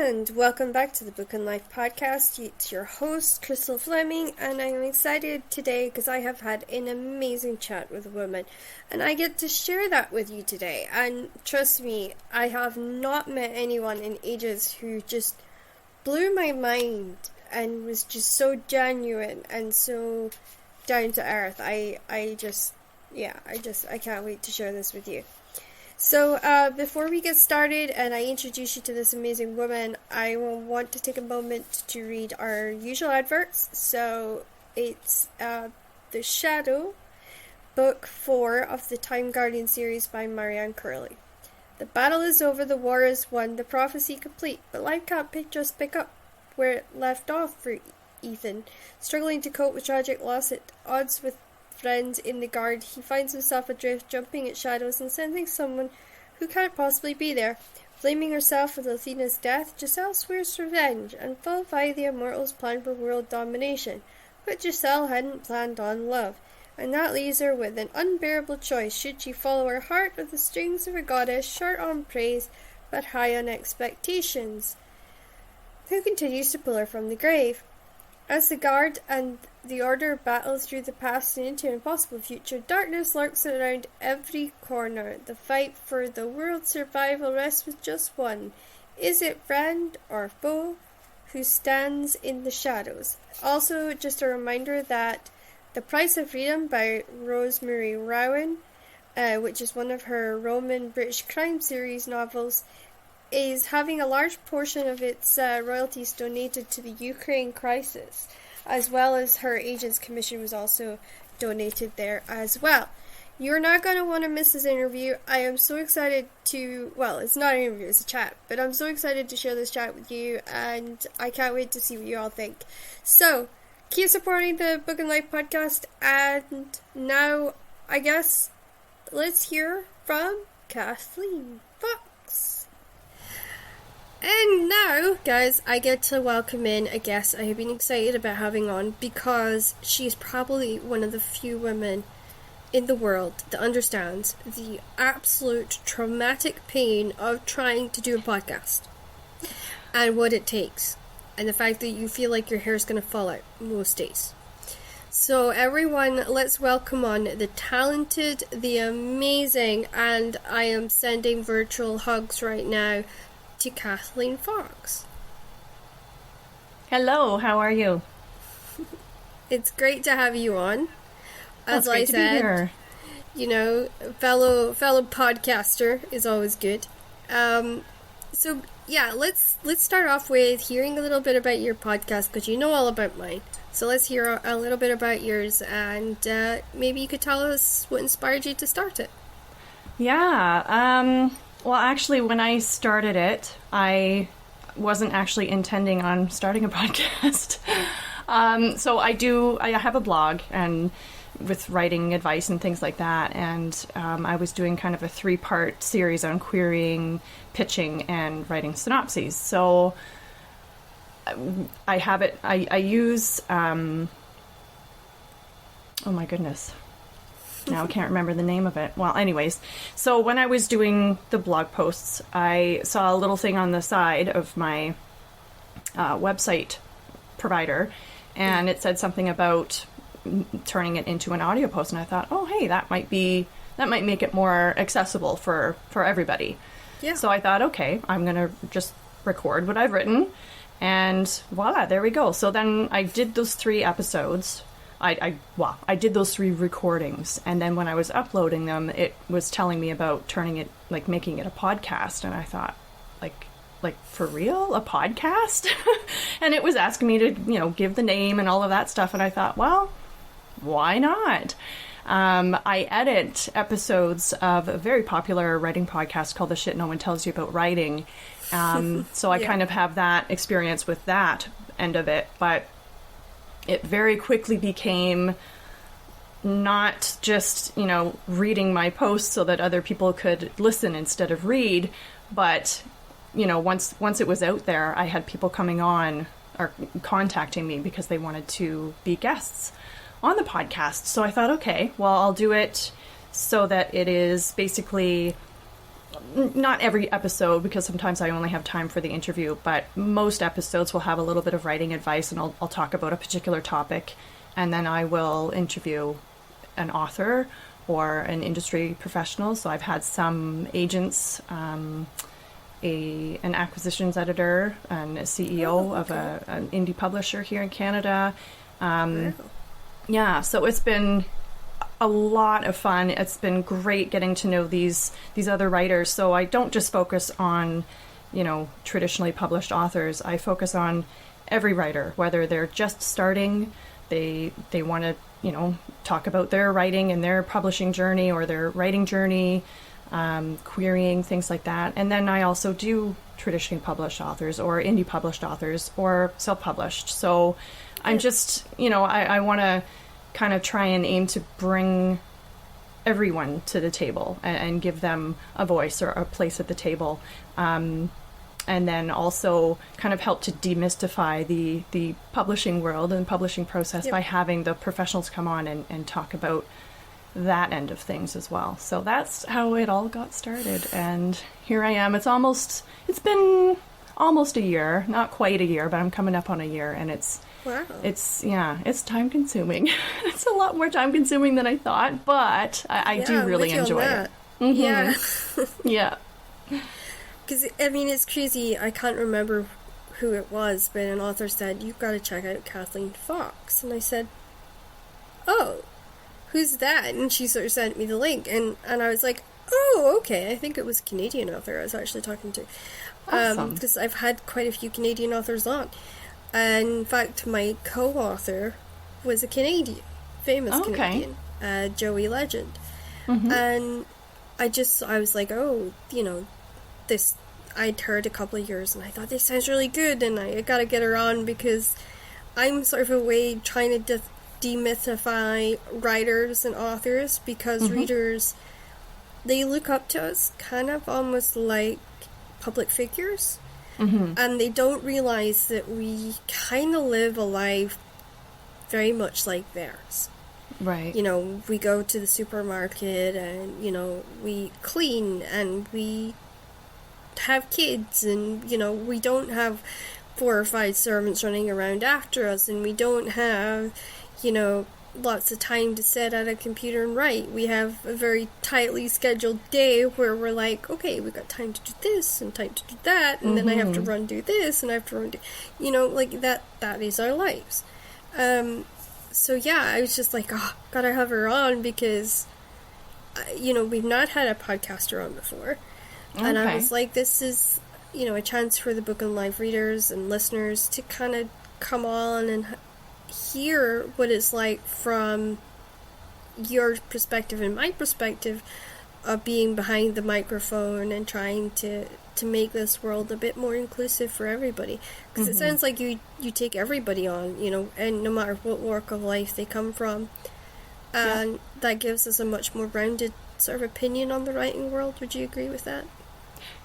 And welcome back to the Book and Life podcast. It's your host, Crystal Fleming, and I'm excited today because I have had an amazing chat with a woman, and I get to share that with you today. And trust me, I have not met anyone in ages who just blew my mind and was just so genuine and so down to earth. I can't wait to share this with you. So, before we get started and I introduce you to this amazing woman, I will want to take a moment to read our usual adverts. So, it's The Shadow, Book 4 of the Time Guardian series by Marianne Curley. The battle is over, the war is won, the prophecy complete, but life can't just pick up where it left off for Ethan. Struggling to cope with tragic loss at odds with friends in the guard, he finds himself adrift, jumping at shadows and sensing someone who can't possibly be there. Blaming herself for Athena's death, Giselle swears revenge and followed by the Immortals' plan for world domination. But Giselle hadn't planned on love, and that leaves her with an unbearable choice. Should she follow her heart or the strings of a goddess, short on praise but high on expectations, who continues to pull her from the grave? As the Guard and the Order battle through the past and into an impossible future, darkness lurks around every corner. The fight for the world's survival rests with just one. Is it friend or foe who stands in the shadows? Also, just a reminder that The Price of Freedom by Rosemary Rowan, which is one of her Roman British crime series novels, is having a large portion of its royalties donated to the Ukraine crisis, as well as her agent's commission was also donated there as well. You're not going to want to miss this interview. I am so excited to, well, it's not an interview, it's a chat, but I'm so excited to share this chat with you, and I can't wait to see what you all think. So, keep supporting the Book and Life podcast, and now, I guess, let's hear from Kathleen Foxx. And now, guys, I get to welcome in a guest I have been excited about having on because she's probably one of the few women in the world that understands the absolute traumatic pain of trying to do a podcast and what it takes, and the fact that you feel like your hair is going to fall out most days. So everyone, let's welcome on the talented, the amazing, and I am sending virtual hugs right now to Kathleen Foxx. Hello, how are you? It's great to have you on. As I said, you know, fellow podcaster is always good. So yeah, let's start off with hearing a little bit about your podcast, because you know all about mine. So let's hear a little bit about yours, and maybe you could tell us what inspired you to start it. Yeah. Well, actually, when I started it, I wasn't actually intending on starting a podcast. So I have a blog and with writing advice and things like that. And I was doing kind of a 3-part series on querying, pitching, and writing synopses. So I have it, I use, oh my goodness. Now I can't remember the name of it. Well, anyways, so when I was doing the blog posts, I saw a little thing on the side of my website provider, and it said something about turning it into an audio post, and I thought, oh, hey, that might make it more accessible for everybody. Yeah. So I thought, okay, I'm going to just record what I've written, and voila, there we go. So then I did those 3 episodes. I did those 3 recordings, and then when I was uploading them, it was telling me about turning it, like making it a podcast, and I thought, like for real, a podcast? And it was asking me to, give the name and all of that stuff, and I thought, well, why not? I edit episodes of a very popular writing podcast called The Shit No One Tells You About Writing, so I kind of have that experience with that end of it, but it very quickly became not just, reading my posts so that other people could listen instead of read, but, once it was out there, I had people coming on or contacting me because they wanted to be guests on the podcast. So I thought, okay, well, I'll do it so that it is basically not every episode, because sometimes I only have time for the interview, but most episodes will have a little bit of writing advice, and I'll talk about a particular topic, and then I will interview an author or an industry professional. So I've had some agents, an acquisitions editor, and a CEO of an indie publisher here in Canada. Yeah, so it's been a lot of fun. It's been great getting to know these other writers. So I don't just focus on, traditionally published authors. I focus on every writer, whether they're just starting, they want to, talk about their writing and their publishing journey or their writing journey, querying, things like that. And then I also do traditionally published authors or indie published authors or self-published. So I'm just, I want to kind of try and aim to bring everyone to the table and give them a voice or a place at the table. And then also kind of help to demystify the publishing world and publishing process by having the professionals come on and talk about that end of things as well. So that's how it all got started. And here I am. It's been almost a year, not quite a year, but I'm coming up on a year, and it's time consuming. It's a lot more time consuming than I thought, but I do really enjoy it. Mm-hmm. Yeah. Because, it's crazy. I can't remember who it was, but an author said, "You've got to check out Kathleen Foxx." And I said, "Oh, who's that?" And she sort of sent me the link. And I was like, "Oh, okay." I think it was a Canadian author I was actually talking to. Awesome. Because I've had quite a few Canadian authors on. And in fact, my co-author was a Canadian, famous Canadian, Joey Legend. Mm-hmm. And I was like, oh, this, I'd heard a couple of years, and I thought, this sounds really good, and I gotta get her on, because I'm sort of a way trying to demystify writers and authors, because readers, they look up to us kind of almost like public figures. And they don't realize that we kind of live a life very much like theirs. Right. We go to the supermarket and, we clean and we have kids and, we don't have 4 or 5 servants running around after us, and we don't have, lots of time to sit at a computer and write. We have a very tightly scheduled day where we're like, okay, we've got time to do this and time to do that, and then I have to run do this and I have to run do, like that is our lives. So yeah, I was just like, oh, gotta have her on, because we've not had a podcaster on before. And I was like, this is a chance for the Book and Live readers and listeners to kind of come on and hear what it's like from your perspective and my perspective of being behind the microphone and trying to make this world a bit more inclusive for everybody. Because it sounds like you take everybody on, and no matter what walk of life they come from. And that gives us a much more rounded sort of opinion on the writing world. Would you agree with that?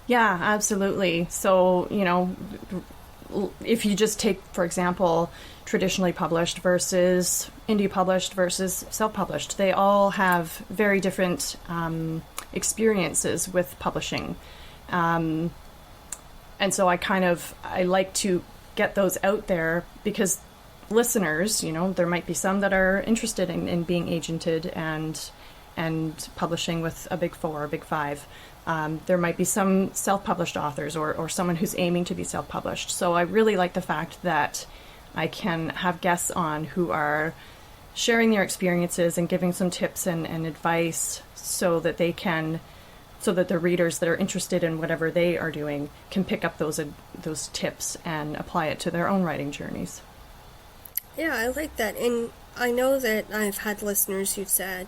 Yeah, absolutely. So, if you just take, for example, traditionally published versus indie published versus self-published, they all have very different experiences with publishing. And so I like to get those out there, because listeners, there might be some that are interested in being agented and publishing with a Big 4 or Big 5. There might be some self-published authors or someone who's aiming to be self-published. So I really like the fact that I can have guests on who are sharing their experiences and giving some tips and advice so that the readers that are interested in whatever they are doing can pick up those tips and apply it to their own writing journeys. Yeah, I like that. And I know that I've had listeners who've said,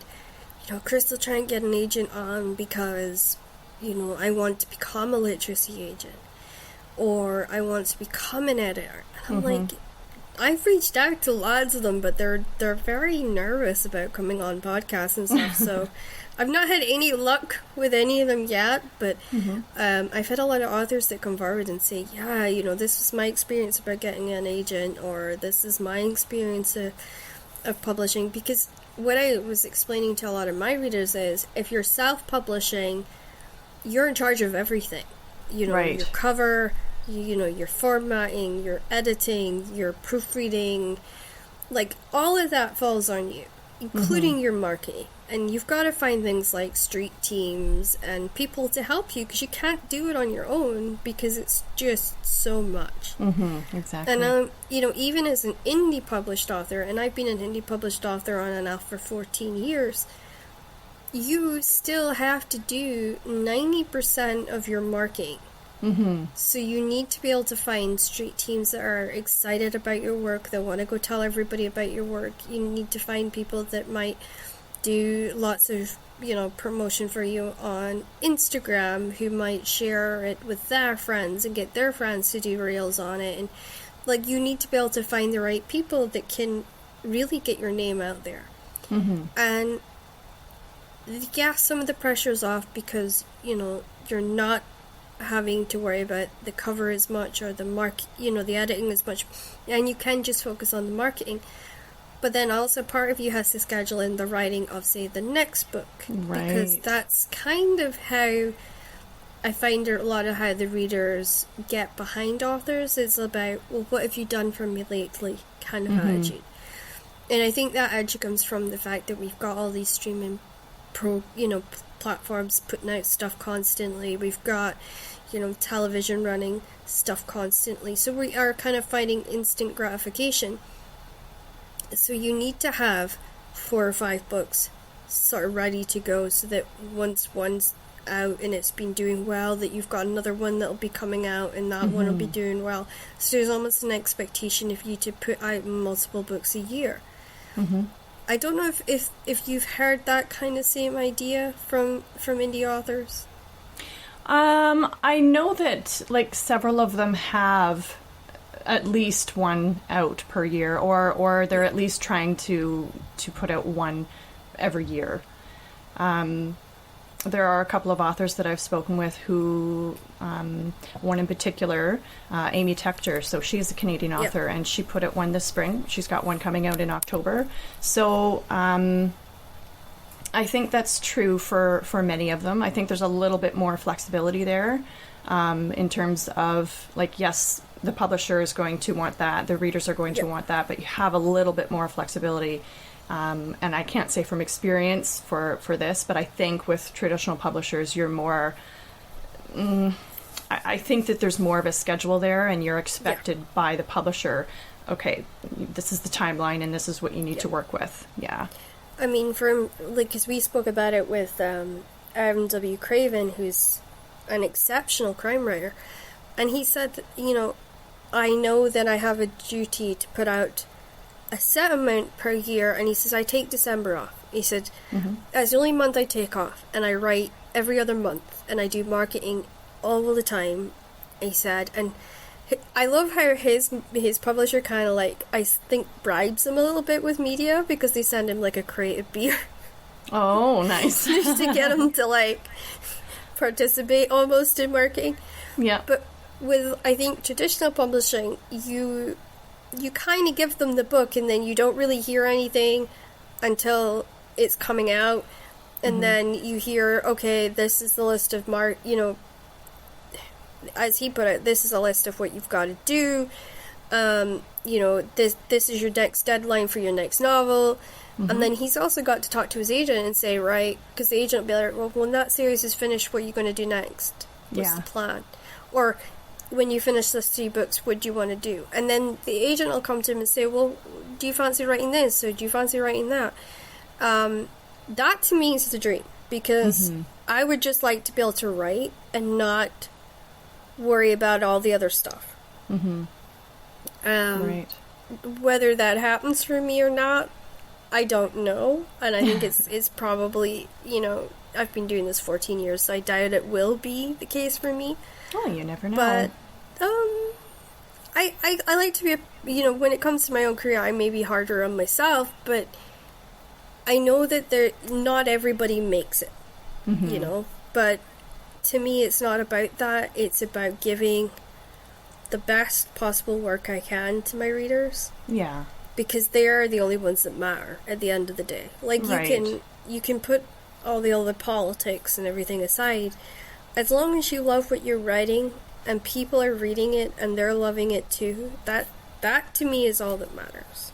Crystal, try and get an agent on because, I want to become a literacy agent, or I want to become an editor. And I'm like, I've reached out to lots of them, but they're very nervous about coming on podcasts and stuff. So I've not had any luck with any of them yet, but I've had a lot of authors that come forward and say, yeah, this is my experience about getting an agent, or this is my experience of publishing. Because what I was explaining to a lot of my readers is, if you're self-publishing, you're in charge of everything. You know, Right. your cover, you know, your formatting, your editing, your proofreading, like all of that falls on you, including your marketing. And you've got to find things like street teams and people to help you, because you can't do it on your own, because it's just so much. Exactly. And, you know, even as an indie published author, and I've been an indie published author on and off for 14 years, you still have to do 90% of your marketing. So you need to be able to find street teams that are excited about your work, that want to go tell everybody about your work. You need to find people that might do lots of, you know, promotion for you on Instagram, who might share it with their friends and get their friends to do reels on it. And, like, you need to be able to find the right people that can really get your name out there. And, yeah, some of the pressure's off because, you know, you're not having to worry about the cover as much, or the editing as much, and you can just focus on the marketing. But then also part of you has to schedule in the writing of, say, the next book, because that's kind of how I find a lot of how the readers get behind authors. It's about, well, what have you done for me lately, kind of attitude. And I think that attitude comes from the fact that we've got all these streaming platforms putting out stuff constantly. We've got, you know, television running stuff constantly. So we are kind of finding instant gratification. So you need to have 4 or 5 books sort of ready to go, so that once one's out and it's been doing well, that you've got another one that'll be coming out, and that one will be doing well. So there's almost an expectation of you to put out multiple books a year. I don't know if you've heard that kind of same idea from indie authors. I know that, like, several of them have at least one out per year, or they're at least trying to put out one every year. There are a couple of authors that I've spoken with who, one in particular, Amy Tector, so she's a Canadian author, and she put out one this spring. She's got one coming out in October. So I think that's true for many of them. I think there's a little bit more flexibility there, in terms of, like, yes, the publisher is going to want that, the readers are going to want that, but you have a little bit more flexibility. And I can't say from experience for this, but I think with traditional publishers, you're more... I think that there's more of a schedule there, and you're expected by the publisher, okay, this is the timeline, and this is what you need to work with. Yeah. I mean, because we spoke about it with Aaron W. Craven, who's an exceptional crime writer, and he said that, you know, I know that I have a duty to put out a set amount per year, and he says, I take December off. He said, that's the only month I take off, and I write every other month, and I do marketing all the time, he said. And I love how his publisher kind of, like, I think, bribes him a little bit with media, because they send him, like, a crate of beer. Oh, nice. Just to get him to, like, participate almost in marketing. Yeah. But with, I think, traditional publishing, you kind of give them the book, and then you don't really hear anything until it's coming out, and then you hear, okay, this is the list of as he put it, this is a list of what you've got to do. You know, this is your next deadline for your next novel. And then he's also got to talk to his agent and say, right, because the agent will be like, well, when that series is finished, what are you going to do next? What's the plan? Or, when you finish this 3 books, what do you want to do? And then the agent will come to him and say, well, do you fancy writing this, or do you fancy writing that? That to me is the dream, because I would just like to be able to write and not worry about all the other stuff. Right. Whether that happens for me or not, I don't know. And I think it's probably, you know, I've been doing this 14 years, so I doubt it will be the case for me. Oh, you never know. But I like to be, you know, when it comes to my own career, I may be harder on myself, but I know that not everybody makes it, you know. But to me, it's not about that. It's about giving the best possible work I can to my readers. Yeah. Because they're the only ones that matter at the end of the day. Like, you can put all the other politics and everything aside, as long as you love what you're writing and people are reading it and they're loving it too, that to me is all that matters.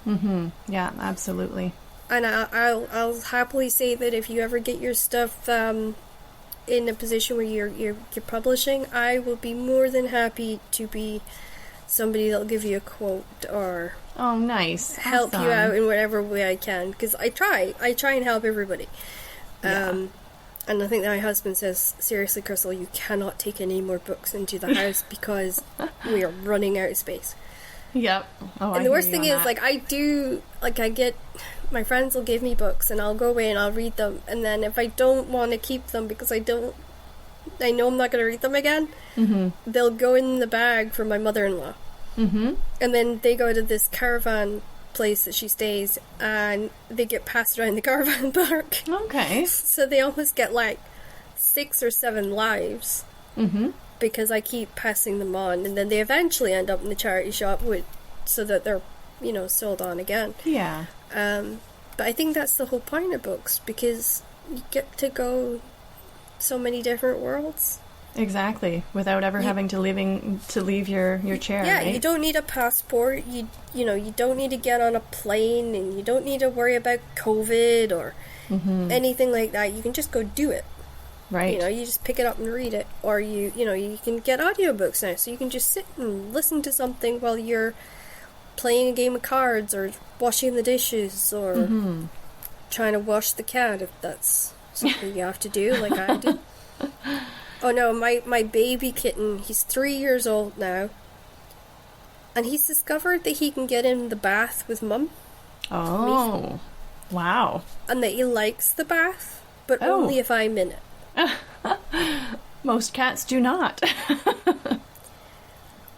Yeah, absolutely. And I'll happily say that if you ever get your stuff in a position where you're publishing, I will be more than happy to be somebody that'll give you a quote or Oh, nice. help Awesome. you out in whatever way I can, because I try and help everybody. Yeah. And I think that my husband says, seriously, Crystal, you cannot take any more books into the house because we are running out of space. Yep. Oh, And the worst thing is, like, I get, my friends will give me books and I'll go away and I'll read them, and then if I don't want to keep them because I know I'm not going to read them again, they'll go in the bag for my mother-in-law. And then they go to this caravan place that she stays, and they get passed around the caravan park. Okay. So they almost get like 6 or 7 lives because I keep passing them on, and then they eventually end up in the charity shop so that they're, sold on again. Yeah. But I think that's the whole point of books, because you get to go so many different worlds. Exactly. Without ever having to leave your chair. Yeah, right? you don't need a passport. You don't need to get on a plane, and you don't need to worry about COVID or anything like that. You can just go do it. Right. You just pick it up and read it, or you can get audiobooks now, so you can just sit and listen to something while you're playing a game of cards or washing the dishes or trying to wash the cat, if that's something you have to do, like I do. Oh no, my baby kitten, he's 3 years old now, and he's discovered that he can get in the bath with Mum. Oh, wow. And that he likes the bath, but Oh. only if I'm in it. Most cats do not.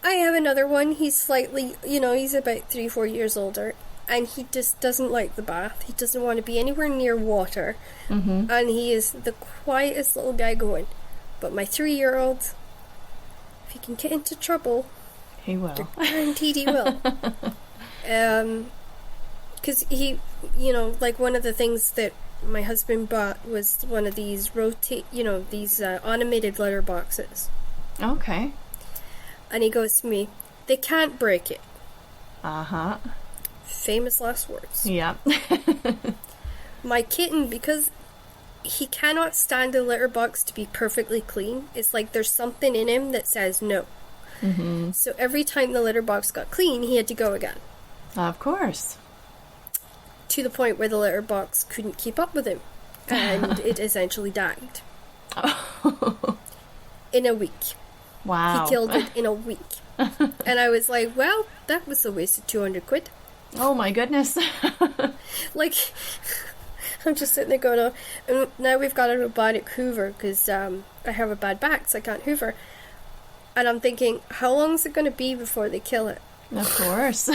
I have another one, he's slightly, he's about 3-4 years older, and he just doesn't like the bath. He doesn't want to be anywhere near water, and he is the quietest little guy going. But my 3-year-old, if he can get into trouble, He will. guaranteed he will. Because he, like one of the things that my husband bought was one of these these automated letter boxes. Okay. And he goes to me, they can't break it. Uh-huh. Famous last words. Yep. My kitten, because he cannot stand a litter box to be perfectly clean, it's like there's something in him that says no. So every time the litter box got clean, he had to go again. Of course. To the point where the litter box couldn't keep up with him, and it essentially died. In a week. Wow. He killed it in a week. And I was like, well, that was a waste of 200 quid. Oh my goodness. Like, I'm just sitting there going, oh, and now we've got a robotic hoover because I have a bad back, so I can't hoover. And I'm thinking, how long is it going to be before they kill it? Of course.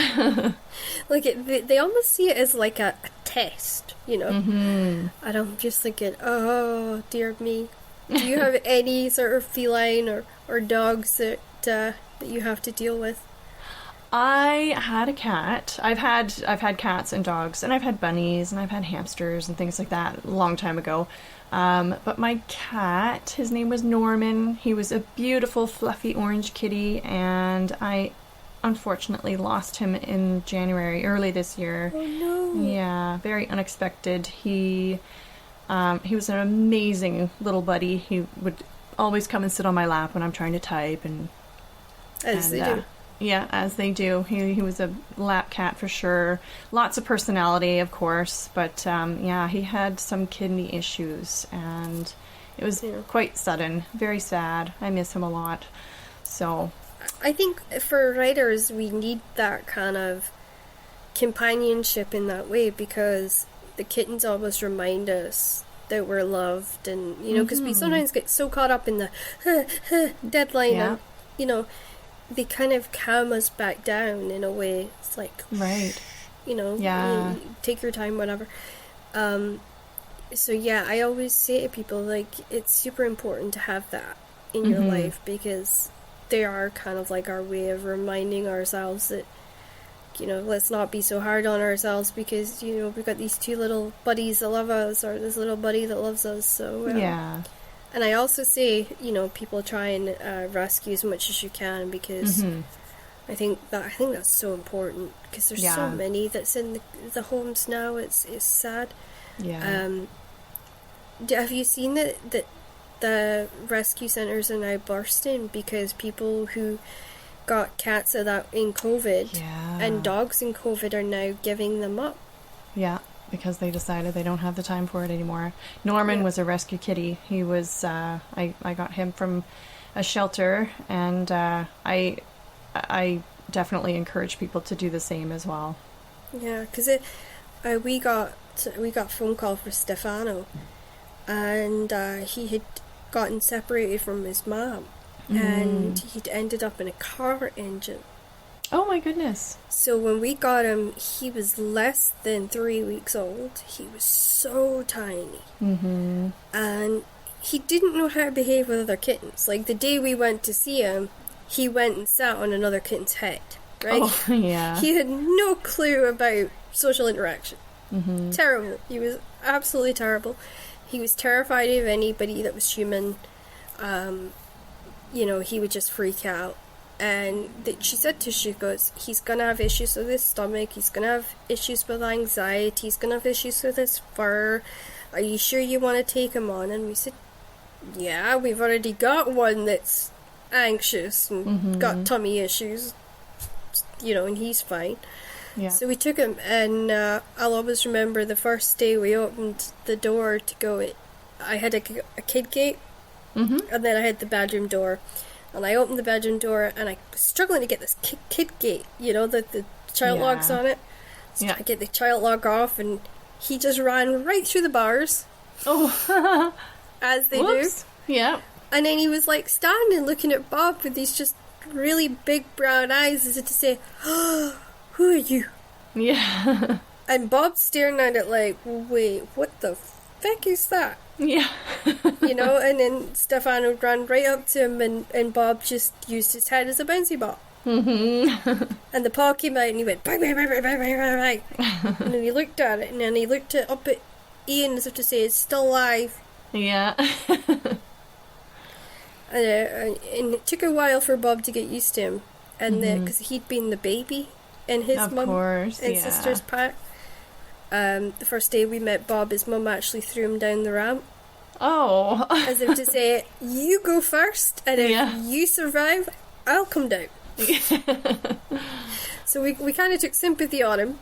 Like, they almost see it as like a test, And I'm just thinking, oh, dear me. Do you have any sort of feline or dogs that you have to deal with? I had a cat. I've had cats and dogs, and I've had bunnies, and I've had hamsters and things like that a long time ago. But my cat, his name was Norman. He was a beautiful, fluffy orange kitty, and I unfortunately lost him in January, early this year. Oh no! Yeah, very unexpected. He was an amazing little buddy. He would always come and sit on my lap when I'm trying to type, As they do. Yeah, as they do. He was a lap cat for sure. Lots of personality, of course, but yeah, he had some kidney issues, and it was quite sudden. Very sad. I miss him a lot. So I think for writers, we need that kind of companionship in that way, because the kittens always remind us that we're loved, and because we sometimes get so caught up in the deadline, and they kind of calm us back down in a way. It's like, right, you take your time, whatever. So yeah, I always say to people, like, it's super important to have that in your life, because they are kind of like our way of reminding ourselves that, let's not be so hard on ourselves, because, we've got these two little buddies that love us, or this little buddy that loves us. So, yeah. And I also say, people try and rescue as much as you can, because I think that's so important, because there's so many that's in the homes now. It's sad. Yeah. Have you seen that the rescue centres are now bursting because people who got cats in COVID and dogs in COVID are now giving them up? Yeah, because they decided they don't have the time for it anymore. Norman was a rescue kitty. He was, I got him from a shelter, and I definitely encourage people to do the same as well. Yeah, because we got a phone call for Stefano, and he had gotten separated from his mom, and he'd ended up in a car engine. Oh my goodness. So when we got him, he was less than 3 weeks old. He was so tiny. And he didn't know how to behave with other kittens. Like, the day we went to see him, he went and sat on another kitten's head, right? Oh, yeah. He had no clue about social interaction. Terrible. He was absolutely terrible. He was terrified of anybody that was human. He would just freak out. And she said she goes, he's going to have issues with his stomach, he's going to have issues with anxiety, he's going to have issues with his fur. Are you sure you want to take him on? And we said, yeah, we've already got one that's anxious and got tummy issues, and he's fine. Yeah. So we took him, and I'll always remember the first day we opened the door to go. I had a kid gate, and then I had the bedroom door. And I opened the bedroom door, and I was struggling to get this kid gate, the child locks on it. So I get the child lock off, and he just ran right through the bars. Oh. As they Whoops. Do. Yeah. And then he was like standing looking at Bob with these just really big brown eyes, as if to say, oh, who are you? Yeah. And Bob's staring at it like, wait, what the feck is that? Yeah. And then Stefano ran right up to him, and Bob just used his head as a bouncy ball. And the paw came out, and he went, bang, bang, bang, bang, bang, bang, bang, bang. And then he looked at it, and then he looked up at Ian as if to say, it's still alive. Yeah. And it took a while for Bob to get used to him, and because he'd been the baby in his mum and sister's pack. The first day we met Bob, his mum actually threw him down the ramp. Oh. As if to say, you go first, and if you survive, I'll come down. So we kind of took sympathy on him.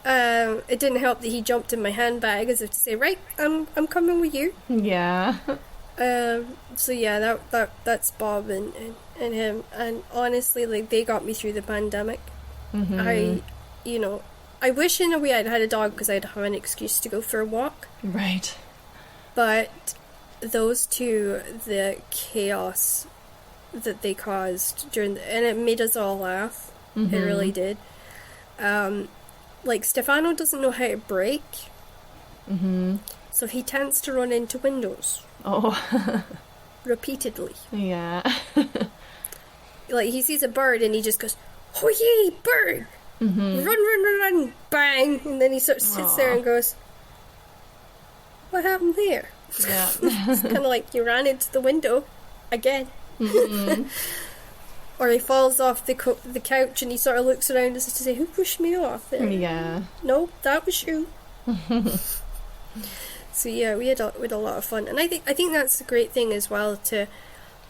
It didn't help that he jumped in my handbag, as if to say, right, I'm coming with you. Yeah. So yeah, that's Bob and him. And honestly, like, they got me through the pandemic. I wish in a way I'd had a dog, because I'd have an excuse to go for a walk. Right. But those two, the chaos that they caused and it made us all laugh. It really did. Like, Stefano doesn't know how to brake. So he tends to run into windows. Oh. Repeatedly. Yeah. Like, he sees a bird and he just goes, oh yay, bird! Run, bang! And then he sort of sits there and goes, what happened there? Yeah. It's kind of like you ran into the window again. Or he falls off the couch and he sort of looks around as if to say, who pushed me off there? Yeah. No, that was you. So yeah, we had a lot of fun. And I think that's a great thing as well, to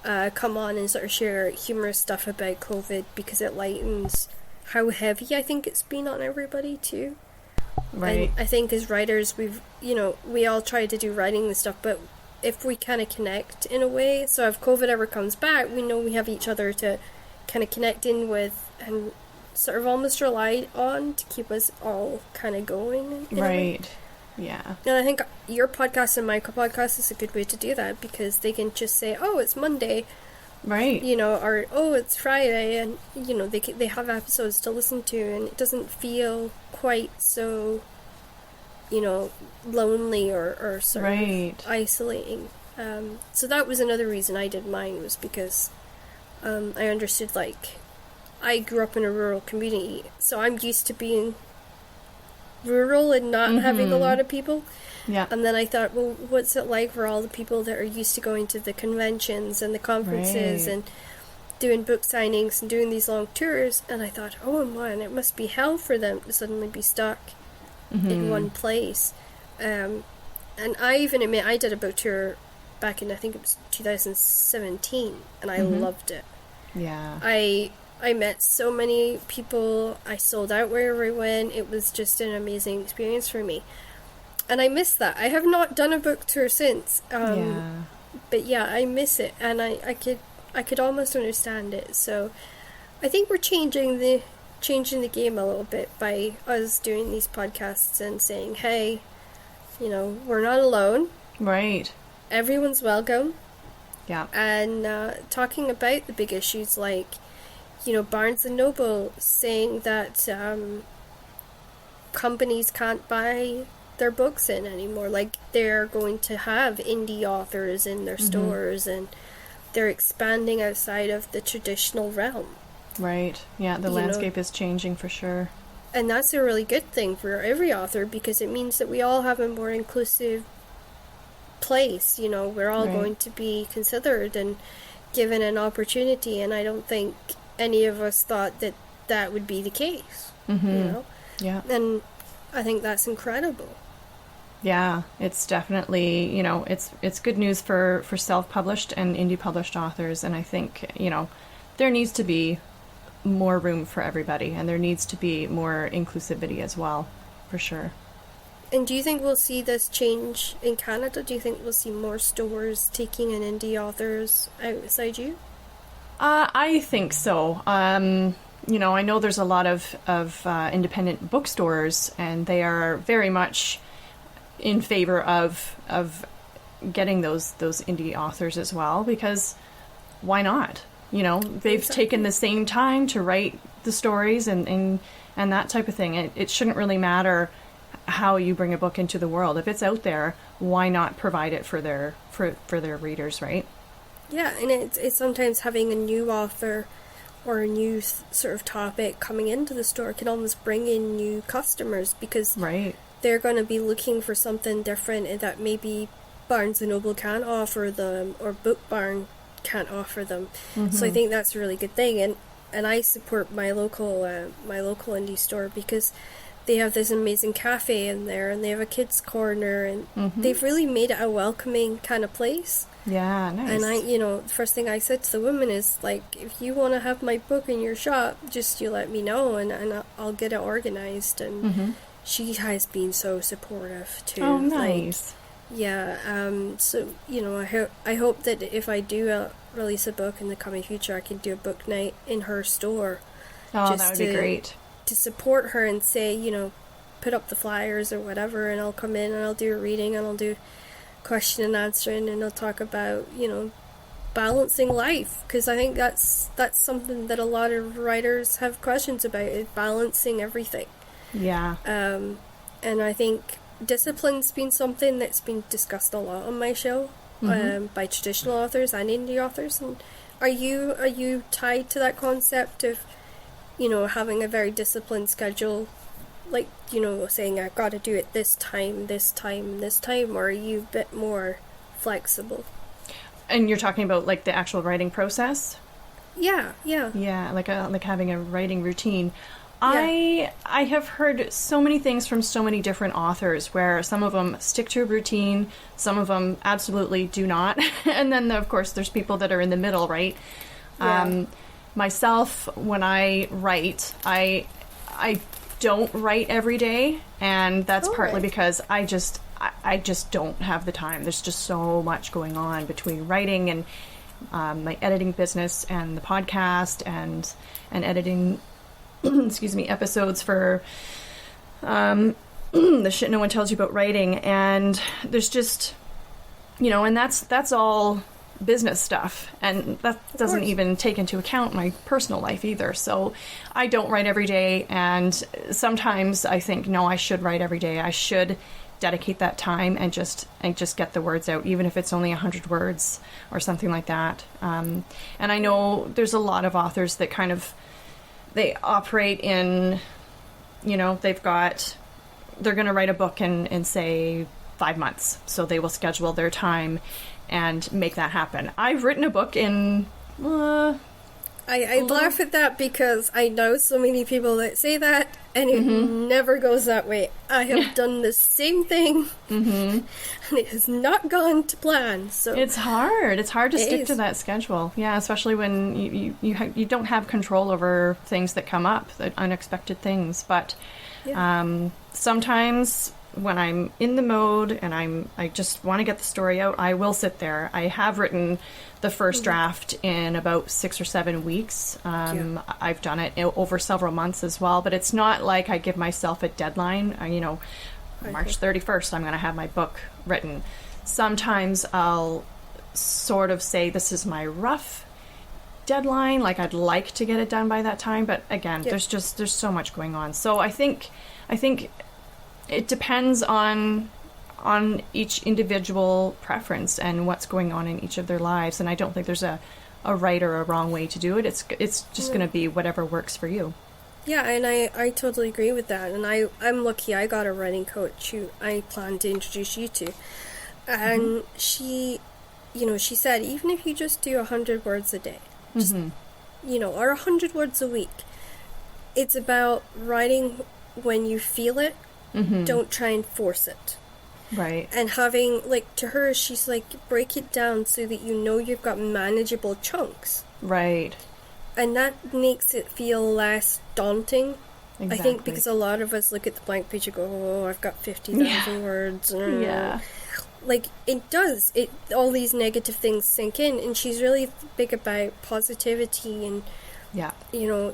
come on and sort of share humorous stuff about COVID, because it lightens how heavy I think it's been on everybody too. Right. And I think as writers, we all try to do writing and stuff, but if we kind of connect in a way, so if COVID ever comes back, we know we have each other to kind of connect in with and sort of almost rely on to keep us all kind of going. Right. Yeah. And I think your podcast and my podcast is a good way to do that, because they can just say, oh, it's Monday. Right. Or, oh, it's Friday, and, they have episodes to listen to, and it doesn't feel quite so, lonely or sort of isolating. So that was another reason I did mine, was because I understood, like, I grew up in a rural community, so I'm used to being rural and not having a lot of people. Yeah. And then I thought, well, what's it like for all the people that are used to going to the conventions and the conferences Right. and doing book signings and doing these long tours? And I thought, oh man, it must be hell for them to suddenly be stuck in one place. And I even admit, I did a book tour back in, I think it was 2017, and I loved it. Yeah. I met so many people. I sold out wherever I went. It was just an amazing experience for me. And I miss that. I have not done a book tour since. Yeah. But yeah, I miss it, and I could almost understand it. So I think we're changing the game a little bit by us doing these podcasts and saying, hey, you know, we're not alone. Right. Everyone's welcome. Yeah. And talking about the big issues like, you know, Barnes and Noble saying that companies can't buy their books in anymore. Like, they're going to have indie authors in their stores, and they're expanding outside of the traditional realm. Right. Yeah, the landscape is changing for sure. And that's a really good thing for every author, because it means that we all have a more inclusive place. You know, we're all going to be considered and given an opportunity, and I don't think any of us thought that that would be the case. You know? Yeah. And I think that's incredible. Yeah, it's definitely, you know, it's good news for self-published and indie published authors, and I think, you know, there needs to be more room for everybody, and there needs to be more inclusivity as well, for sure. And do you think we'll see this change in Canada? Do you think we'll see more stores taking in indie authors outside you? I think so. You know, I know there's a lot of independent bookstores, and they are very much in favor of getting those indie authors as well, because why not? You know, they've taken the same time to write the stories and that type of thing. It shouldn't really matter how you bring a book into the world. If it's out there, why not provide it for their readers, right? Yeah, and it's sometimes having a new author or a new sort of topic coming into the store can almost bring in new customers, because they're going to be looking for something different and that maybe Barnes & Noble can't offer them, or Book Barn can't offer them. So I think that's a really good thing, and I support my local indie store, because they have this amazing cafe in there, and they have a kids corner, and they've really made it a welcoming kind of place. Yeah, nice. And the first thing I said to the woman is, like, if you want to have my book in your shop, just you let me know, and I'll get it organized. And she has been so supportive too. Oh, nice. Like, yeah. So I hope that if I do release a book in the coming future, I can do a book night in her store. Oh, that would be great. To support her and say, put up the flyers or whatever, and I'll come in and I'll do a reading, and I'll do question and answering, and I'll talk about, balancing life, because I think that's something that a lot of writers have questions about, is balancing everything. Yeah. And I think discipline's been something that's been discussed a lot on my show, by traditional authors and indie authors. And are you tied to that concept of, having a very disciplined schedule, like, saying I gotta do it this time, or are you a bit more flexible? And you're talking about, like, the actual writing process? Yeah. Yeah, like having a writing routine. Yeah. I have heard so many things from so many different authors, where some of them stick to a routine, some of them absolutely do not, and then of course there's people that are in the middle, right? Yeah. Myself, when I write, I don't write every day, and that's partly because I just don't have the time. There's just so much going on between writing and my editing business and the podcast and editing episodes for the shit no one tells you about writing, and there's just, and that's all business stuff, and that doesn't even take into account my personal life either. So I don't write every day, and sometimes I think, no, I should write every day. I should dedicate that time and just get the words out, even if it's only 100 words or something like that. And I know there's a lot of authors that kind of, they operate in, they've got they're going to write a book in say 5 months. So they will schedule their time and make that happen. I've written a book in I laugh at that because I know so many people that say that, and it never goes that way. I have done the same thing, and it has not gone to plan. So it's hard. It's hard to stick to that schedule. Yeah, especially when you don't have control over things that come up, the unexpected things. But sometimes when I'm in the mode and I just want to get the story out, I will sit there. I have written the first draft in about 6 or 7 weeks. I've done it over several months as well, but it's not like I give myself a deadline. March 31st, I'm going to have my book written. Sometimes I'll sort of say this is my rough deadline, like I'd like to get it done by that time, but again, there's so much going on. So I think it depends on each individual preference and what's going on in each of their lives, and I don't think there's a right or a wrong way to do it. It's just going to be whatever works for you. Yeah, and I totally agree with that, and I'm lucky I got a writing coach who I plan to introduce you to, and she said, even if you just do 100 words a day, just, or 100 words a week, it's about writing when you feel it. Don't try and force it. Right. And having, like, to her, she's like, break it down so that you know you've got manageable chunks. Right. And that makes it feel less daunting. Exactly. I think because a lot of us look at the blank page and go, oh, I've got 50,000 words. Yeah. Like, it does. All these negative things sink in. And she's really big about positivity and,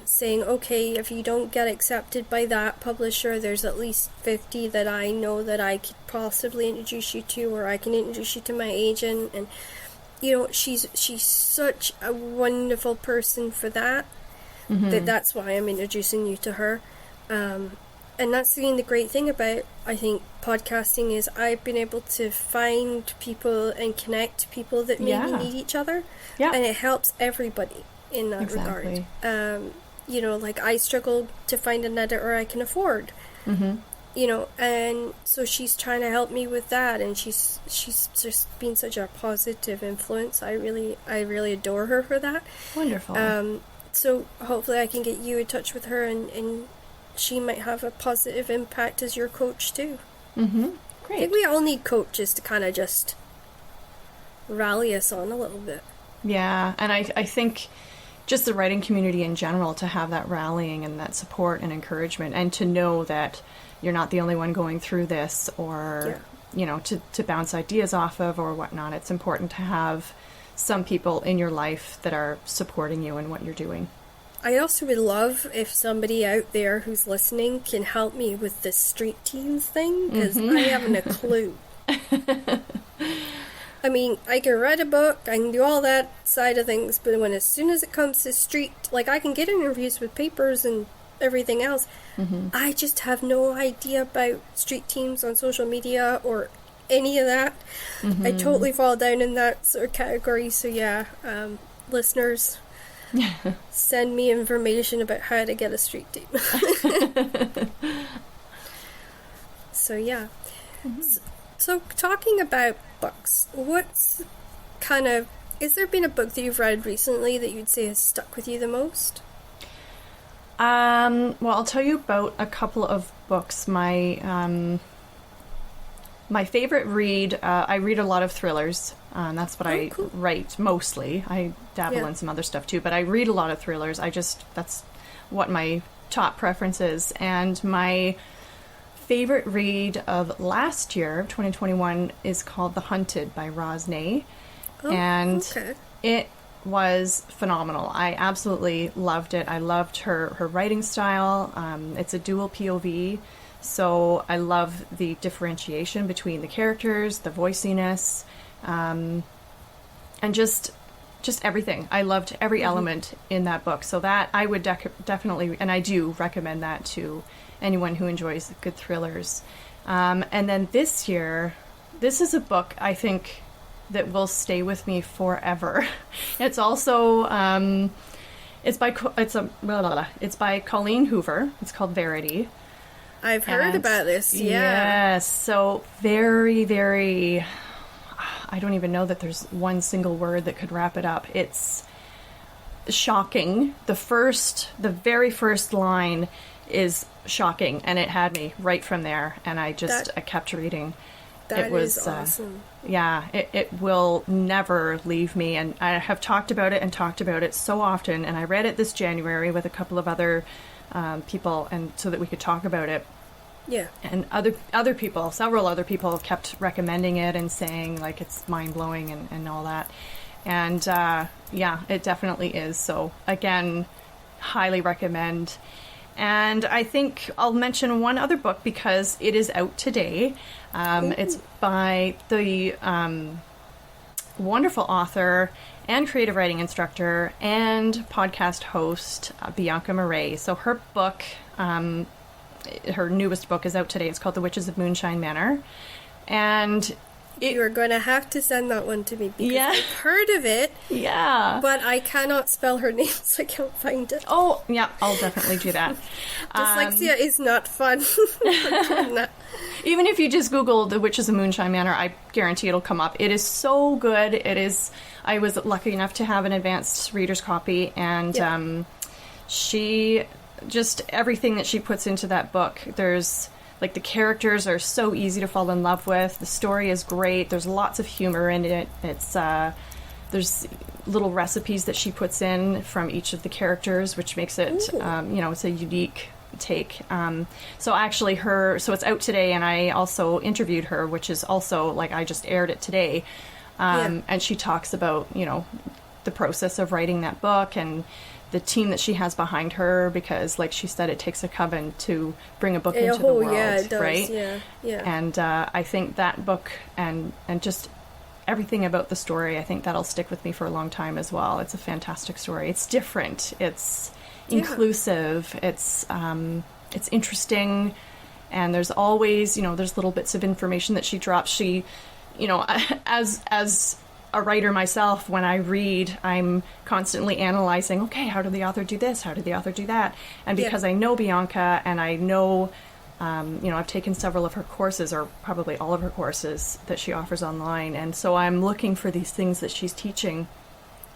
saying, okay, if you don't get accepted by that publisher, there's at least 50 that I know that I could possibly introduce you to, or I can introduce you to my agent. And, she's such a wonderful person for that. That's why I'm introducing you to her. And that's the great thing about, I think, podcasting is I've been able to find people and connect to people that maybe need each other. Yeah. And it helps everybody in that regard. Like I struggled to find an editor I can afford. And so she's trying to help me with that, and she's just been such a positive influence. I really adore her for that. Wonderful. So hopefully I can get you in touch with her, and she might have a positive impact as your coach too. Great. I think we all need coaches to kind of just rally us on a little bit. Yeah, and I think just the writing community in general, to have that rallying and that support and encouragement, and to know that you're not the only one going through this, or to bounce ideas off of or whatnot. It's important to have some people in your life that are supporting you in what you're doing. I also would love if somebody out there who's listening can help me with this street teams thing, because I haven't a clue. I mean, I can write a book, I can do all that side of things, but as soon as it comes to street, like I can get interviews with papers and everything else, I just have no idea about street teams on social media or any of that. I totally fall down in that sort of category. So listeners, send me information about how to get a street team. So talking about books, has there been a book that you've read recently that you'd say has stuck with you the most? Well, I'll tell you about a couple of books. My favorite read, I read a lot of thrillers. That's what I write mostly. I dabble in some other stuff too, but I read a lot of thrillers. That's what my top preference is. And my favorite read of last year, 2021, is called The Hunted by Roz Ney. It was phenomenal. I absolutely loved it. I loved her writing style. It's a dual POV, so I love the differentiation between the characters, the voiciness, and just everything. I loved every element in that book. So that I would definitely, and I do recommend that to anyone who enjoys good thrillers. And then this year, this is a book I think that will stay with me forever. It's also it's by Colleen Hoover. It's called Verity. I've heard about this, yeah. Yes, so very, very, I don't even know that there's one single word that could wrap it up. It's shocking. The very first line is shocking, and it had me right from there, and I kept reading. That is awesome. It will never leave me, and I have talked about it so often, and I read it this January with a couple of other people, and so that we could talk about it. Yeah. And several other people kept recommending it and saying, like, it's mind-blowing and all that. And, it definitely is. So, again, highly recommend. And I think I'll mention one other book because it is out today. It's by the wonderful author and creative writing instructor and podcast host, Bianca Murray. So her book, her newest book, is out today. It's called The Witches of Moonshine Manor. And you're going to have to send that one to me because I've heard of it. Yeah. But I cannot spell her name, so I can't find it. Oh, yeah, I'll definitely do that. Dyslexia is not fun. Even if you just Google The Witches of Moonshine Manor, I guarantee it'll come up. It is so good. I was lucky enough to have an advanced reader's copy, and she, just everything that she puts into that book, there's, like, the characters are so easy to fall in love with. The story is great. There's lots of humor in it. It's there's little recipes that she puts in from each of the characters, which makes it it's a unique take. So it's out today, and I also interviewed her, which is also, like, I just aired it today. And she talks about, the process of writing that book and the team that she has behind her, because, like she said, it takes a coven to bring a book into the world, it does. right? Yeah. And I think that book and just everything about the story, I think that'll stick with me for a long time as well. It's a fantastic story. It's different. It's inclusive. It's interesting, and there's always, there's little bits of information that she drops. She, as a writer myself, when I read, I'm constantly analyzing, okay, how did the author do this? How did the author do that? And because I know Bianca, and I know, I've taken several of her courses, or probably all of her courses that she offers online, and so I'm looking for these things that she's teaching.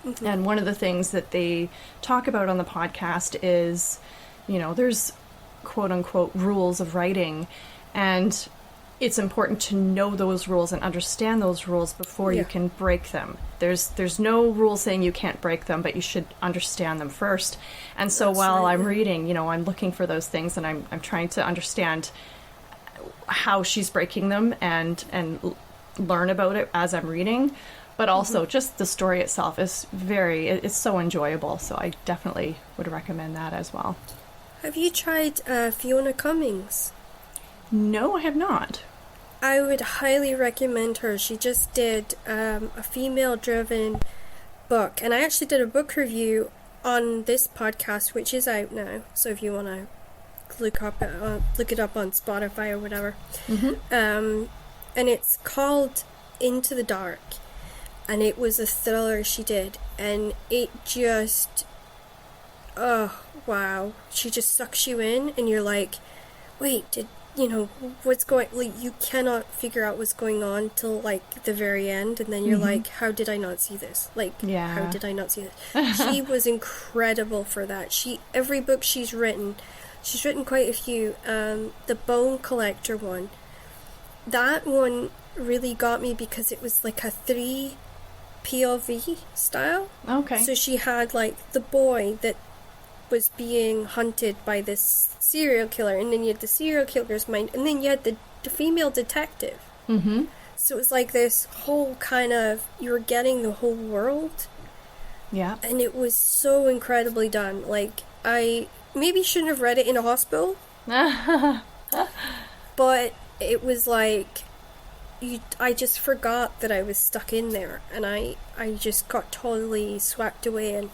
Mm-hmm. And one of the things that they talk about on the podcast is, there's quote-unquote rules of writing, and it's important to know those rules and understand those rules before you can break them. There's no rule saying you can't break them, but you should understand them first. And so while I'm reading, I'm looking for those things, and I'm trying to understand how she's breaking them and learn about it as I'm reading. But also just the story itself is it's so enjoyable. So I definitely would recommend that as well. Have you tried Fiona Cummings? No, I have not. I would highly recommend her. She just did a female-driven book, and I actually did a book review on this podcast, which is out now. So if you want to look it up on Spotify or whatever, and it's called Into the Dark, and it was a thriller she did, and it just, oh wow, she just sucks you in, and you're like, wait, what's going, like, you cannot figure out what's going on till, like, the very end, and then you're like, how did I not see this? Like, how did I not see this? She was incredible for that. Every book she's written quite a few. The Bone Collector one, that one really got me because it was like a 3 POV style. Okay. So she had, like, the boy that was being hunted by this serial killer, and then you had the serial killer's mind, and then you had the female detective. Mm-hmm. So it was like this whole kind of, you were getting the whole world. Yeah. And it was so incredibly done. Like, I maybe shouldn't have read it in a hospital. But it was like, I just forgot that I was stuck in there, and I just got totally swept away, and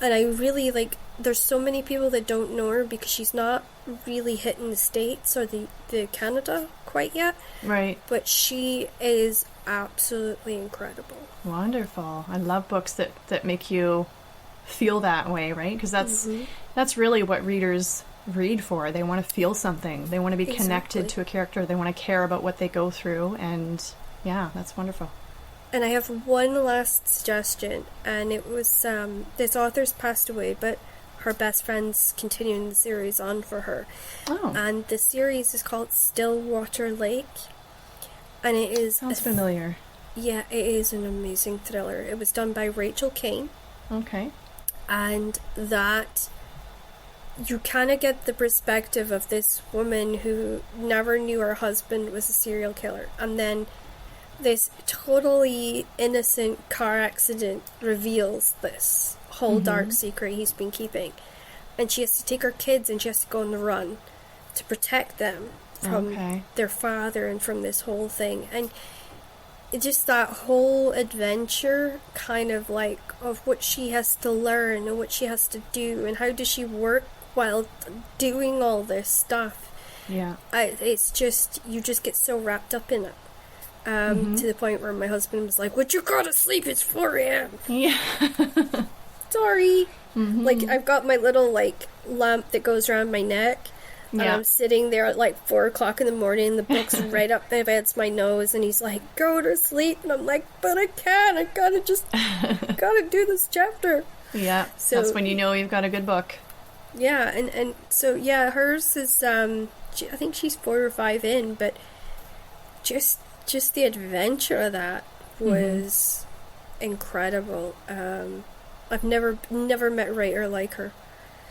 I really, like, there's so many people that don't know her because she's not really hitting the States or the Canada quite yet. Right. But she is absolutely incredible. Wonderful. I love books that make you feel that way, right? Because that's really what readers read for. They want to feel something. They want to be connected to a character. They want to care about what they go through. And yeah, that's wonderful. And I have one last suggestion, and it was this author's passed away, but her best friend's continuing the series on for her. Oh. And the series is called Stillwater Lake. And it is... Sounds familiar. Yeah, it is an amazing thriller. It was done by Rachel Kane. Okay. And that... You kind of get the perspective of this woman who never knew her husband was a serial killer. And then this totally innocent car accident reveals this whole dark secret he's been keeping. And she has to take her kids and she has to go on the run to protect them from their father and from this whole thing. And it just that whole adventure kind of like of what she has to learn and what she has to do and how does she work while doing all this stuff. Yeah. It's just, you just get so wrapped up in it. To the point where my husband was like, "Would you go to sleep? It's 4 a.m." Yeah. Sorry. Like, I've got my little, like, lamp that goes around my neck. And I'm sitting there at, like, 4 o'clock in the morning. The book's right up against my nose. And he's like, "Go to sleep." And I'm like, "But I can't. I gotta just, gotta do this chapter." Yeah. So, that's when you know you've got a good book. Yeah. And so, yeah, hers is, I think she's 4 or 5 in. But just the adventure of that was incredible. I've never met a writer like her.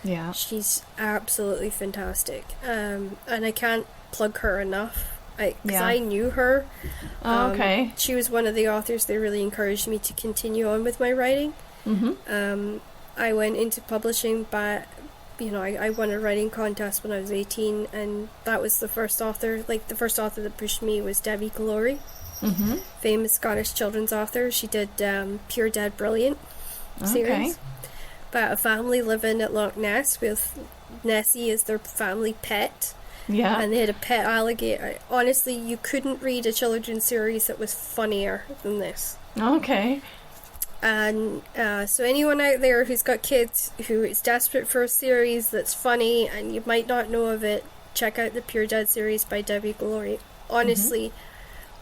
Yeah. She's absolutely fantastic. And I can't plug her enough. Because I knew her. Okay. She was one of the authors that really encouraged me to continue on with my writing. I went into publishing, but I won a writing contest when I was 18, and that was the first author that pushed me was Debbie Glory, famous Scottish children's author. She did Pure Dead Brilliant series about a family living at Loch Ness with Nessie as their family pet. Yeah. And they had a pet alligator. Honestly, you couldn't read a children's series that was funnier than this. Okay. And so anyone out there who's got kids who is desperate for a series that's funny and you might not know of it, check out the Pure Dead series by Debbie Glory. Honestly,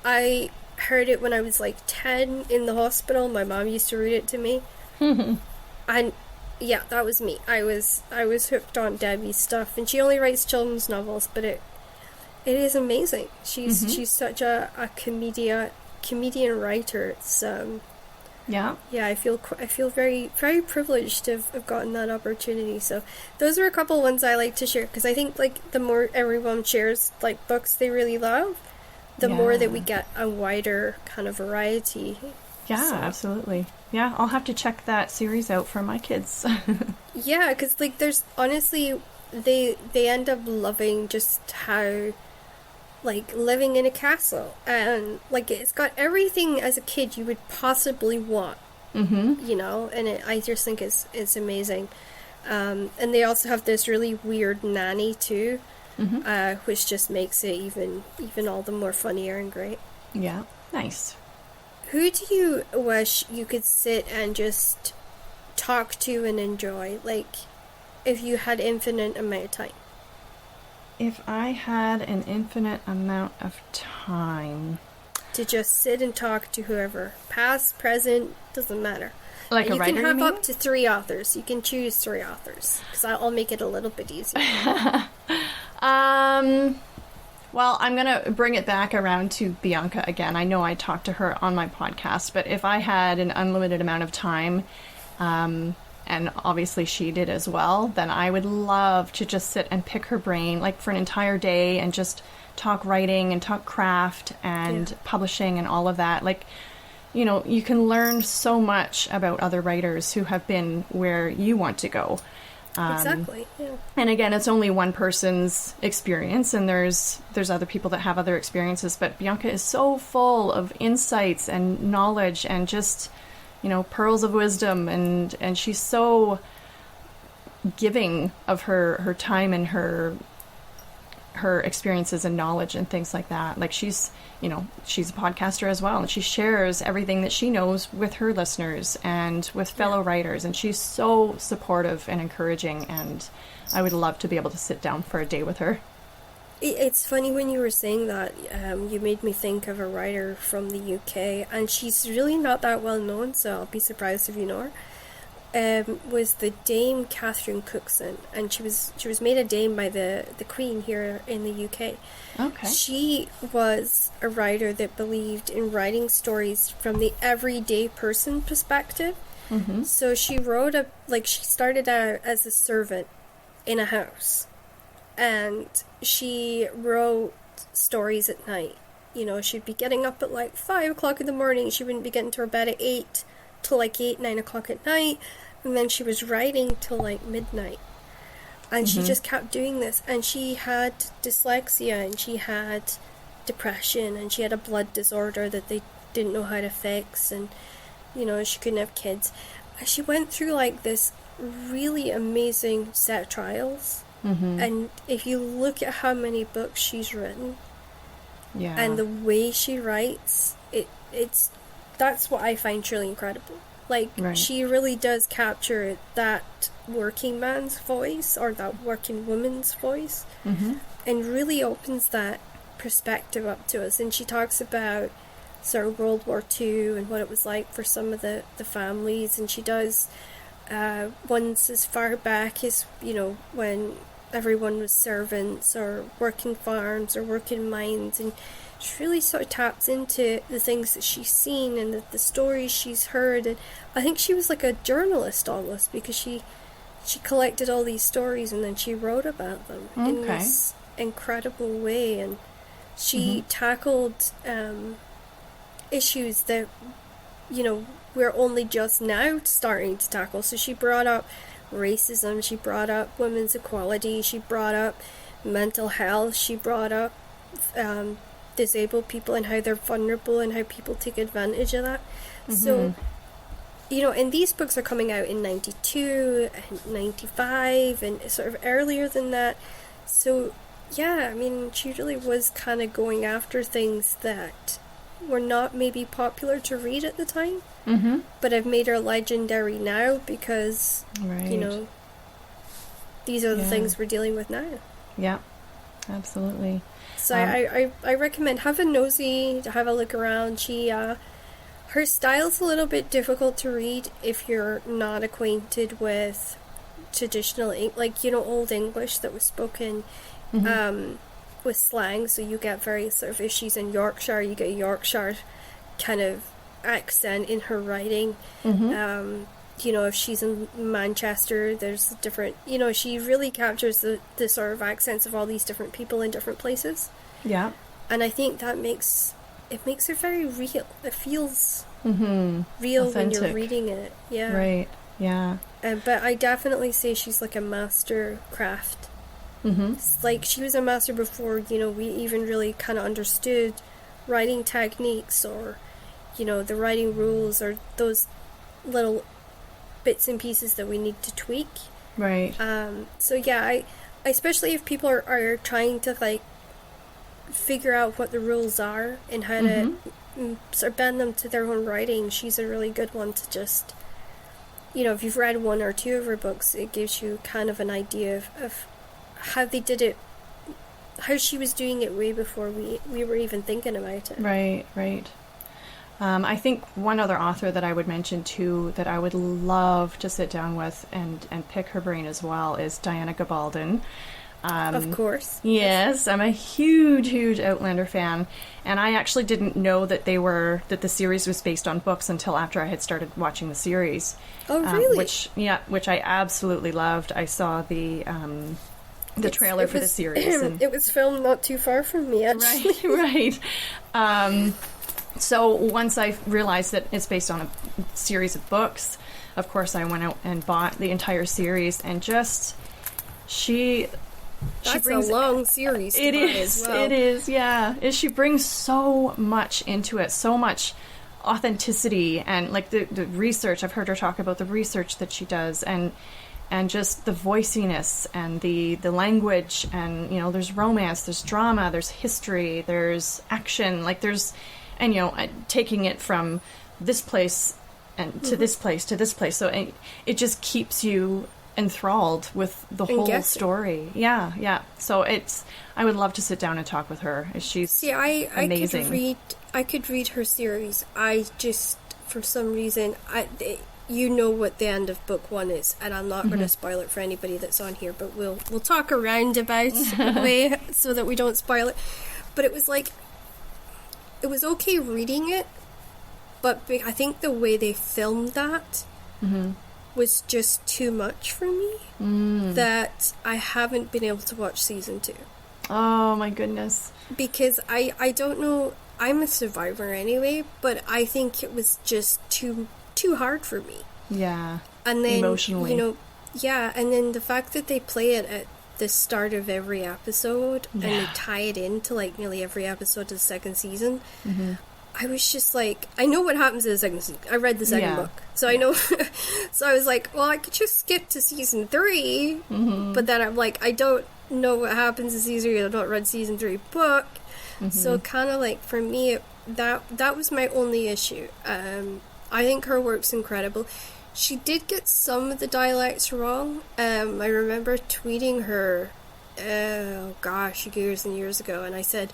I heard it when I was like 10 in the hospital. My mom used to read it to me. And yeah, that was me. I was hooked on Debbie's stuff, and she only writes children's novels, but it is amazing. She's such a comedian writer. It's yeah, I feel very, very privileged to have gotten that opportunity. So those are a couple ones I like to share, because I think like the more everyone shares like books they really love, the more that we get a wider kind of variety. Yeah, so. Absolutely. Yeah, I'll have to check that series out for my kids. Yeah, because like there's honestly they end up loving just how like living in a castle, and like it's got everything as a kid you would possibly want, and I just think it's amazing. And they also have this really weird nanny too, which just makes it even all the more funnier and great. Yeah, nice. Who do you wish you could sit and just talk to and enjoy, like if you had infinite amount of time? If I had an infinite amount of time... to just sit and talk to whoever. Past, present, doesn't matter. Like and a writer, you can have you mean? up to 3 authors. You can choose 3 authors. Because I'll make it a little bit easier. Well, I'm going to bring it back around to Bianca again. I know I talked to her on my podcast, but if I had an unlimited amount of time, and obviously she did as well, then I would love to just sit and pick her brain like for an entire day and just talk writing and talk craft and publishing and all of that. Like, you can learn so much about other writers who have been where you want to go. Exactly. Yeah. And again, it's only one person's experience, and there's other people that have other experiences, but Bianca is so full of insights and knowledge and just, pearls of wisdom, and she's so giving of her time and her her experiences and knowledge and things like that. Like she's a podcaster as well, and she shares everything that she knows with her listeners and with fellow writers, and she's so supportive and encouraging, and I would love to be able to sit down for a day with her. It's funny when you were saying that, you made me think of a writer from the UK, and she's really not that well known, so I'll be surprised if you know her. Was the Dame Catherine Cookson, and she was made a dame by the Queen here in the UK. Okay. She was a writer that believed in writing stories from the everyday person perspective. Mm-hmm. So she wrote she started out as a servant in a house, and she wrote stories at night. You know, she'd be getting up at like 5 o'clock in the morning. She wouldn't be getting to her bed at 8 till like 8, 9 o'clock at night. And then she was writing till like midnight. And she just kept doing this. And she had dyslexia, and she had depression, and she had a blood disorder that they didn't know how to fix. And, you know, she couldn't have kids. And she went through like this really amazing set of trials. Mm-hmm. And if you look at how many books she's written, yeah, and the way she writes, that's what I find truly incredible. Like, right. She really does capture that working man's voice, or that working woman's voice, mm-hmm. and really opens that perspective up to us. And she talks about sort of World War II and what it was like for some of the families, and she does ones as far back as, you know, when everyone was servants or working farms or working mines, and she really sort of taps into the things that she's seen and the stories she's heard. And I think she was like a journalist almost, because she collected all these stories and then she wrote about them in this incredible way. And she tackled issues that, you know, we're only just now starting to tackle. So she brought up racism, she brought up women's equality, she brought up mental health, she brought up disabled people and how they're vulnerable and how people take advantage of that. So, you know, and these books are coming out in 92 and 95 and sort of earlier than that. So, yeah, I mean, she really was kind of going after things that were not maybe popular to read at the time, but have made her legendary now because, you know, these are the things we're dealing with now. Yeah, absolutely. So I recommend, have a nosy, have a look around. She, her style's a little bit difficult to read if you're not acquainted with traditional, like, you know, Old English that was spoken with slang. So you get very sort of, if she's in Yorkshire, you get a Yorkshire kind of accent in her writing. You know, if she's in Manchester, there's different, you know, she really captures the sort of accents of all these different people in different places. Yeah. And I think that makes her very real. It feels real authentic when you're reading it. Yeah. Right. Yeah. But I definitely say she's like a master craft. It's like she was a master before, you know, we even really kind of understood writing techniques, or, you know, the writing rules, or those little bits and pieces that we need to tweak. Right. So yeah, I especially if people are trying to like figure out what the rules are and how to sort of bend them to their own writing, she's a really good one to just, you know, if you've read one or two of her books, it gives you kind of an idea of how they did it, how she was doing it way before we were even thinking about it. Right, right. I think one other author that I would mention too that I would love to sit down with and pick her brain as well is Diana Gabaldon. Of course. Yes, I'm a huge Outlander fan, and I actually didn't know that the series was based on books until after I had started watching the series. Oh, really? Which I absolutely loved. I saw the trailer for the series. And it was filmed not too far from me, actually. Right. So once I realized that it's based on a series of books, of course I went out and bought the entire series, and just That's a long series. It is. As well. It is. Yeah. She brings so much into it, so much authenticity, and like the research. I've heard her talk about the research that she does, and and just the voiciness and the language, and there's romance, there's drama, there's history, there's action, like there's, and taking it from this place and to this place to this place, so it just keeps you enthralled with the whole story. Yeah. So I would love to sit down and talk with her. She's amazing. I could read her series. I just, for some reason, you know what the end of book 1 is, and I'm not going to spoil it for anybody that's on here, but we'll talk around about the way so that we don't spoil it. But it was like, it was okay reading it, but I think the way they filmed that was just too much for me, that I haven't been able to watch season 2. Oh my goodness. Because I don't know, I'm a survivor anyway, but I think it was just too hard for me. Yeah. And then, emotionally. and then the fact that they play it at the start of every episode, and they tie it into like nearly every episode of the second season, I was just like, I know what happens in the second season. I read the second book, so I know. So I was like, well, I could just skip to season 3, but then I'm like, I don't know what happens in season 3. I've not read season 3 book, so kind of like for me, that was my only issue. I think her work's incredible. She did get some of the dialects wrong. I remember tweeting her, oh gosh, years and years ago, and I said,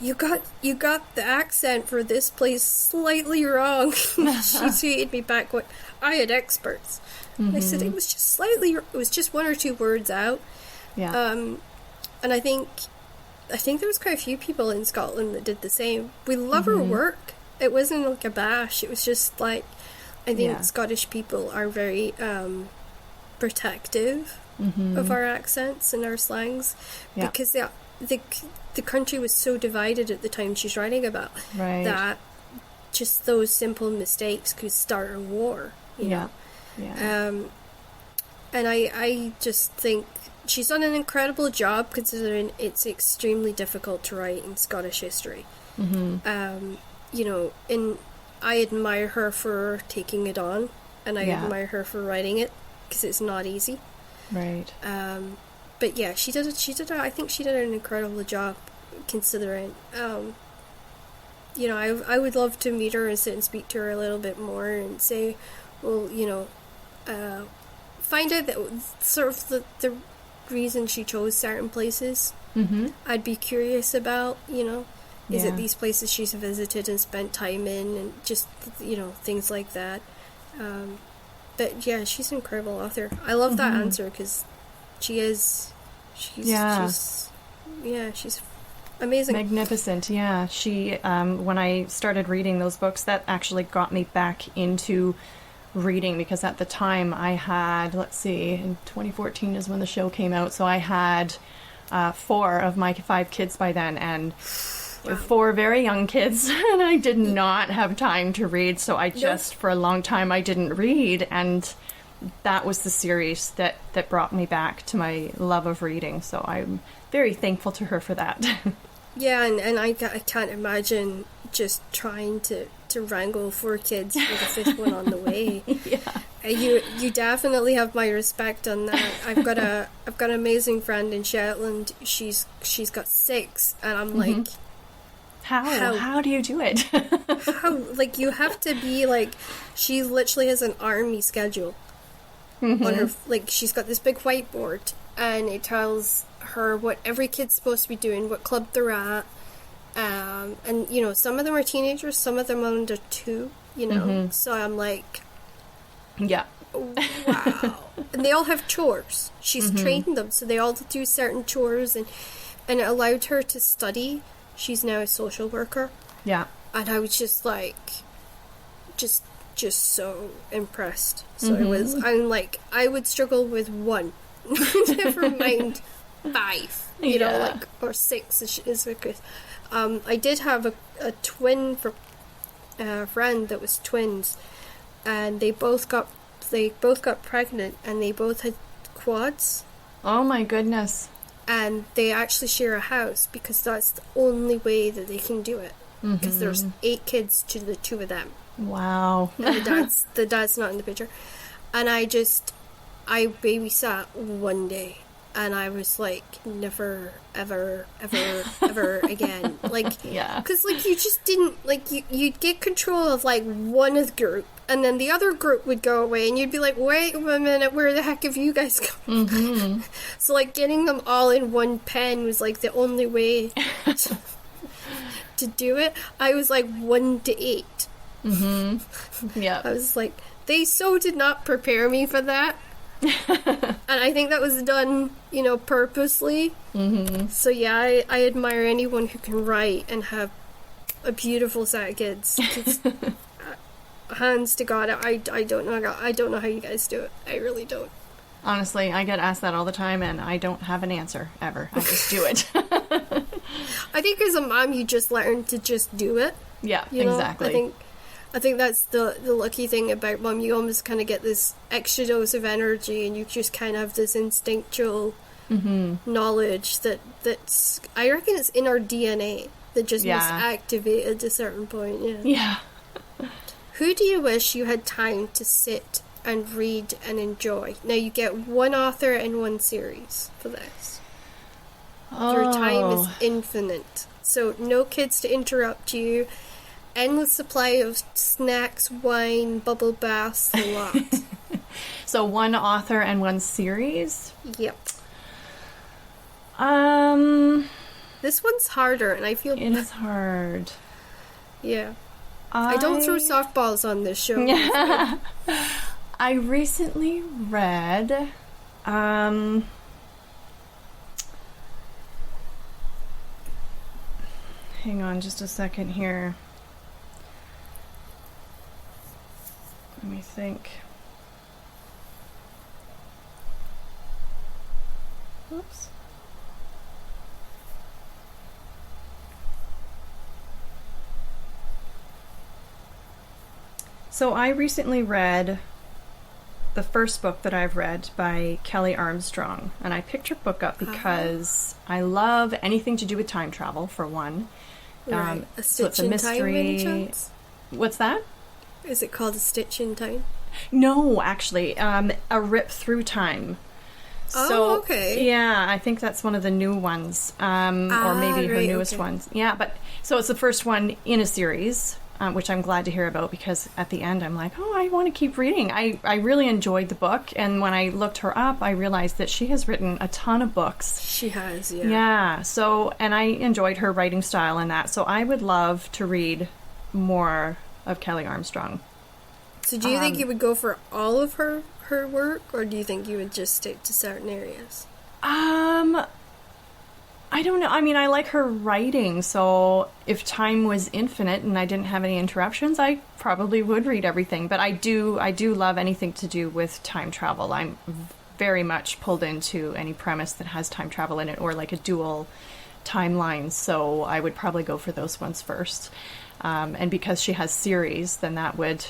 you got the accent for this place slightly wrong. She tweeted me back, what, I had experts. I said it was just slightly, it was just 1 or 2 words out. And I think there was quite a few people in Scotland that did the same. We love her work. It wasn't like a bash. It was just like, I think Scottish people are very protective of our accents and our slangs, because the country was so divided at the time she's writing about, that just those simple mistakes could start a war, you know. And I just think she's done an incredible job, considering it's extremely difficult to write in Scottish history. And I admire her for taking it on, and I admire her for writing it, because it's not easy. Right. But yeah, she did. I think she did an incredible job, considering. I would love to meet her and sit and speak to her a little bit more and say, well, find out that sort of the reason she chose certain places. I'd be curious about. Is it these places she's visited and spent time in, and just things like that. But yeah, she's an incredible author. I love that answer, because she's amazing, magnificent. Yeah, she when I started reading those books, that actually got me back into reading, because at the time I had, in 2014 is when the show came out, so I had 4 of my 5 kids by then, and 4 very young kids, and I did not have time to read, so I just, for a long time, I didn't read, and that was the series that brought me back to my love of reading, so I'm very thankful to her for that. Yeah, and I can't imagine just trying to wrangle 4 kids with a 5th one on the way. You definitely have my respect on that. I've got an amazing friend in Shetland. She's got 6, and I'm like, How do you do it? How, like, you have to be like, she literally has an army schedule on her, like, she's got this big whiteboard, and it tells her what every kid's supposed to be doing, what club they're at, and some of them are teenagers, some of them are under 2, so I'm like, wow. And they all have chores. She's trained them, so they all do certain chores, and it allowed her to study. She's now a social worker. Yeah. And I was just like, just so impressed. So I'm like, I would struggle with 1. Never mind 5. Or 6 is because I did have a twin friend that was twins, and they both got pregnant, and they both had quads. Oh my goodness. And they actually share a house, because that's the only way that they can do it. Because there's 8 kids to the 2 of them. Wow. And the dad's not in the picture. And I just, I babysat one day, and I was like, never, ever, ever, ever again. Like, Yeah. because, like, you just didn't, like, you'd get control of, like, one of the group, and then the other group would go away, and you'd be like, wait a minute, where the heck have you guys gone? Mm-hmm. So, like, getting them all in one pen was, like, the only way to do it. I was, like, 1 to 8. Mm-hmm. Yeah. I was like, they so did not prepare me for that. And I think that was done, purposely. Mm-hmm. So yeah, I admire anyone who can write and have a beautiful set of kids. 'Cause, hands to God, I don't know. I don't know how you guys do it. I really don't. Honestly, I get asked that all the time, and I don't have an answer ever. I just do it. I think as a mom, you just learn to just do it. Yeah, You know? exactly. I think that's the lucky thing about mom. You almost kind of get this extra dose of energy, and you just kind of have this instinctual knowledge that's, I reckon it's in our DNA that just must activate at a certain point. Yeah. Who do you wish you had time to sit and read and enjoy? Now you get one author and one series for this. Your time is infinite. So no kids to interrupt you. Endless supply of snacks, wine, bubble baths, a lot. So one author and one series? Yep. This one's harder, and I feel... It is hard. Yeah. I don't throw softballs on this show. I recently read... hang on just a second here. Let me think. Oops. So I recently read the first book that I've read by Kelly Armstrong, and I picked her book up because I love anything to do with time travel, for one. Right. A So it's Stitch a in Time, any chance? What's that? Is it called A Stitch in Time? No, actually, A Rip Through Time. Oh, okay. Yeah, I think that's one of the new ones, or maybe her newest ones. Yeah, but so it's the first one in a series, which I'm glad to hear about, because at the end I'm like, oh, I want to keep reading. I really enjoyed the book, and when I looked her up, I realized that she has written a ton of books. She has, yeah. Yeah, so, and I enjoyed her writing style and that, so I would love to read more of Kelly Armstrong. So do you think you would go for all of her work, or do you think you would just stick to certain areas? I don't know. I mean, I like her writing, so if time was infinite and I didn't have any interruptions, I probably would read everything. But I do love anything to do with time travel. I'm very much pulled into any premise that has time travel in it, or like a dual timeline, so I would probably go for those ones first. And because she has series, then that would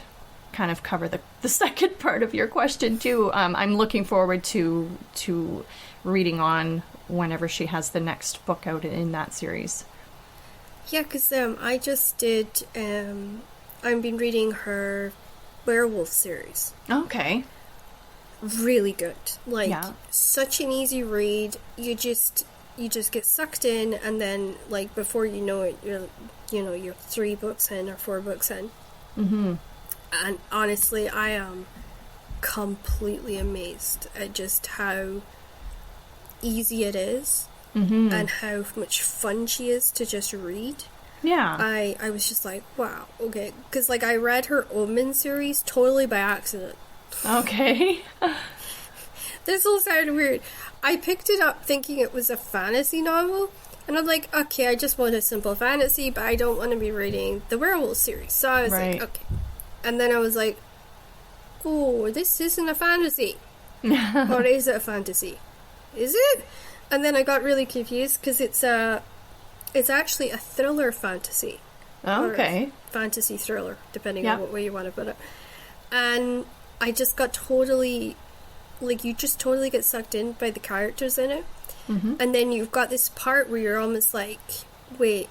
kind of cover the second part of your question too. I'm looking forward to reading on whenever she has the next book out in that series. Yeah, because I just did... I've been reading her werewolf series. Okay. Really good. Like, Yeah. such an easy read. You just get sucked in, and then, like, before you know it, you're 3 books in or 4 books in. Mm-hmm. And honestly, I am completely amazed at just how easy it is, and how much fun she is to just read. Yeah. I was just like, wow, okay. Because, like, I read her Omen series totally by accident. Okay. This will sound weird. I picked it up thinking it was a fantasy novel, and I'm like, okay, I just want a simple fantasy, but I don't want to be reading the werewolf series. So I was like, okay. And then I was like, oh, this isn't a fantasy. Or is it a fantasy? Is it? And then I got really confused, because it's actually a thriller fantasy. Okay. Or fantasy thriller, depending on what way you want to put it. And I just got totally... Like, you just totally get sucked in by the characters in it. Mm-hmm. And then you've got this part where you're almost like, wait,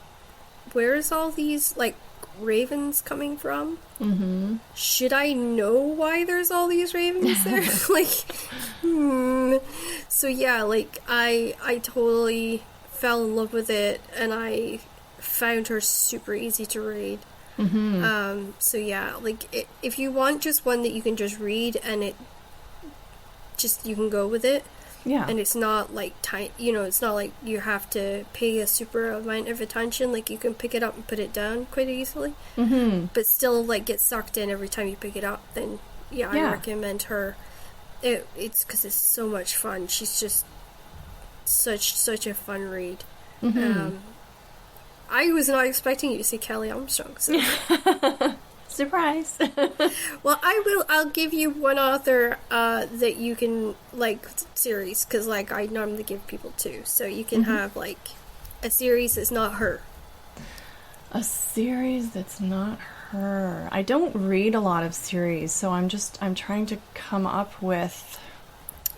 where is all these, like, ravens coming from? Mm-hmm. Should I know why there's all these ravens there? So yeah, like I totally fell in love with it, and I found her super easy to read. Mm-hmm. So yeah, like if you want just one that you can just read and you can go with it. Yeah. And it's not like it's not like you have to pay a super amount of attention. Like you can pick it up and put it down quite easily. Mm-hmm. But still like get sucked in every time you pick it up. Then I recommend her. It's because it's so much fun. She's just such a fun read. Mm-hmm. I was not expecting you to say Kelly Armstrong. So. Surprise. Well, I'll give you one author that you can like series, because like I normally give people two, so you can have like a series that's not her. A series that's not her. I don't read a lot of series, so I'm trying to come up with.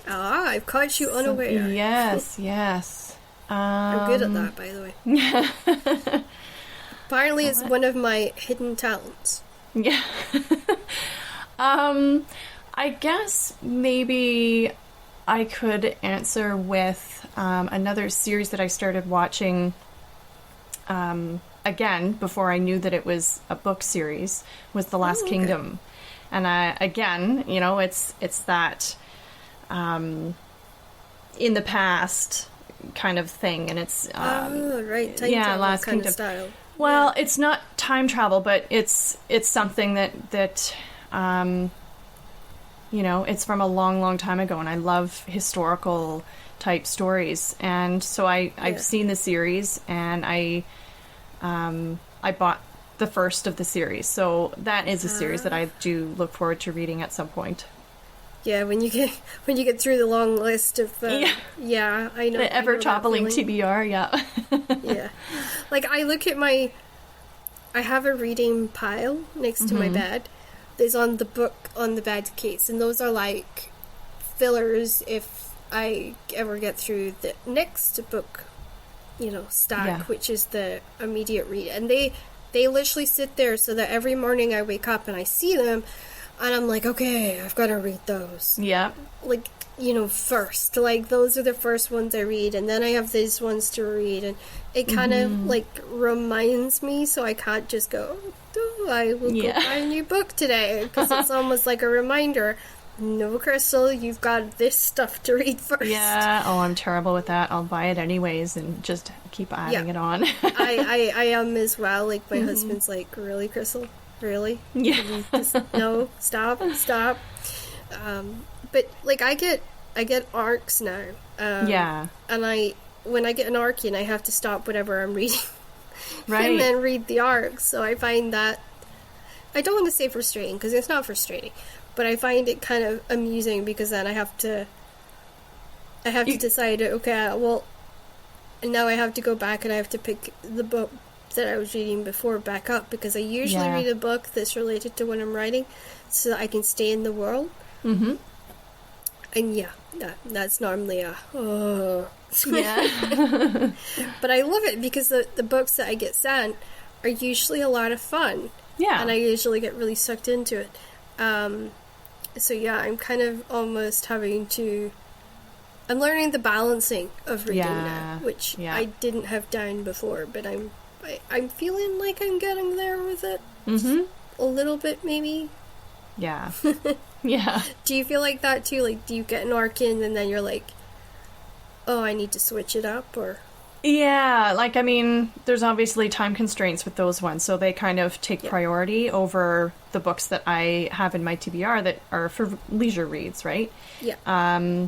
I've caught you unaware. Yes. I'm good at that, by the way. Apparently, it's one of my hidden talents. Yeah. I guess maybe I could answer with another series that I started watching again before I knew that it was a book series, was The Last Kingdom. And again, it's that in the past kind of thing, and it's right, time travel Last kind Kingdom of style. Well, it's not time travel, but it's something that it's from a long time ago, and I love historical type stories, and so I've seen the series, and I bought the first of the series, so that is a series that I do look forward to reading at some point. Yeah, when you get through the long list of I know the ever toppling TBR, yeah. Like I look at I have a reading pile next to my bed. There's on the book on the bed case, and those are like fillers if I ever get through the next book, stack, which is the immediate read, and they literally sit there so that every morning I wake up and I see them. And I'm like, okay, I've got to read those. Yeah. Like, first. Like, those are the first ones I read. And then I have these ones to read. And it kind of, like, reminds me, so I can't just go, I will go buy a new book today. Because it's almost like a reminder. No, Crystal, you've got this stuff to read first. Yeah. Oh, I'm terrible with that. I'll buy it anyways and just keep adding it on. I am as well. Like, my husband's like, really, Crystal? Really? Yeah. No, stop. But like I get arcs now. And when I get an arc in, I have to stop whatever I'm reading, right, and then read the arcs. So I find that I don't want to say frustrating, because it's not frustrating, but I find it kind of amusing, because then I have to decide. Okay, well, and now I have to go back and I have to pick the book that I was reading before back up, because I usually read a book that's related to what I'm writing so that I can stay in the world. Mm-hmm. And that's normally but I love it, because the books that I get sent are usually a lot of fun. Yeah. And I usually get really sucked into it. So yeah, I'm kind of almost I'm learning the balancing of reading now, which I didn't have down before, but I'm feeling like I'm getting there with it. Mm-hmm. A little bit, maybe. Yeah. Yeah. Do you feel like that too? Like, do you get an arc in and then you're like, oh, I need to switch it up, or? Yeah, like, I mean, there's obviously time constraints with those ones, so they kind of take priority over the books that I have in my TBR that are for leisure reads, right? Yeah.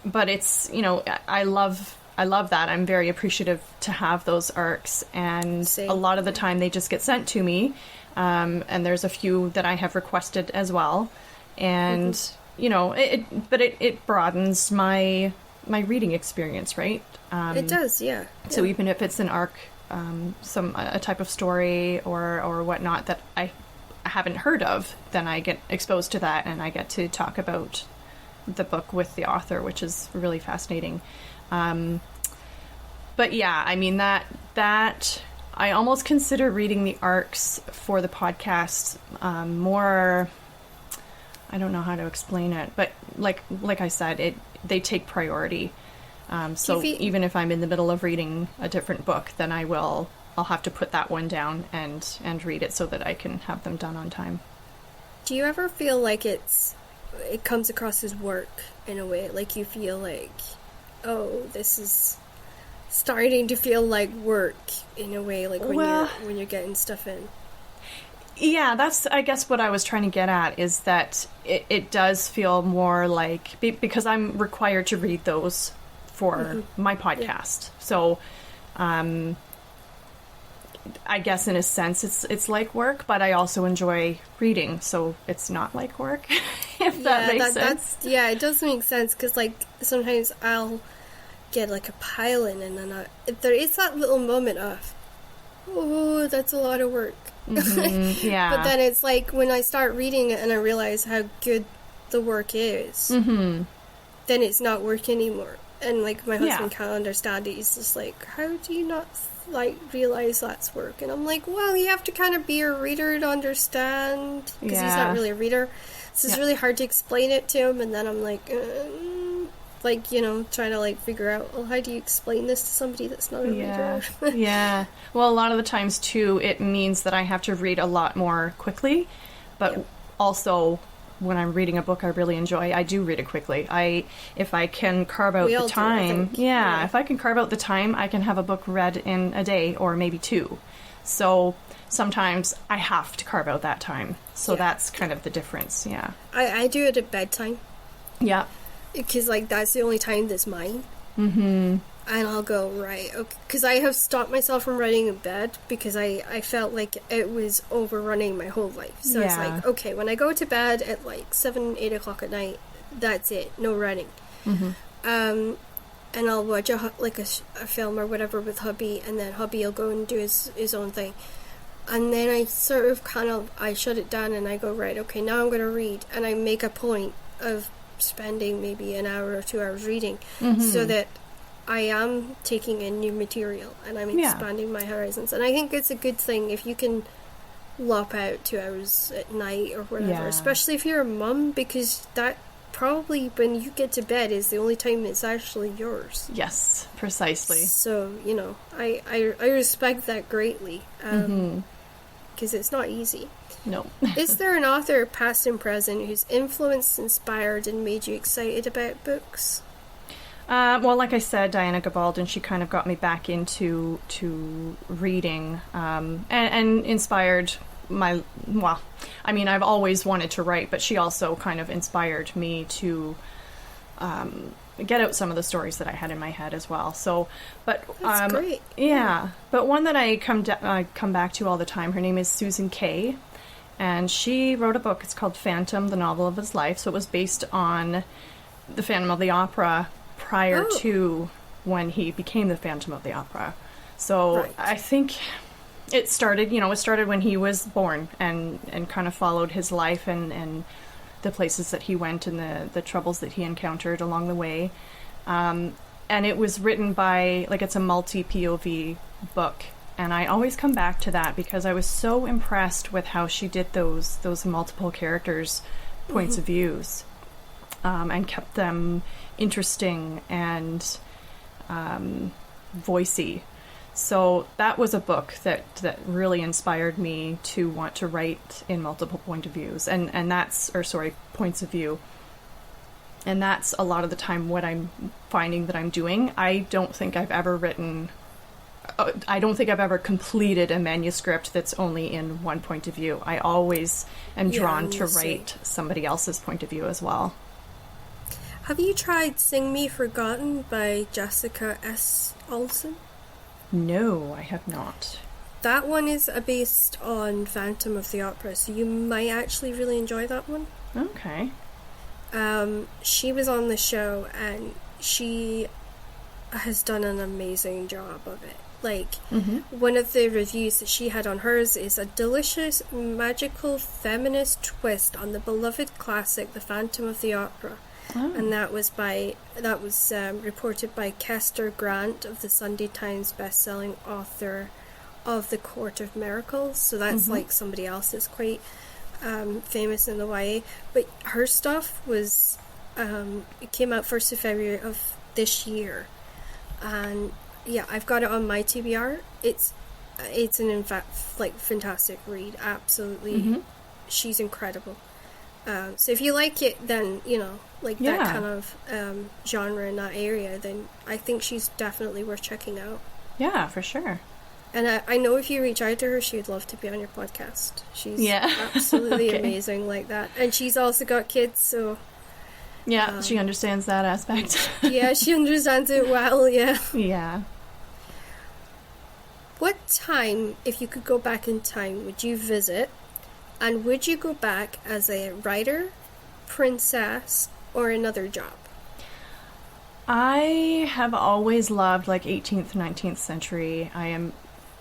But it's, I love that. I'm very appreciative to have those arcs, and a lot of the time they just get sent to me, and there's a few that I have requested as well, and it broadens my reading experience, right? It does, yeah. So even if it's an arc, a type of story or whatnot that I haven't heard of, then I get exposed to that, and I get to talk about the book with the author, which is really fascinating. But yeah, I mean that I almost consider reading the arcs for the podcast more. I don't know how to explain it, but like I said, they take priority. So even if I'm in the middle of reading a different book, then I'll have to put that one down and read it so that I can have them done on time. Do you ever feel like it comes across as work in a way? Like you feel like, oh, this is starting to feel like work in a way, like when you're getting stuff in. Yeah, that's, I guess, what I was trying to get at, is that it does feel more like, because I'm required to read those for my podcast. Yeah. So, I guess in a sense it's like work, but I also enjoy reading, so it's not like work, if that makes sense. It does make sense, because like sometimes I'll get like a pile in, and then there is that little moment of, oh, that's a lot of work. Mm-hmm, yeah. But then it's like when I start reading it and I realize how good the work is, then it's not work anymore. And like my husband can't understand it. He's just like, how do you not like realize that's work? And I'm like, well, you have to kind of be a reader to understand, because he's not really a reader, so it's really hard to explain it to him. And then I'm like trying to like figure out, well, how do you explain this to somebody that's not a reader? Yeah. Well, a lot of the times too, it means that I have to read a lot more quickly, but also when I'm reading a book I really enjoy, I do read it quickly. If I can carve out the time, if I can carve out the time, I can have a book read in a day or maybe two. So sometimes I have to carve out that time. So that's kind of the difference. Yeah. I do it at bedtime. Yeah. Because like that's the only time that's mine. Mm-hmm. And I'll go, right, okay, because I have stopped myself from writing in bed because I felt like it was overrunning my whole life. So it's like, okay, when I go to bed at like 7, 8 o'clock at night, that's it, no running. Mm-hmm. And I'll watch a film or whatever with hubby, and then hubby will go and do his own thing. And then I sort of I shut it down and I go, right, okay, now I'm going to read. And I make a point of spending maybe an hour or 2 hours reading, so that I am taking in new material and I'm expanding my horizons. And I think it's a good thing if you can lop out 2 hours at night or whatever, especially if you're a mum, because that probably when you get to bed is the only time it's actually yours. Yes, precisely. So, I respect that greatly, because it's not easy. No. Is there an author, past and present, who's influenced, inspired, and made you excited about books? Well, like I said, Diana Gabaldon, she kind of got me back into reading, and inspired I've always wanted to write, but she also kind of inspired me to get out some of the stories that I had in my head as well. So, but that's great. Yeah, but one that I come back to all the time, her name is Susan Kay, and she wrote a book. It's called Phantom: The Novel of His Life. So it was based on the Phantom of the Opera prior to when he became the Phantom of the Opera. So I think it started when he was born, and kind of followed his life and the places that he went and the troubles that he encountered along the way. And it was written by, it's a multi-POV book. And I always come back to that because I was so impressed with how she did those multiple characters' points of views, and kept them interesting and voicey. So that was a book that really inspired me to want to write in multiple points of view. And that's a lot of the time what I'm finding that I'm doing. I don't think I've ever completed a manuscript that's only in one point of view. I always am drawn to write somebody else's point of view as well. Have you tried Sing Me Forgotten by Jessica S. Olsen? No, I have not. That one is based on Phantom of the Opera, so you might actually really enjoy that one. Okay. She was on the show, and she has done an amazing job of it. One of the reviews that she had on hers is a delicious, magical, feminist twist on the beloved classic, The Phantom of the Opera. Oh. And that was reported by Kester Grant of the Sunday Times best-selling author of the Court of Miracles. So that's like somebody else that's quite famous in the YA. But her stuff was, it came out 1st of February of this year. And yeah, I've got it on my TBR. It's an in fact like fantastic read. Absolutely, she's incredible. So if you like it, then like that kind of genre in that area, then I think she's definitely worth checking out. Yeah, for sure. And I know if you reach out to her, she'd love to be on your podcast. She's absolutely amazing like that, and she's also got kids, so. Yeah, she understands that aspect. Yeah, she understands it well, yeah. Yeah. What time, if you could go back in time, would you visit? And would you go back as a writer, princess, or another job? I have always loved like 18th, 19th century. I am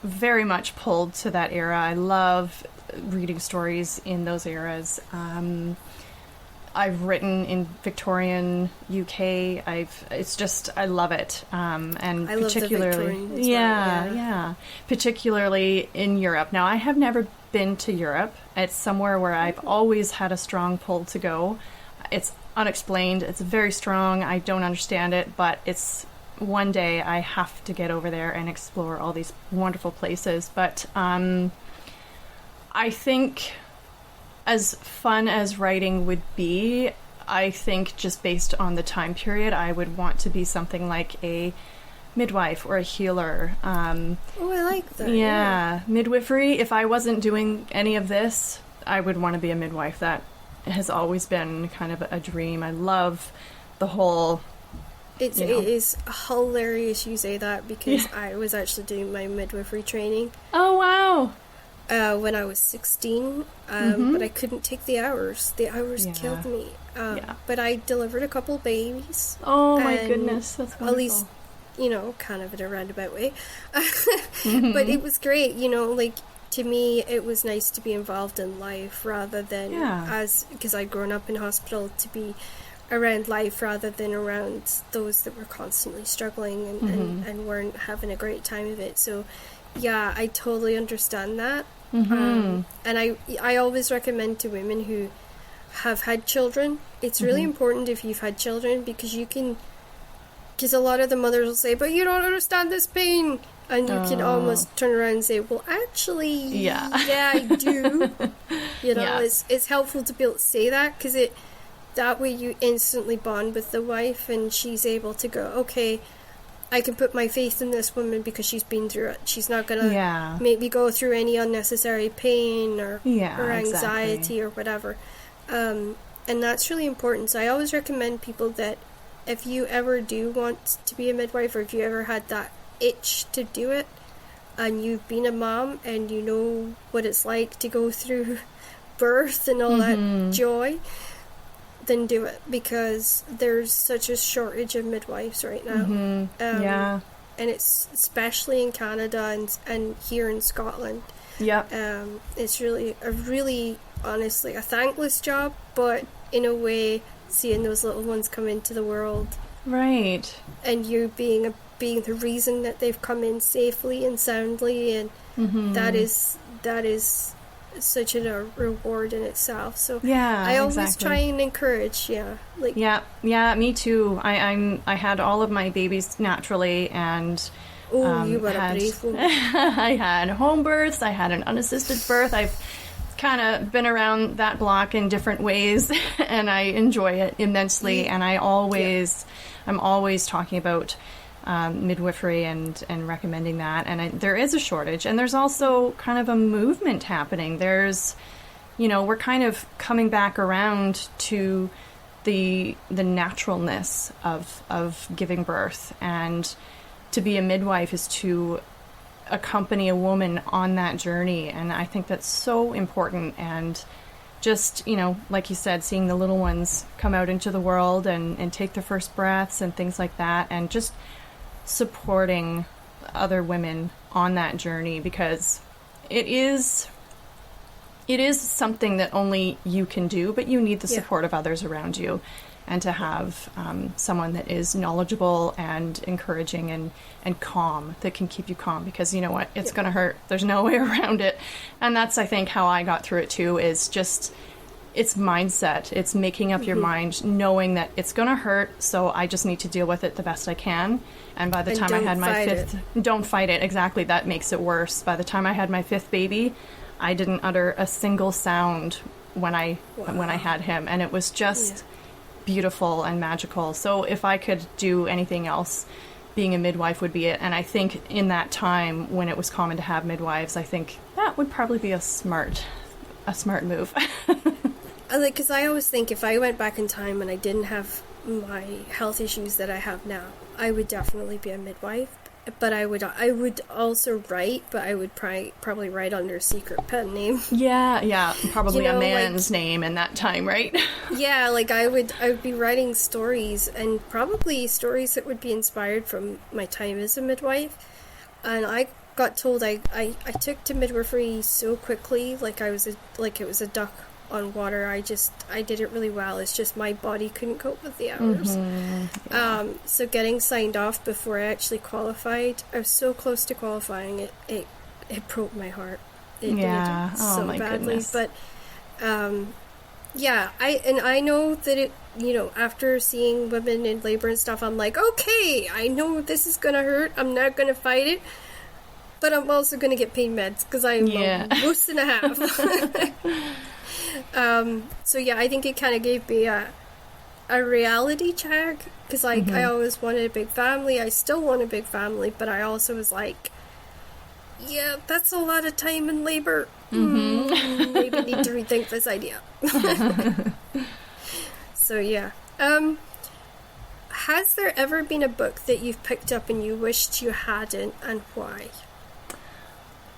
very much pulled to that era. I love reading stories in those eras. I've written in Victorian UK. I love it. And I particularly, love the Victorian as well, particularly in Europe. Now, I have never been to Europe. It's somewhere where I've always had a strong pull to go. It's unexplained. It's very strong. I don't understand it, but it's one day I have to get over there and explore all these wonderful places. But I think, as fun as writing would be, I think just based on the time period, I would want to be something like a midwife or a healer. Oh, I like that. Yeah, midwifery. If I wasn't doing any of this, I would want to be a midwife. That has always been kind of a dream. I love the whole... It is hilarious you say that, because I was actually doing my midwifery training. Oh, wow. When I was 16, but I couldn't take the hours. The hours killed me. But I delivered a couple babies. Oh my goodness, that's wonderful. At least, kind of in a roundabout way. But it was great, like, to me, it was nice to be involved in life rather than because I'd grown up in hospital, to be around life rather than around those that were constantly struggling and weren't having a great time of it. So, yeah, I totally understand that. And I always recommend to women who have had children, it's really important if you've had children, because a lot of the mothers will say, but you don't understand this pain. And you can almost turn around and say, well, actually, yeah I do. It's helpful to be able to say that, because that way you instantly bond with the wife, and she's able to go, okay, I can put my faith in this woman because she's been through it. She's not going to make me go through any unnecessary pain or anxiety or whatever. And that's really important. So I always recommend people that if you ever do want to be a midwife, or if you ever had that itch to do it, and you've been a mom and you know what it's like to go through birth and all that joy, then do it, because there's such a shortage of midwives right now. And it's especially in Canada and here in Scotland. It's really honestly a thankless job, but in a way, seeing those little ones come into the world, right, and you being the reason that they've come in safely and soundly, and that is such a reward in itself. So I always try and encourage. Me too. I had all of my babies naturally, and you were a brave woman. I had home births, I had an unassisted birth. I've kind of been around that block in different ways, and I enjoy it immensely. And I'm always talking about midwifery and recommending that, and there is a shortage, and there's also kind of a movement happening. There's, we're kind of coming back around to the naturalness of giving birth, and to be a midwife is to accompany a woman on that journey, and I think that's so important. And just, like you said, seeing the little ones come out into the world and take their first breaths and things like that, and just supporting other women on that journey, because it is something that only you can do, but you need the support of others around you. and to have someone that is knowledgeable and encouraging and calm, that can keep you calm, because you know what, it's going to hurt. There's no way around it. And that's, I think, how I got through it too, is just, it's mindset. It's making up your mind, knowing that it's going to hurt, so I just need to deal with it the best I can. And by the time I had my fifth, don't fight it. Exactly. That makes it worse. By the time I had my fifth baby, I didn't utter a single sound when I had him, and it was just beautiful and magical. So if I could do anything else, being a midwife would be it. And I think in that time when it was common to have midwives, I think that would probably be a smart move. Because I always think if I went back in time and I didn't have my health issues that I have now, I would definitely be a midwife. But I would also write, but I would probably write under a secret pen name. Yeah, probably a man's name in that time, right? Yeah, I would be writing stories, and probably stories that would be inspired from my time as a midwife. And I got told I took to midwifery so quickly, it was a duck on water. I did it really well. It's just my body couldn't cope with the hours. So getting signed off before I actually qualified, I was so close to qualifying. It broke my heart. It did so badly. Goodness. But I know that it, after seeing women in labor and stuff, I'm like, okay, I know this is gonna hurt. I'm not gonna fight it. But I'm also going to get pain meds because I'm a moose and a half. I think it kind of gave me a reality check, because I always wanted a big family. I still want a big family, but I also was like, yeah, that's a lot of time in labor. Maybe need to rethink this idea. So yeah. Has there ever been a book that you've picked up and you wished you hadn't, and why?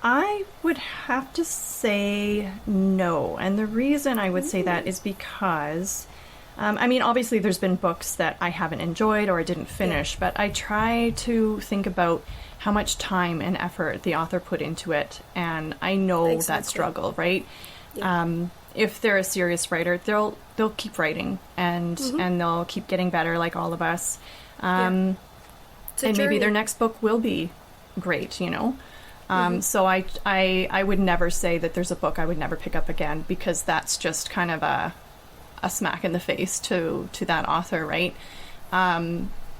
I would have to say no. And the reason I would say that is because, obviously there's been books that I haven't enjoyed or I didn't finish, but I try to think about how much time and effort the author put into it. And I know that struggle, right? Yeah. If they're a serious writer, they'll keep writing and they'll keep getting better, like all of us. And maybe their next book will be great, So I would never say that there's a book I would never pick up again, because that's just kind of a smack in the face to that author, right?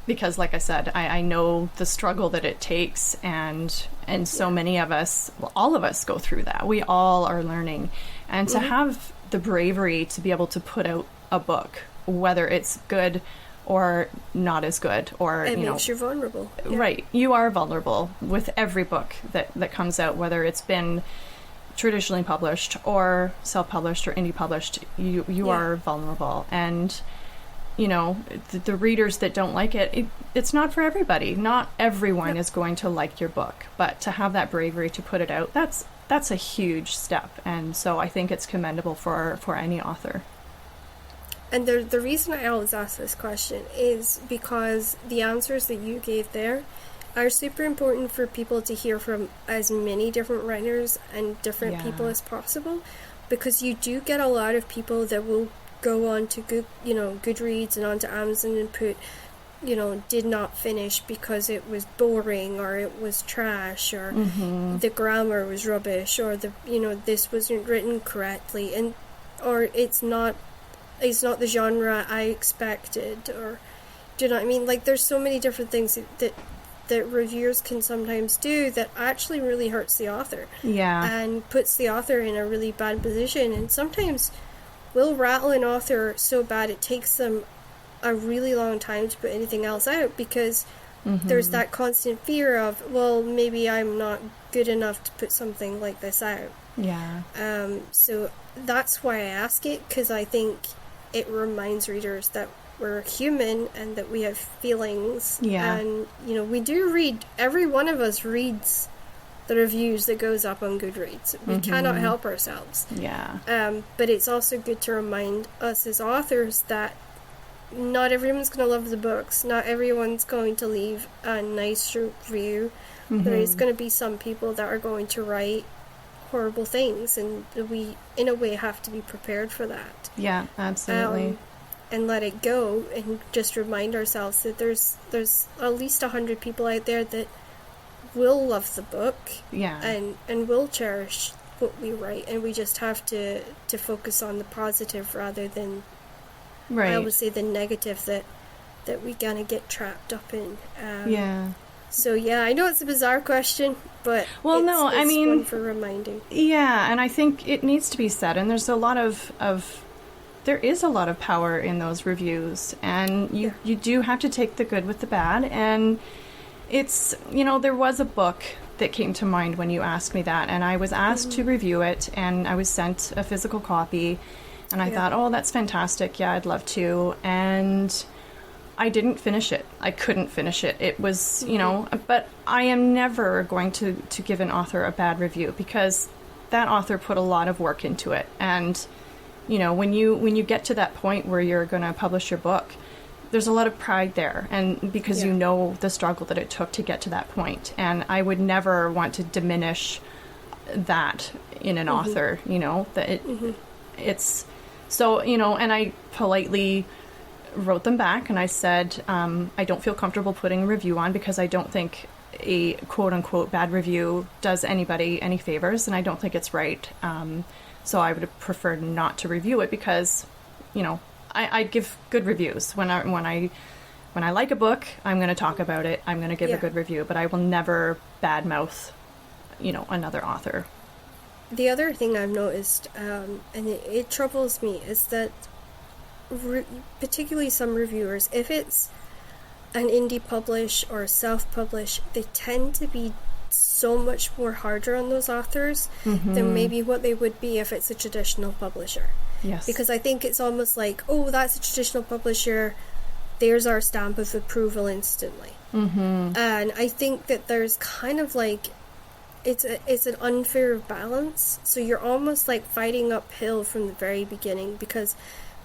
Because like I said, I know the struggle that it takes, and so many of us, all of us go through that. We all are learning. And to have the bravery to be able to put out a book, whether it's good or not as good, or it makes you vulnerable. Right, you are vulnerable with every book that comes out, whether it's been traditionally published or self-published or indie published. You are vulnerable, and the readers that don't like it's not for everybody. Not everyone is going to like your book, but to have that bravery to put it out, that's a huge step, and so I think it's commendable for any author. And the reason I always ask this question is because the answers that you gave there are super important for people to hear from as many different writers and different people as possible, because you do get a lot of people that will go on to Goodreads and onto Amazon and put, did not finish because it was boring, or it was trash, or the grammar was rubbish, or this wasn't written correctly, or it's not the genre I expected, or do you know what I mean? There's so many different things that reviewers can sometimes do that actually really hurts the author. Yeah. And puts the author in a really bad position, and sometimes will rattle an author so bad it takes them a really long time to put anything else out, because there's that constant fear of, well, maybe I'm not good enough to put something like this out. Yeah. So that's why I ask it, because I think it reminds readers that we're human and that we have feelings. Yeah. And, we do read, every one of us reads the reviews that goes up on Goodreads. We cannot help ourselves. Yeah. But it's also good to remind us as authors that not everyone's going to love the books. Not everyone's going to leave a nice review. There is going to be some people that are going to write horrible things, and we, in a way, have to be prepared for that. Yeah, absolutely. and let it go, and just remind ourselves that there's at least 100 people out there that will love the book, Yeah. and will cherish what we write, and we just have to focus on the positive rather than, Right. I would say, the negative that we kind of get trapped up in. Yeah. So yeah, I know it's a bizarre question, but Well, no, I mean, one for reminding. Yeah, and I think it needs to be said, and there's a lot of there is a lot of power in those reviews, and you do have to take the good with the bad. And it's, there was a book that came to mind when you asked me that, and I was asked to review it, and I was sent a physical copy, and I thought, oh, that's fantastic, yeah, I'd love to. And I didn't finish it. I couldn't finish it. It was, but I am never going to give an author a bad review, because that author put a lot of work into it. And, when you get to that point where you're going to publish your book, there's a lot of pride there. And because you know the struggle that it took to get to that point. And I would never want to diminish that in an author, that it's so, and I politely wrote them back, and I said, I don't feel comfortable putting a review on, because I don't think a quote-unquote bad review does anybody any favors, and I don't think it's right. So I would have preferred not to review it, because, I give good reviews. When I like a book, I'm going to talk about it. I'm going to give a good review, but I will never badmouth, another author. The other thing I've noticed, and it troubles me, is that particularly some reviewers, if it's an indie publish or a self-publish, they tend to be so much more harder on those authors than maybe what they would be if it's a traditional publisher. Yes. Because I think it's almost like, oh, that's a traditional publisher, there's our stamp of approval instantly. And I think that there's kind of like, it's an unfair balance. So you're almost like fighting uphill from the very beginning, because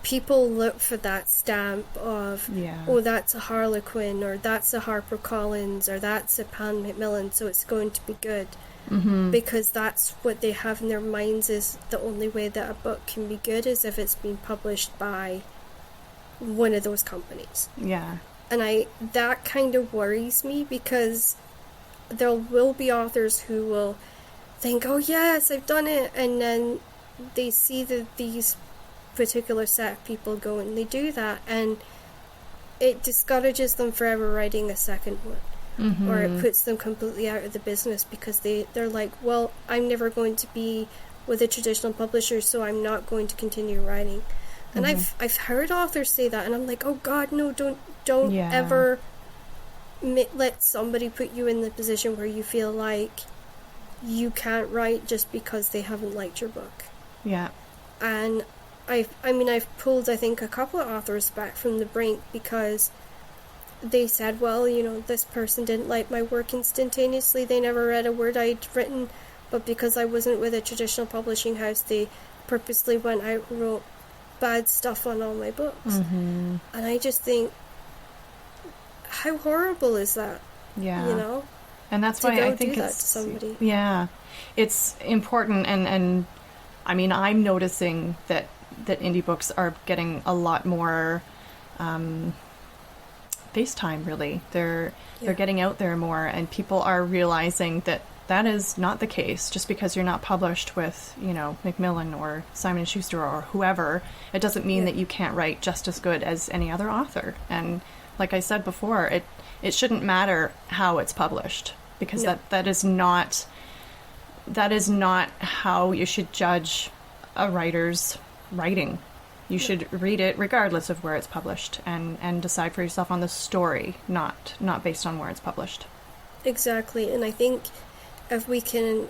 people look for that stamp of, oh, that's a Harlequin, or that's a HarperCollins, or that's a Pan Macmillan, so it's going to be good. Because that's what they have in their minds, is the only way that a book can be good is if it's been published by one of those companies. Yeah. And that kind of worries me, because there will be authors who will think, oh yes, I've done it, and then they see that these particular set of people go and they do that, and it discourages them forever writing a second one. Or it puts them completely out of the business, because they're like, well, I'm never going to be with a traditional publisher, so I'm not going to continue writing. And I've heard authors say that, and I'm like, oh god, no, don't ever let somebody put you in the position where you feel like you can't write just because they haven't liked your book. Yeah. And I've pulled, I think, a couple of authors back from the brink, because they said, well, this person didn't like my work instantaneously, they never read a word I'd written, but because I wasn't with a traditional publishing house, they purposely went out and wrote bad stuff on all my books. And I just think, how horrible is that? Yeah. And that's why I think it's somebody. Yeah, it's important, and I mean, I'm noticing that indie books are getting a lot more face time, really. They're getting out there more, and people are realizing that is not the case. Just because you're not published with, Macmillan or Simon & Schuster or whoever, it doesn't mean that you can't write just as good as any other author. And like I said before, it shouldn't matter how it's published, because that is not how you should judge a writer's writing. You should read it regardless of where it's published, and decide for yourself on the story, not based on where it's published. Exactly, and I think if we can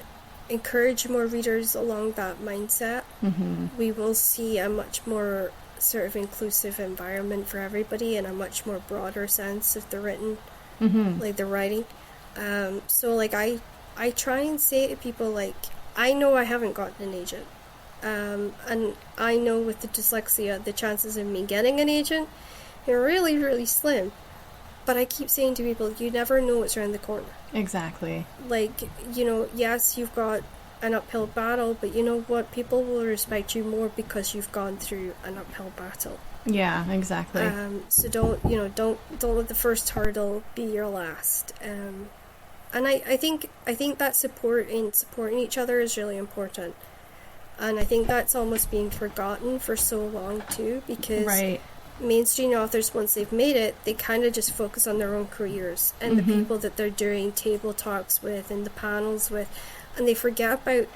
encourage more readers along that mindset, we will see a much more sort of inclusive environment for everybody, and a much more broader sense of the written, like the writing. So like I try and say to people, like, I know I haven't gotten an agent. And I know with the dyslexia, the chances of me getting an agent are really, really slim. But I keep saying to people, you never know what's around the corner. Exactly. Like, yes, you've got an uphill battle, but you know what? People will respect you more because you've gone through an uphill battle. Yeah, exactly. So don't let the first hurdle be your last. And I think that supporting each other is really important. And I think that's almost being forgotten for so long too, because Right. mainstream authors, once they've made it, they kind of just focus on their own careers and the people that they're doing table talks with and the panels with, and they forget about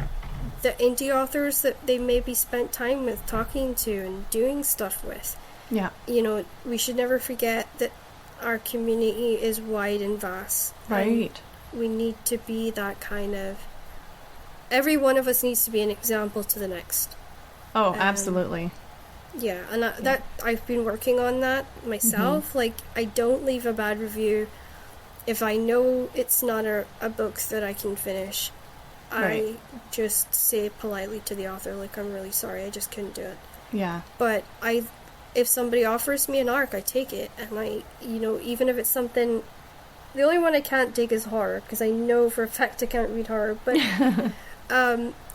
the indie authors that they maybe spent time with, talking to and doing stuff with. Yeah. We should never forget that our community is wide and vast. Right. And we need to be that kind of... Every one of us needs to be an example to the next. Oh, absolutely. Yeah, and that I've been working on that myself. Like, I don't leave a bad review if I know it's not a book that I can finish. Right. I just say politely to the author, like, I'm really sorry, I just couldn't do it. Yeah. But if somebody offers me an arc, I take it. And even if it's something... The only one I can't take is horror, because I know for a fact I can't read horror. But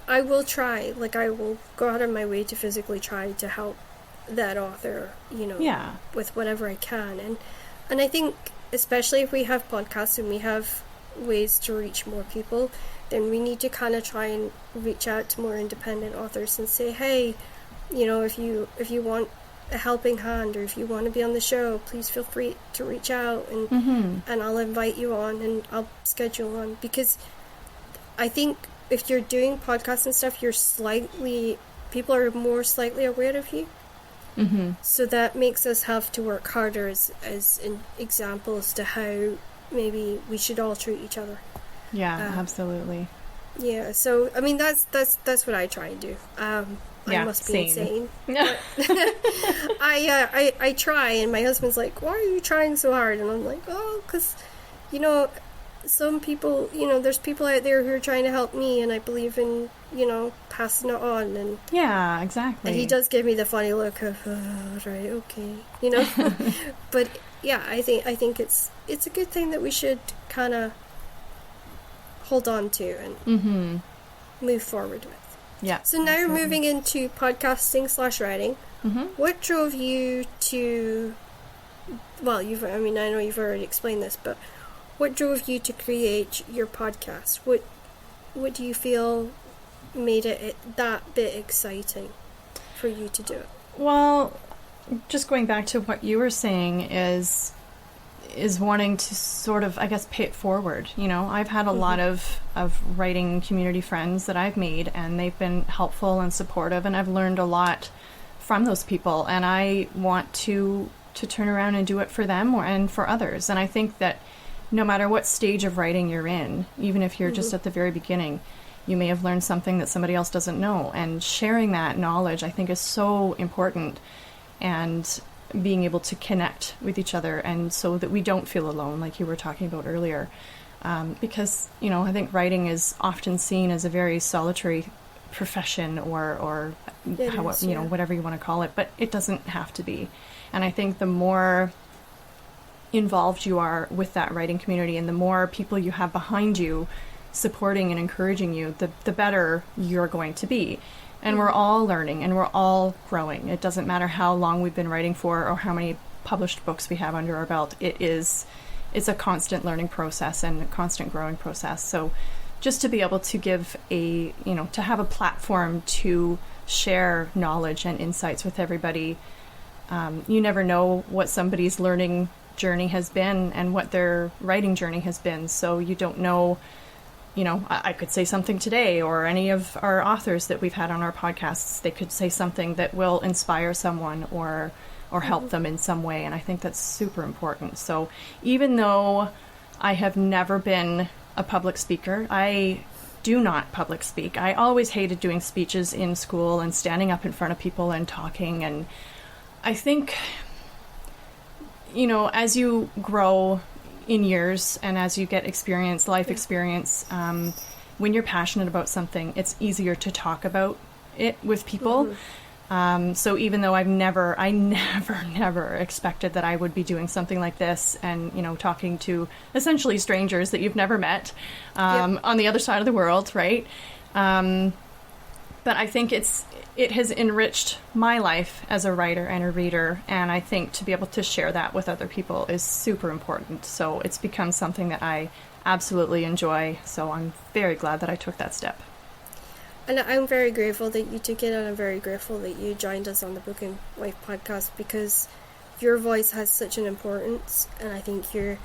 I will try. Like, I will go out of my way to physically try to help that author, Yeah. with whatever I can. And I think, especially if we have podcasts and we have ways to reach more people, then we need to kind of try and reach out to more independent authors and say, hey, if you want a helping hand, or if you want to be on the show, please feel free to reach out, and I'll invite you on, and I'll schedule on. Because I think if you're doing podcasts and stuff, people are more slightly aware of you. So that makes us have to work harder as an example as to how maybe we should all treat each other. Yeah, absolutely. Yeah, so I mean that's what I try and do. I must be insane. But I try, and my husband's like, "Why are you trying so hard?" And I'm like, "Oh, because some people, there's people out there who are trying to help me, and I believe in passing it on." And yeah, exactly. and he does give me the funny look of, "Oh, right, okay," But yeah, I think it's a good thing that we should kind of hold on to and move forward with. Yeah. So now absolutely. moving into podcasting / writing, what drove you to? Well, I know you've already explained this, but what drove you to create your podcast? What do you feel made it that bit exciting for you to do it? Well, just going back to what you were saying is wanting to sort of, I guess, pay it forward. I've had a lot of writing community friends that I've made, and they've been helpful and supportive, and I've learned a lot from those people, and I want to turn around and do it for them and for others. And I think that no matter what stage of writing you're in, even if you're just at the very beginning, you may have learned something that somebody else doesn't know, and sharing that knowledge I think is so important, and being able to connect with each other, and so that we don't feel alone, like you were talking about earlier. Because, I think writing is often seen as a very solitary profession, or whatever you want to call it, but it doesn't have to be. And I think the more involved you are with that writing community, and the more people you have behind you supporting and encouraging you, the better you're going to be. And we're all learning, and we're all growing. It doesn't matter how long we've been writing for, or how many published books we have under our belt. It's a constant learning process and a constant growing process. So just to be able to give to have a platform to share knowledge and insights with everybody. You never know what somebody's learning journey has been and what their writing journey has been. So you don't know, I could say something today, or any of our authors that we've had on our podcasts, they could say something that will inspire someone or help them in some way. And I think that's super important. So even though I have never been a public speaker, I do not public speak. I always hated doing speeches in school and standing up in front of people and talking. And I think, as you grow in years, and as you get life experience, when you're passionate about something, it's easier to talk about it with people. So even though I never expected that I would be doing something like this, and talking to essentially strangers that you've never met on the other side of the world, right? But I think it has enriched my life as a writer and a reader, and I think to be able to share that with other people is super important. So it's become something that I absolutely enjoy, so I'm very glad that I took that step. And I'm very grateful that you took it, and I'm very grateful that you joined us on the Book and Wife podcast, because your voice has such an importance, and I think you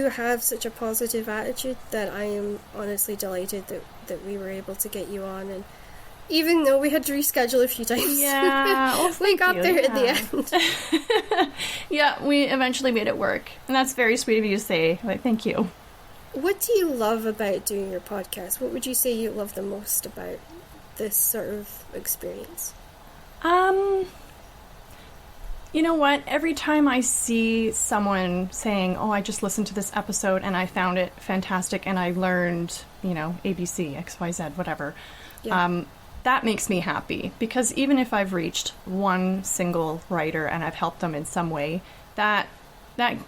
have such a positive attitude that I am honestly delighted that we were able to get you on. And even though we had to reschedule a few times, yeah, we got there at the end. Yeah, we eventually made it work, and that's very sweet of you to say. Like, thank you. What do you love about doing your podcast? What would you say you love the most about this sort of experience? You know what? Every time I see someone saying, "Oh, I just listened to this episode and I found it fantastic and I learned, ABC, XYZ, whatever," Yeah. that makes me happy, because even if I've reached one single writer and I've helped them in some way, that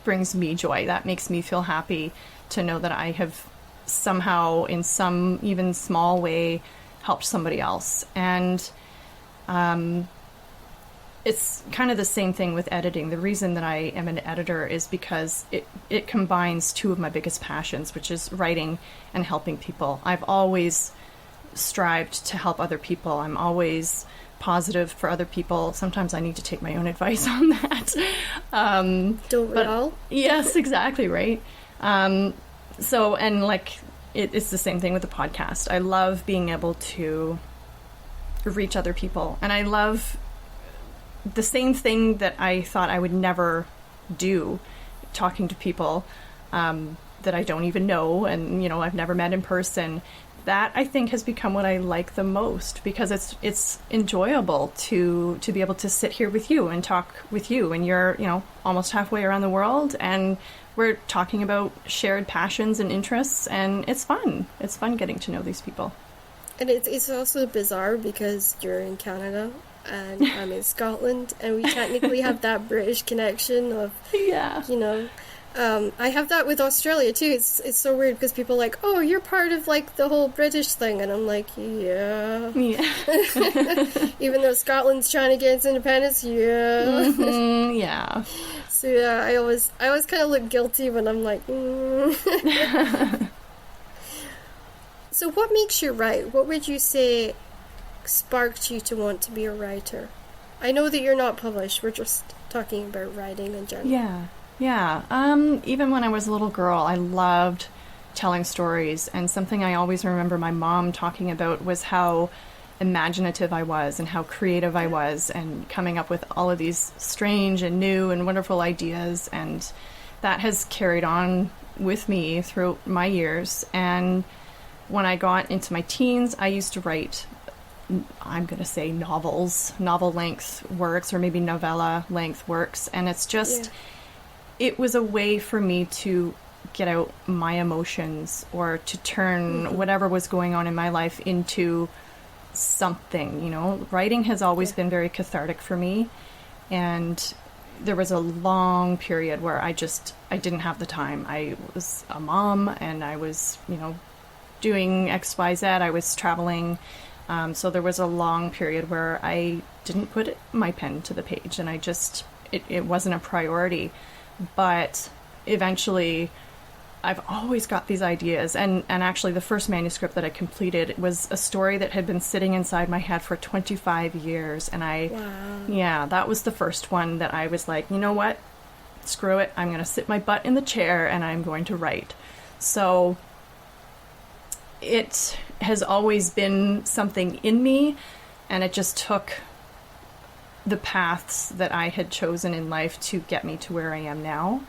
brings me joy. That makes me feel happy to know that I have somehow, in some even small way, helped somebody else. And it's kind of the same thing with editing. The reason that I am an editor is because it combines two of my biggest passions, which is writing and helping people. I've always strived to help other people. I'm always positive for other people. Sometimes I need to take my own advice on that. Don't we all? Yes, exactly, right. It's the same thing with the podcast. I love being able to reach other people, and I love the same thing that I thought I would never do, talking to people that I don't even know and I've never met in person. That, I think, has become what I like the most, because it's enjoyable to be able to sit here with you and talk with you, and you're almost halfway around the world, and we're talking about shared passions and interests, and it's fun. It's fun getting to know these people. And it's also bizarre because you're in Canada and I'm in Scotland, and we technically have that British connection of, yeah. I have that with Australia too. It's so weird because people are like, "Oh, you're part of like the whole British thing," and I'm like, yeah. Even though Scotland's trying to get its independence, yeah. Mm-hmm, yeah. So yeah, I always kind of look guilty when I'm like. So what makes you write? What would you say sparked you to want to be a writer? I know that you're not published. We're just talking about writing in general. Yeah. Even when I was a little girl, I loved telling stories, and something I always remember my mom talking about was how imaginative I was and how creative I was, and coming up with all of these strange and new and wonderful ideas, and that has carried on with me through my years. And when I got into my teens, I used to write, I'm going to say novel-length works, or maybe novella-length works, and it's just... Yeah. It was a way for me to get out my emotions, or to turn whatever was going on in my life into something, Writing has always been very cathartic for me, and there was a long period where I didn't have the time. I was a mom, and I was, doing XYZ. I was traveling, so there was a long period where I didn't put my pen to the page, and it wasn't a priority. But eventually I've always got these ideas, and actually the first manuscript that I completed was a story that had been sitting inside my head for 25 years, and that was the first one that I was like, you know what, screw it, I'm going to sit my butt in the chair and I'm going to write. So it has always been something in me, and it just took the paths that I had chosen in life to get me to where I am now.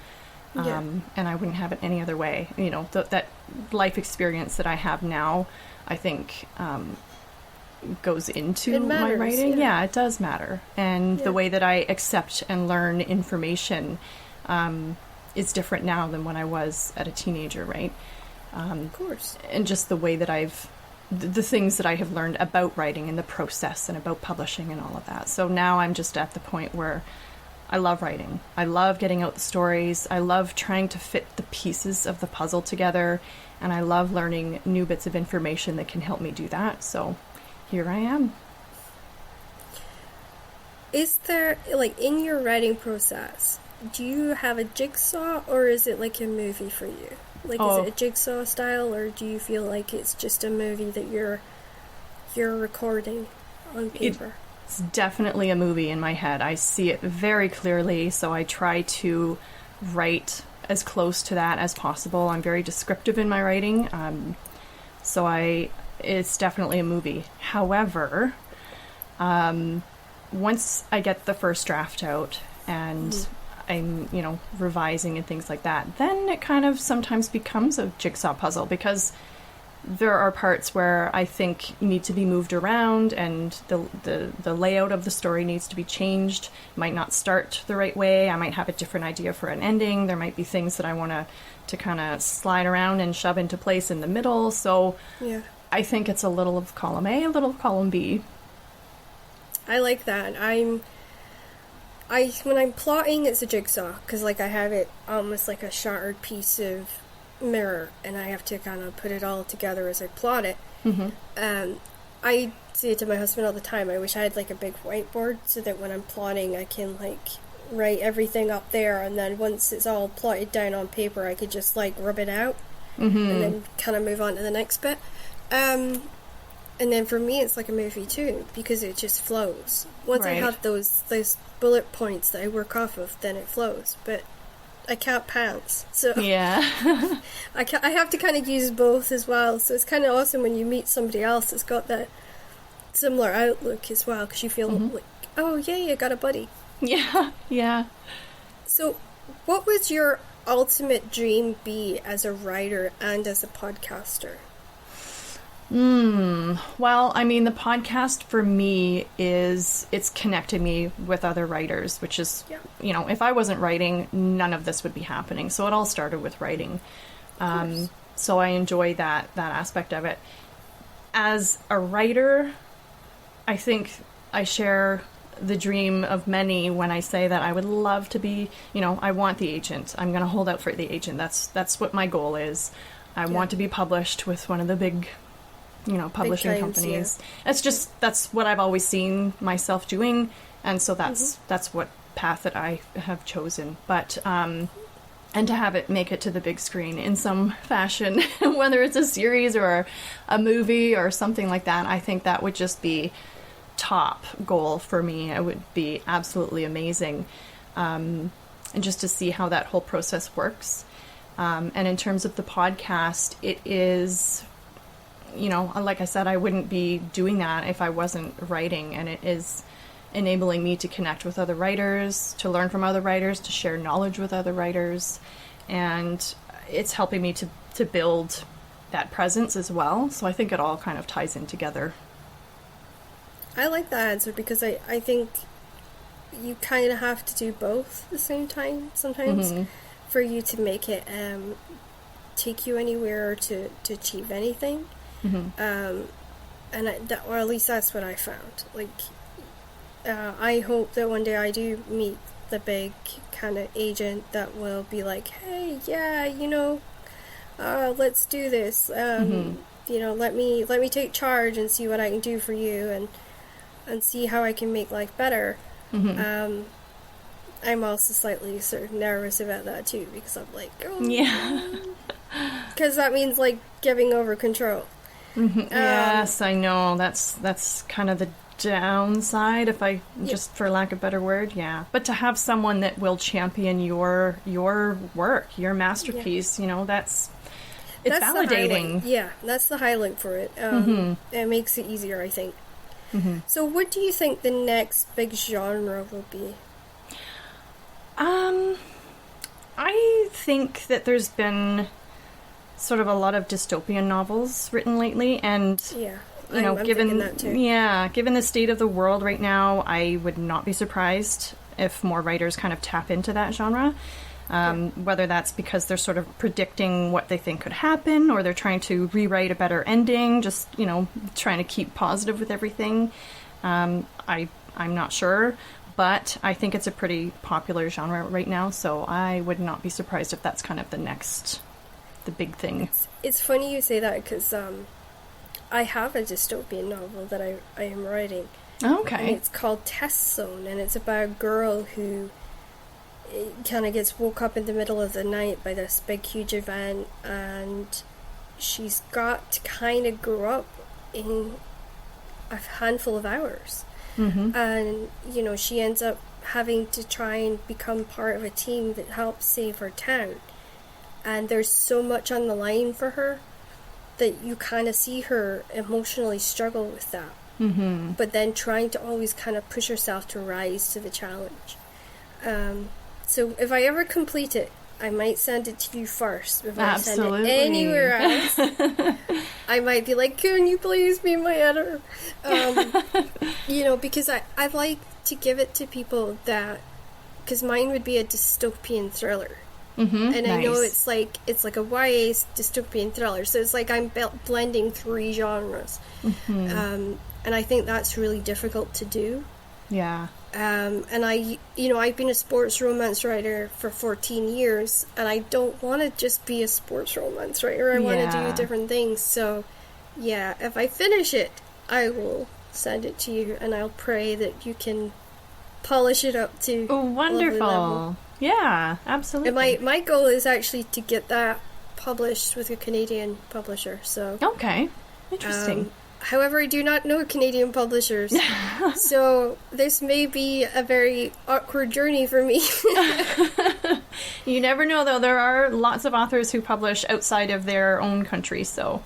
And I wouldn't have it any other way. That life experience that I have now, I think, goes into my writing. Yeah, it does matter. And the way that I accept and learn information is different now than when I was at a teenager, right? Of course. And just the way that the things that I have learned about writing and the process and about publishing and all of that. So now I'm just at the point where I love writing. I love getting out the stories. I love trying to fit the pieces of the puzzle together. And I love learning new bits of information that can help me do that. So, here I am. Is there, like, in your writing process, do you have a jigsaw, or is it like a movie for you? Like, is it a jigsaw style, or do you feel like it's just a movie that you're recording on paper? It's definitely a movie in my head. I see it very clearly, so I try to write as close to that as possible. I'm very descriptive in my writing, it's definitely a movie. However, once I get the first draft out and I'm, revising and things like that, then it kind of sometimes becomes a jigsaw puzzle, because there are parts where I think need to be moved around, and the layout of the story needs to be changed. It might not start the right way. I might have a different idea for an ending. There might be things that I want to kind of slide around and shove into place in the middle. So yeah. I think it's a little of column A, a little of column B. I like that. When I'm plotting, it's a jigsaw, because like I have it almost like a shattered piece of mirror, and I have to kind of put it all together as I plot it. I say it to my husband all the time. I wish I had like a big whiteboard, so that when I'm plotting, I can like write everything up there, and then once it's all plotted down on paper, I could just like rub it out and then kind of move on to the next bit. And then for me, it's like a movie too, because it just flows. Once I have those bullet points that I work off of, then it flows. But I can't pants, so yeah. I have to kind of use both as well. So it's kind of awesome when you meet somebody else that's got that similar outlook as well, because you feel like, oh yeah, I got a buddy. Yeah. So, what would your ultimate dream be as a writer and as a podcaster? Well, I mean, the podcast for me it's connecting me with other writers, which is, if I wasn't writing, none of this would be happening. So it all started with writing. So I enjoy that aspect of it. As a writer, I think I share the dream of many when I say that I would love to be, I want the agent. I'm going to hold out for the agent. That's what my goal is. I want to be published with one of the big publishing companies. That's what I've always seen myself doing, and so that's what path that I have chosen. But and to have it make it to the big screen in some fashion, whether it's a series or a movie or something like that, I think that would just be top goal for me. It would be absolutely amazing, and just to see how that whole process works. And in terms of the podcast, it is, like I said, I wouldn't be doing that if I wasn't writing, and it is enabling me to connect with other writers, to learn from other writers, to share knowledge with other writers, and it's helping me to build that presence as well. So I think it all kind of ties in together. I like that answer, because I think you kind of have to do both at the same time sometimes for you to make it take you anywhere, or to achieve anything. Or at least that's what I found. Like, I hope that one day I do meet the big kind of agent that will be like, hey, yeah, let's do this. Let me take charge and see what I can do for you, and see how I can make life better. I'm also slightly sort of nervous about that too, because I'm like, because that means like giving over control. Yes, I know. That's kind of the downside, if I just for lack of a better word. But to have someone that will champion your work, your masterpiece, that's validating. That's the highlight for it. It makes it easier, I think. So what do you think the next big genre will be? I think that there's been sort of a lot of dystopian novels written lately, and I'm given that too. Given the state of the world right now, I would not be surprised if more writers kind of tap into that genre. Whether that's because they're sort of predicting what they think could happen, or they're trying to rewrite a better ending, just trying to keep positive with everything. I'm not sure, but I think it's a pretty popular genre right now, so I would not be surprised if that's kind of the big thing. It's funny you say that, because I have a dystopian novel that I am writing. Okay. And it's called Test Zone, and it's about a girl who kind of gets woke up in the middle of the night by this big, huge event, and she's got to kind of grow up in a handful of hours. Mm-hmm. And, you know, she ends up having to try and become part of a team that helps save her town. And there's so much on the line for her that you kind of see her emotionally struggle with that. Mm-hmm. But then trying to always kind of push herself to rise to the challenge. So if I ever complete it, I might send it to you first before Absolutely. I send it anywhere else. I might be like, can you please be my editor? You know, because I like to give it to people that, because mine would be a dystopian thriller. Mm-hmm. And I know Nice. it's like a YA dystopian thriller, so it's like I'm blending 3 genres. Mm-hmm. And I think that's really difficult to do. Yeah. And I've been a sports romance writer for 14 years, and I don't want to just be a sports romance writer. I want to Yeah. do different things. So, yeah, if I finish it, I will send it to you, and I'll pray that you can polish it up to Oh, a lovely wonderful. level. Yeah, absolutely. And my goal is actually to get that published with a Canadian publisher. So, Okay. Interesting. however, I do not know Canadian publishers, so this may be a very awkward journey for me. You never know, though. There are lots of authors who publish outside of their own country, so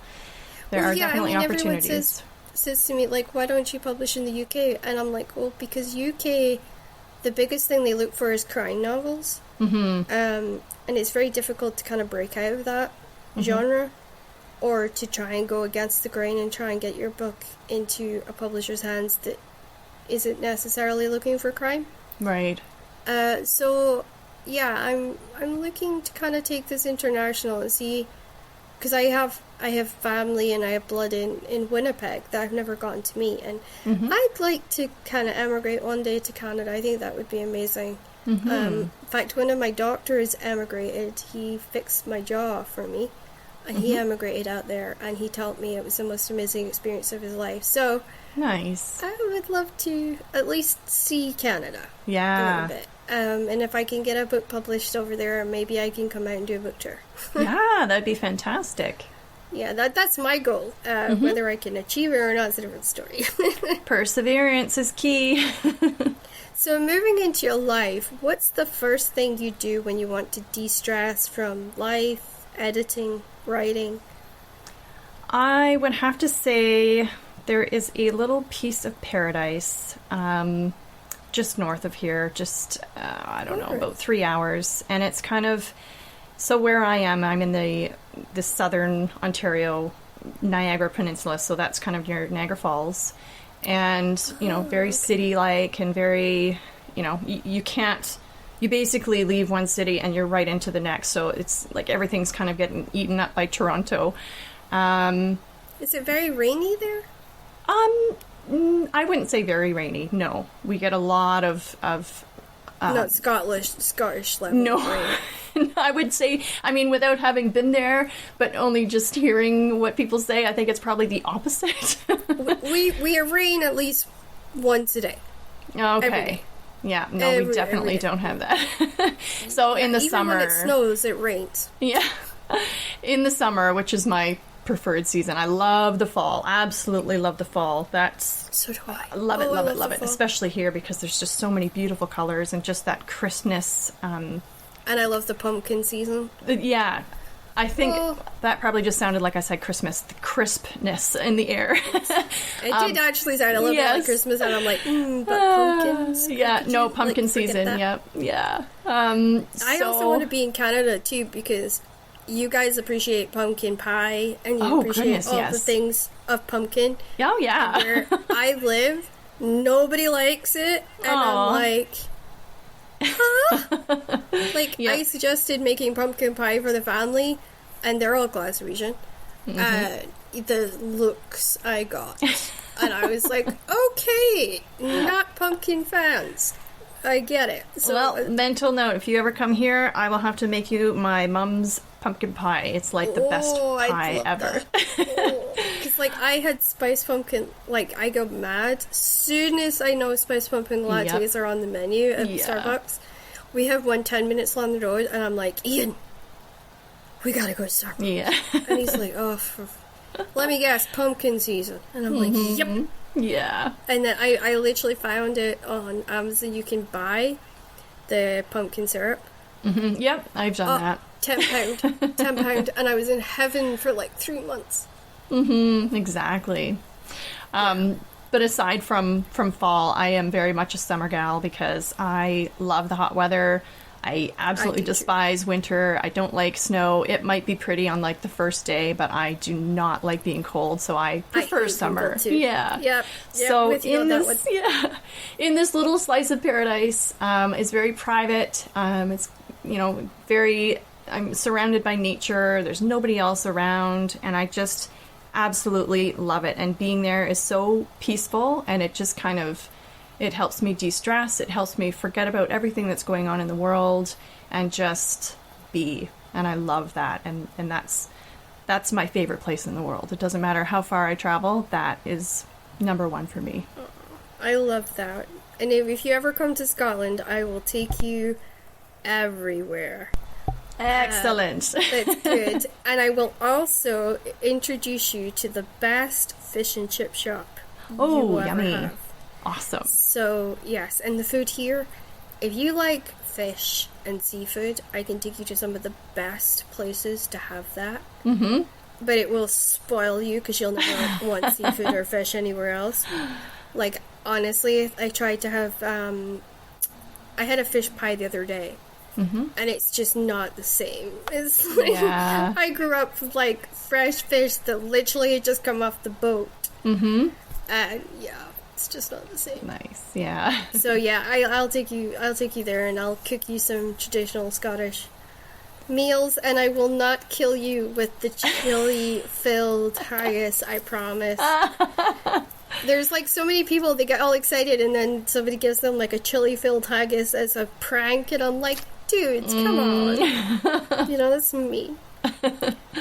there are definitely opportunities. Everyone says to me, like, why don't you publish in the UK? And I'm like, well, because UK, the biggest thing they look for is crime novels. Mm-hmm. And it's very difficult to kind of break out of that genre, or to try and go against the grain and try and get your book into a publisher's hands that isn't necessarily looking for crime. Right. So yeah, I'm looking to kind of take this international and see, because I have family and I have blood in Winnipeg that I've never gotten to meet, and I'd like to kind of emigrate one day to Canada. I think that would be amazing. In fact, one of my doctors emigrated. He fixed my jaw for me, and he emigrated out there, and he told me it was the most amazing experience of his life. So Nice. I would love to at least see Canada a Yeah. little bit. And if I can get a book published over there, maybe I can come out and do a book tour. Yeah, that'd be fantastic. Yeah, that's my goal. Whether I can achieve it or not is a different story. Perseverance is key. So moving into your life, what's the first thing you do when you want to de-stress from life, editing, writing? I would have to say there is a little piece of paradise just north of here, I don't know, about 3 hours. And it's kind of, so where I am, I'm in the southern Ontario Niagara Peninsula, so that's kind of near Niagara Falls. And, very city-like and very, you can't, you basically leave one city and you're right into the next. So it's like everything's kind of getting eaten up by Toronto. Is it very rainy there? I wouldn't say very rainy. No, we get a lot of Not Scottish level no. rain. I would say, without having been there, but only just hearing what people say, I think it's probably the opposite. We have rain at least once a day. Okay. Every day. Yeah, no, we definitely don't have that. So in the Even summer, when it snows, it rains. yeah, in the summer, which is my preferred season, I love the fall. Absolutely love the fall. So do I. Love it, Oh, I love it, love love the it. fall. Especially here because there's just so many beautiful colors and just that crispness. And I love the pumpkin season. Yeah, I think Oh. that probably just sounded like I said Christmas. The crispness in the air. It did actually sound a little bit like yes. Christmas, and I'm like, but pumpkins. Yeah, Could no, you, pumpkin forget season. that? Yep, yeah. I also want to be in Canada too, because you guys appreciate pumpkin pie, and you Oh, appreciate goodness, all the yes. things of pumpkin. Oh, yeah. Where I live, nobody likes it, and Aw. I'm like, huh? Like, Yep. I suggested making pumpkin pie for the family, and they're all Glaswegian. The looks I got, and I was like, okay, not pumpkin fans. I get it. So, well, mental note, if you ever come here, I will have to make you my mom's pumpkin pie. It's like the best pie ever. Because, like, I had spice pumpkin, like, I go mad. Soon as I know spice pumpkin lattes are on the menu at Starbucks, we have one 10 minutes along the road, and I'm like, Ian, we gotta go to Starbucks. Yeah. And he's like, oh, let me guess, pumpkin season. And I'm like, yep. Yeah. And then I literally found it on Amazon. You can buy the pumpkin syrup. Yep, I've done that. £10. £10. And I was in heaven for like 3 months. Exactly. But aside from fall, I am very much a summer gal because I love the hot weather. I absolutely despise winter. I don't like snow. It might be pretty on like the first day, but I do not like being cold, so I prefer summer. Yeah. Yep. So in this little slice of paradise, it's very private. It's I'm surrounded by nature. There's nobody else around, and I just absolutely love it. And being there is so peaceful, and it just kind of, it helps me de-stress. It helps me forget about everything that's going on in the world and just be. And I love that. And that's my favorite place in the world. It doesn't matter how far I travel. That is number one for me. I love that. And if you ever come to Scotland, I will take you everywhere. Excellent. That's good. And I will also introduce you to the best fish and chip shop you will yummy. ever have. Awesome. So, yes, and the food here, if you like fish and seafood, I can take you to some of the best places to have that. But it will spoil you because you'll never want seafood or fish anywhere else. Like, honestly, I tried to have, I had a fish pie the other day. And it's just not the same. It's like, I grew up with, like, fresh fish that literally had just come off the boat. And, it's just not the same. Nice, yeah. So yeah, I'll take you there, and I'll cook you some traditional Scottish meals, and I will not kill you with the chili-filled haggis, I promise. There's like so many people, they get all excited, and then somebody gives them like a chili-filled haggis as a prank, and I'm like, dudes, come on. That's me.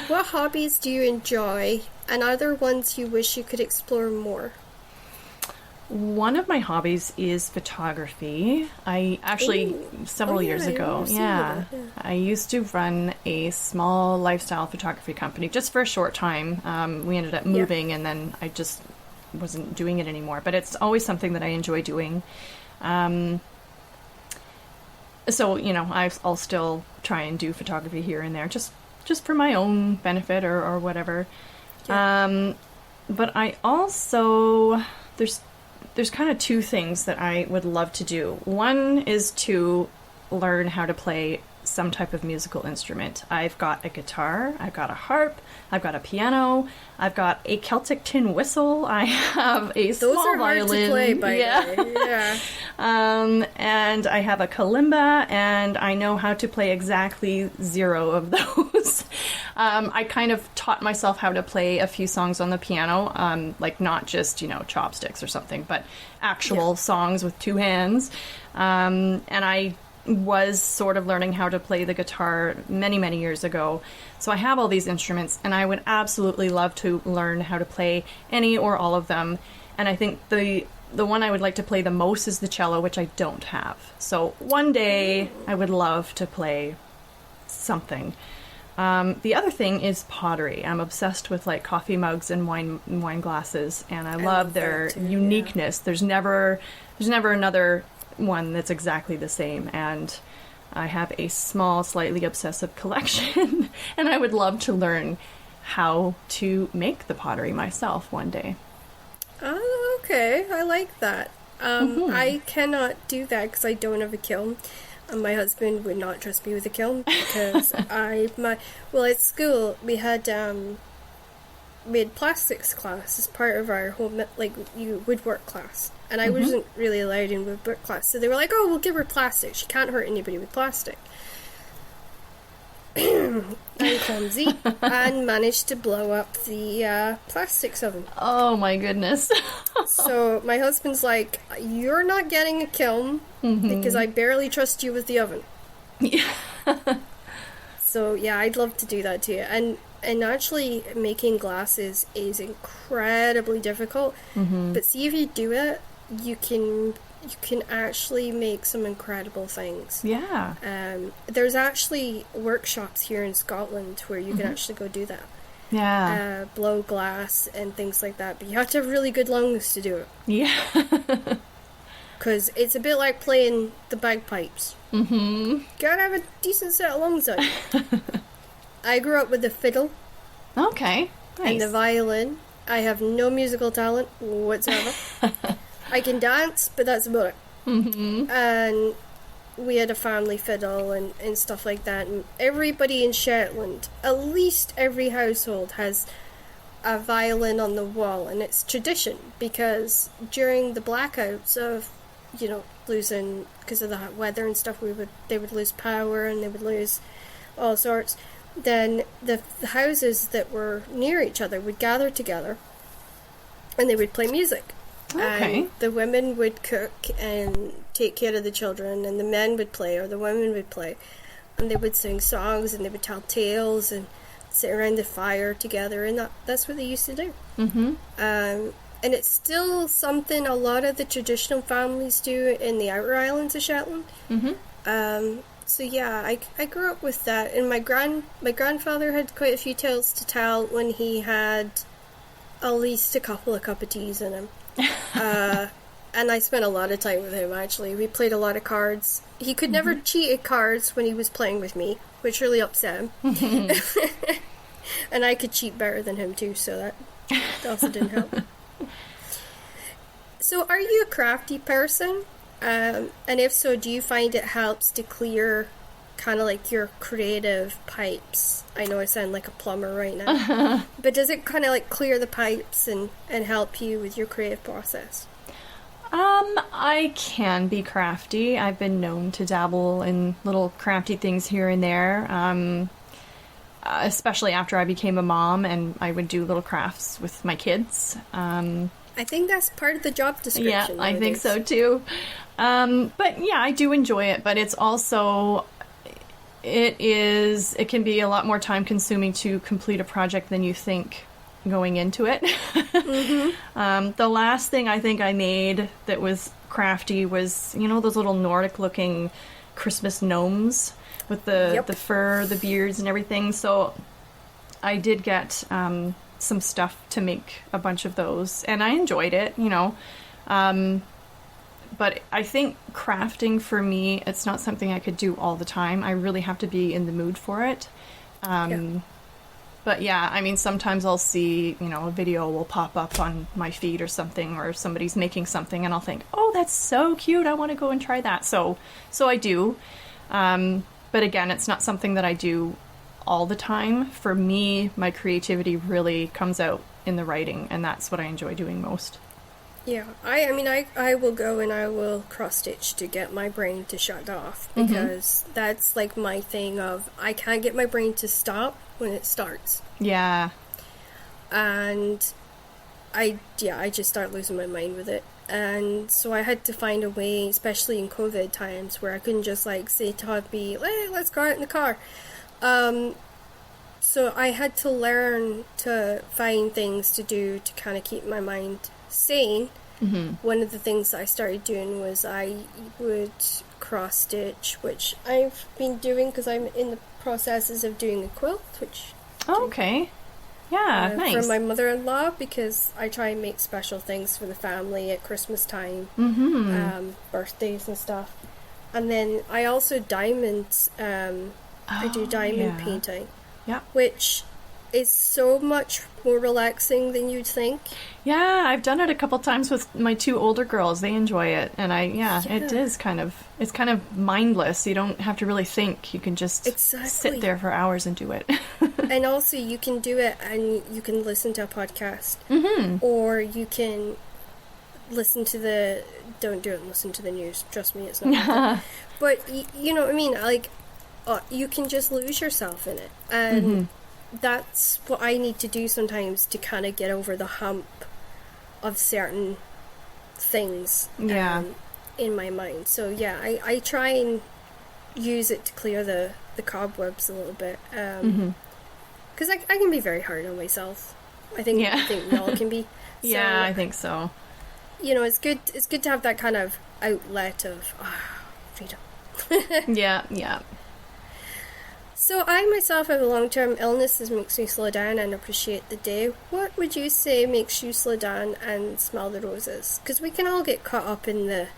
What hobbies do you enjoy, and are there ones you wish you could explore more? One of my hobbies is photography. I actually, several years ago, I used to run a small lifestyle photography company just for a short time. We ended up moving, and then I just wasn't doing it anymore. But it's always something that I enjoy doing. So, I'll still try and do photography here and there, just for my own benefit or whatever. Yeah. But I also, there's kind of two things that I would love to do. One is to learn how to play some type of musical instrument. I've got a guitar, I've got a harp, I've got a piano, I've got a Celtic tin whistle, I have a small violin. Those are hard to play, by the way. Yeah. And I have a kalimba, and I know how to play exactly 0 of those. I kind of taught myself how to play a few songs on the piano, like not just, chopsticks or something, but actual songs with 2 hands. And I was sort of learning how to play the guitar many, many years ago. So I have all these instruments, and I would absolutely love to learn how to play any or all of them. And I think the one I would like to play the most is the cello, which I don't have. So one day I would love to play something. The other thing is pottery. I'm obsessed with like coffee mugs and wine glasses, and I love their uniqueness. There's never another one that's exactly the same, and I have a small, slightly obsessive collection, and I would love to learn how to make the pottery myself one day. Oh, okay. I like that. I cannot do that because I don't have a kiln. My husband would not trust me with a kiln because at school we had plastics class as part of our whole woodwork class, and I wasn't really allowed in woodwork class, so they were like, "Oh, we'll give her plastic. She can't hurt anybody with plastic." I'm clumsy and managed to blow up the plastics oven. Oh my goodness. So my husband's like, you're not getting a kiln because I barely trust you with the oven. Yeah. So yeah, I'd love to do that too. And actually making glasses is incredibly difficult. But see, if you do it, you can actually make some incredible things. Yeah. There's actually workshops here in Scotland where you can actually go do that. Yeah. Blow glass and things like that. But you have to have really good lungs to do it. Yeah. Because it's a bit like playing the bagpipes. Gotta have a decent set of lungs on you. I grew up with the fiddle. Okay. Nice. And the violin. I have no musical talent whatsoever. I can dance, but that's about it. And we had a family fiddle and stuff like that. And everybody in Shetland, at least every household, has a violin on the wall. And it's tradition because during the blackouts of, losing, because of the hot weather and stuff, they would lose power and they would lose all sorts. Then the houses that were near each other would gather together and they would play music. Okay. And the women would cook and take care of the children, and the men would play, or the women would play. And they would sing songs, and they would tell tales, and sit around the fire together, and that's what they used to do. And it's still something a lot of the traditional families do in the outer islands of Shetland. So yeah, I grew up with that, and my grandfather had quite a few tales to tell when he had at least a couple of cup of teas in him. And I spent a lot of time with him, actually. We played a lot of cards. He could never cheat at cards when he was playing with me, which really upset him. And I could cheat better than him, too, so that also didn't help. So, are you a crafty person? And if so, do you find it helps to clear kind of like your creative pipes? I know I sound like a plumber right now. But does it kind of like clear the pipes and help you with your creative process? I can be crafty. I've been known to dabble in little crafty things here and there. Especially after I became a mom and I would do little crafts with my kids. I think that's part of the job description. Yeah, I think so too. But yeah, I do enjoy it, but it's also, it can be a lot more time consuming to complete a project than you think going into it. The last thing I think I made that was crafty was, those little Nordic looking Christmas gnomes with the fur, the beards and everything. So I did get some stuff to make a bunch of those, and I enjoyed it, but I think crafting for me, it's not something I could do all the time. I really have to be in the mood for it. But yeah, I mean, sometimes I'll see, a video will pop up on my feed or something, or somebody's making something, and I'll think, oh, that's so cute, I want to go and try that. So I do. But again, it's not something that I do all the time. For me, my creativity really comes out in the writing, and that's what I enjoy doing most. Yeah, I will go and I will cross-stitch to get my brain to shut off, because that's like my thing of, I can't get my brain to stop when it starts. Yeah. And I just start losing my mind with it. And so I had to find a way, especially in COVID times, where I couldn't just say to hubby, hey, let's go out in the car. So I had to learn to find things to do to kind of keep my mind sane. One of the things I started doing was I would cross-stitch, which I've been doing because I'm in the processes of doing a quilt, which... Okay. Yeah, nice. For my mother-in-law, because I try and make special things for the family at Christmas time, birthdays and stuff. And then I also diamonds, I do diamond painting, which is so much more relaxing than you'd think. Yeah, I've done it a couple times with my two older girls. They enjoy it, and it is it's kind of mindless. You don't have to really think. You can just sit there for hours and do it. And also, you can do it and you can listen to a podcast, or you can listen to don't do it and listen to the news. Trust me, it's not. But you know what I mean? you can just lose yourself in it. And that's what I need to do sometimes to kind of get over the hump of certain things in my mind. So yeah, I try and use it to clear the cobwebs a little bit. Because I can be very hard on myself. I think we all can be. So, yeah, I think so. You know, it's good to have that kind of outlet of freedom. Yeah. So I myself have a long-term illness that makes me slow down and appreciate the day. What would you say makes you slow down and smell the roses? Because we can all get caught up in the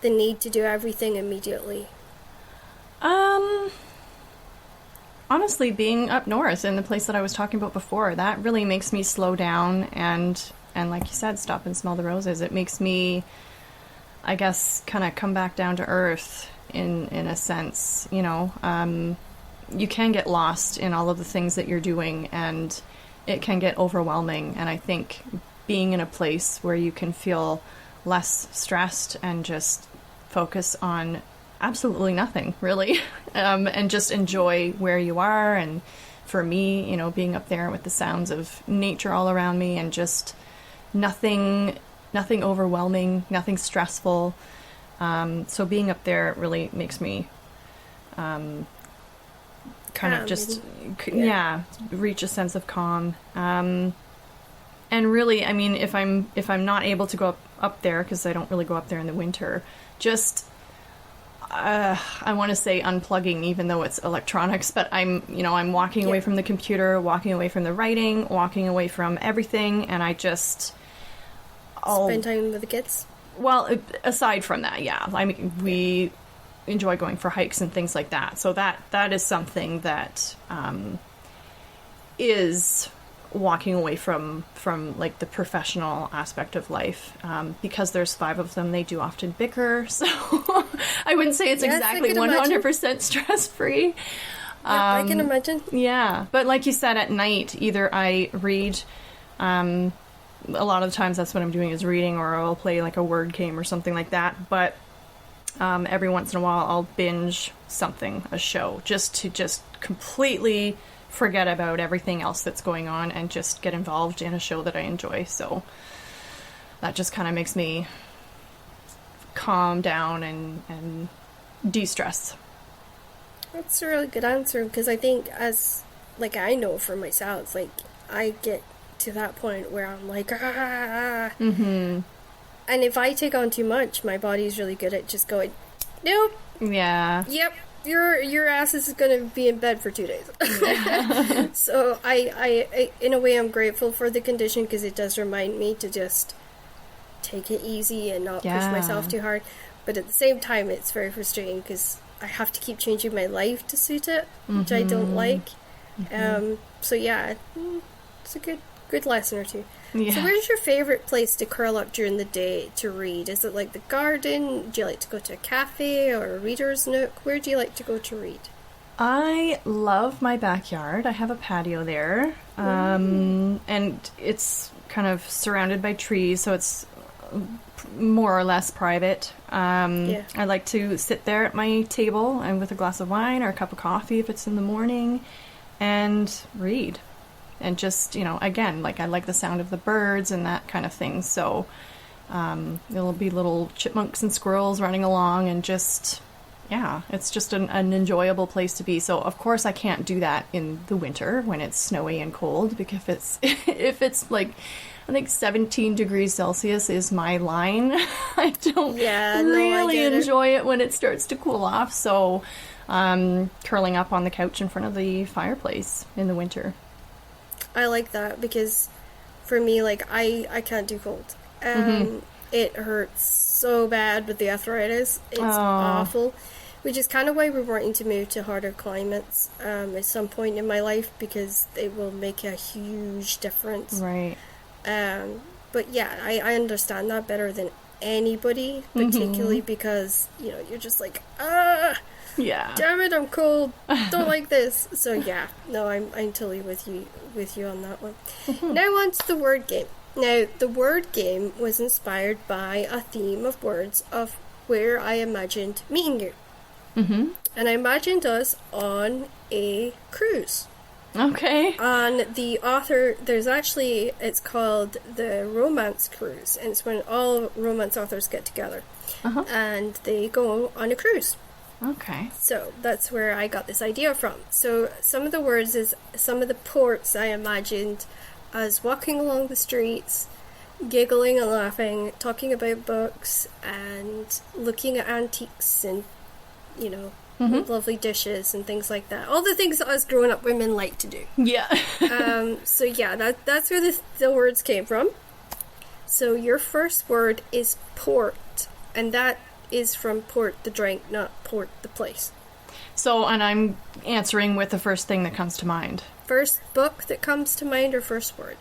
need to do everything immediately. Honestly, being up north in the place that I was talking about before, that really makes me slow down and like you said, stop and smell the roses. It makes me, I guess, kind of come back down to earth in a sense. You know, you can get lost in all of the things that you're doing, and it can get overwhelming. And I think being in a place where you can feel less stressed and just focus on absolutely nothing, really, and just enjoy where you are. And for me, you know, being up there with the sounds of nature all around me and just nothing overwhelming, nothing stressful. So being up there really makes me kind of just reach a sense of calm. And really, I mean, if I'm not able to go up there, because I don't really go up there in the winter, just I want to say unplugging, even though it's electronics, but I'm walking away from the computer, walking away from the writing, walking away from everything, and I just spend time with the kids. Well, aside from that, yeah, I mean, we enjoy going for hikes and things like that, so that is something that is walking away from like the professional aspect of life, because there's 5 of them. They do often bicker, so I wouldn't say it's exactly 100% stress free. I can imagine. Yeah, but like you said, at night either I read, a lot of the times that's what I'm doing is reading, or I'll play like a word game or something like that, but every once in a while I'll binge something, a show, just to completely forget about everything else that's going on and just get involved in a show that I enjoy. So that just kind of makes me calm down and de-stress. That's a really good answer, because I think, as like I know for myself, like I get to that point where I'm like, and if I take on too much, my body's really good at just going, nope, yep, your ass is gonna be in bed for 2 days. So I in a way I'm grateful for the condition, because it does remind me to just take it easy and not push myself too hard. But at the same time, it's very frustrating because I have to keep changing my life to suit it, which I don't like. So yeah, it's a good lesson or two. Yeah. So where's your favorite place to curl up during the day to read? Is it like the garden? Do you like to go to a cafe or a reader's nook? Where do you like to go to read? I love my backyard. I have a patio there, and it's kind of surrounded by trees, so it's more or less private. I like to sit there at my table and with a glass of wine or a cup of coffee if it's in the morning, and read. And just, again, like I like the sound of the birds and that kind of thing. So there'll be little chipmunks and squirrels running along, and just, it's just an enjoyable place to be. So of course I can't do that in the winter when it's snowy and cold, because if it's like, I think 17 degrees Celsius is my line. I don't really enjoy it when it starts to cool off. So curling up on the couch in front of the fireplace in the winter. I like that, because for me, like, I can't do cold. It hurts so bad with the arthritis. It's awful. Which is kind of why we're wanting to move to harder climates at some point in my life, because it will make a huge difference. Right. But yeah, I understand that better than anybody, particularly because, you're just like, damn it, I'm cold, don't like this. So yeah, no, I'm totally with you on that one. Now on to the word game. Now, the word game was inspired by a theme of words of where I imagined meeting you. Mm-hmm. And I imagined us on a cruise. Okay. And the author, it's called the Romance Cruise, and it's when all romance authors get together. Uh-huh. And they go on a cruise. Okay. So that's where I got this idea from. So some of the words is some of the ports I imagined as walking along the streets, giggling and laughing, talking about books, and looking at antiques and, lovely dishes and things like that. All the things that us grown up women like to do. Yeah. So yeah, that's where the words came from. So your first word is port, and that is from port the drink, not port the place. So, and I'm answering with the first thing that comes to mind. First book that comes to mind, or first word?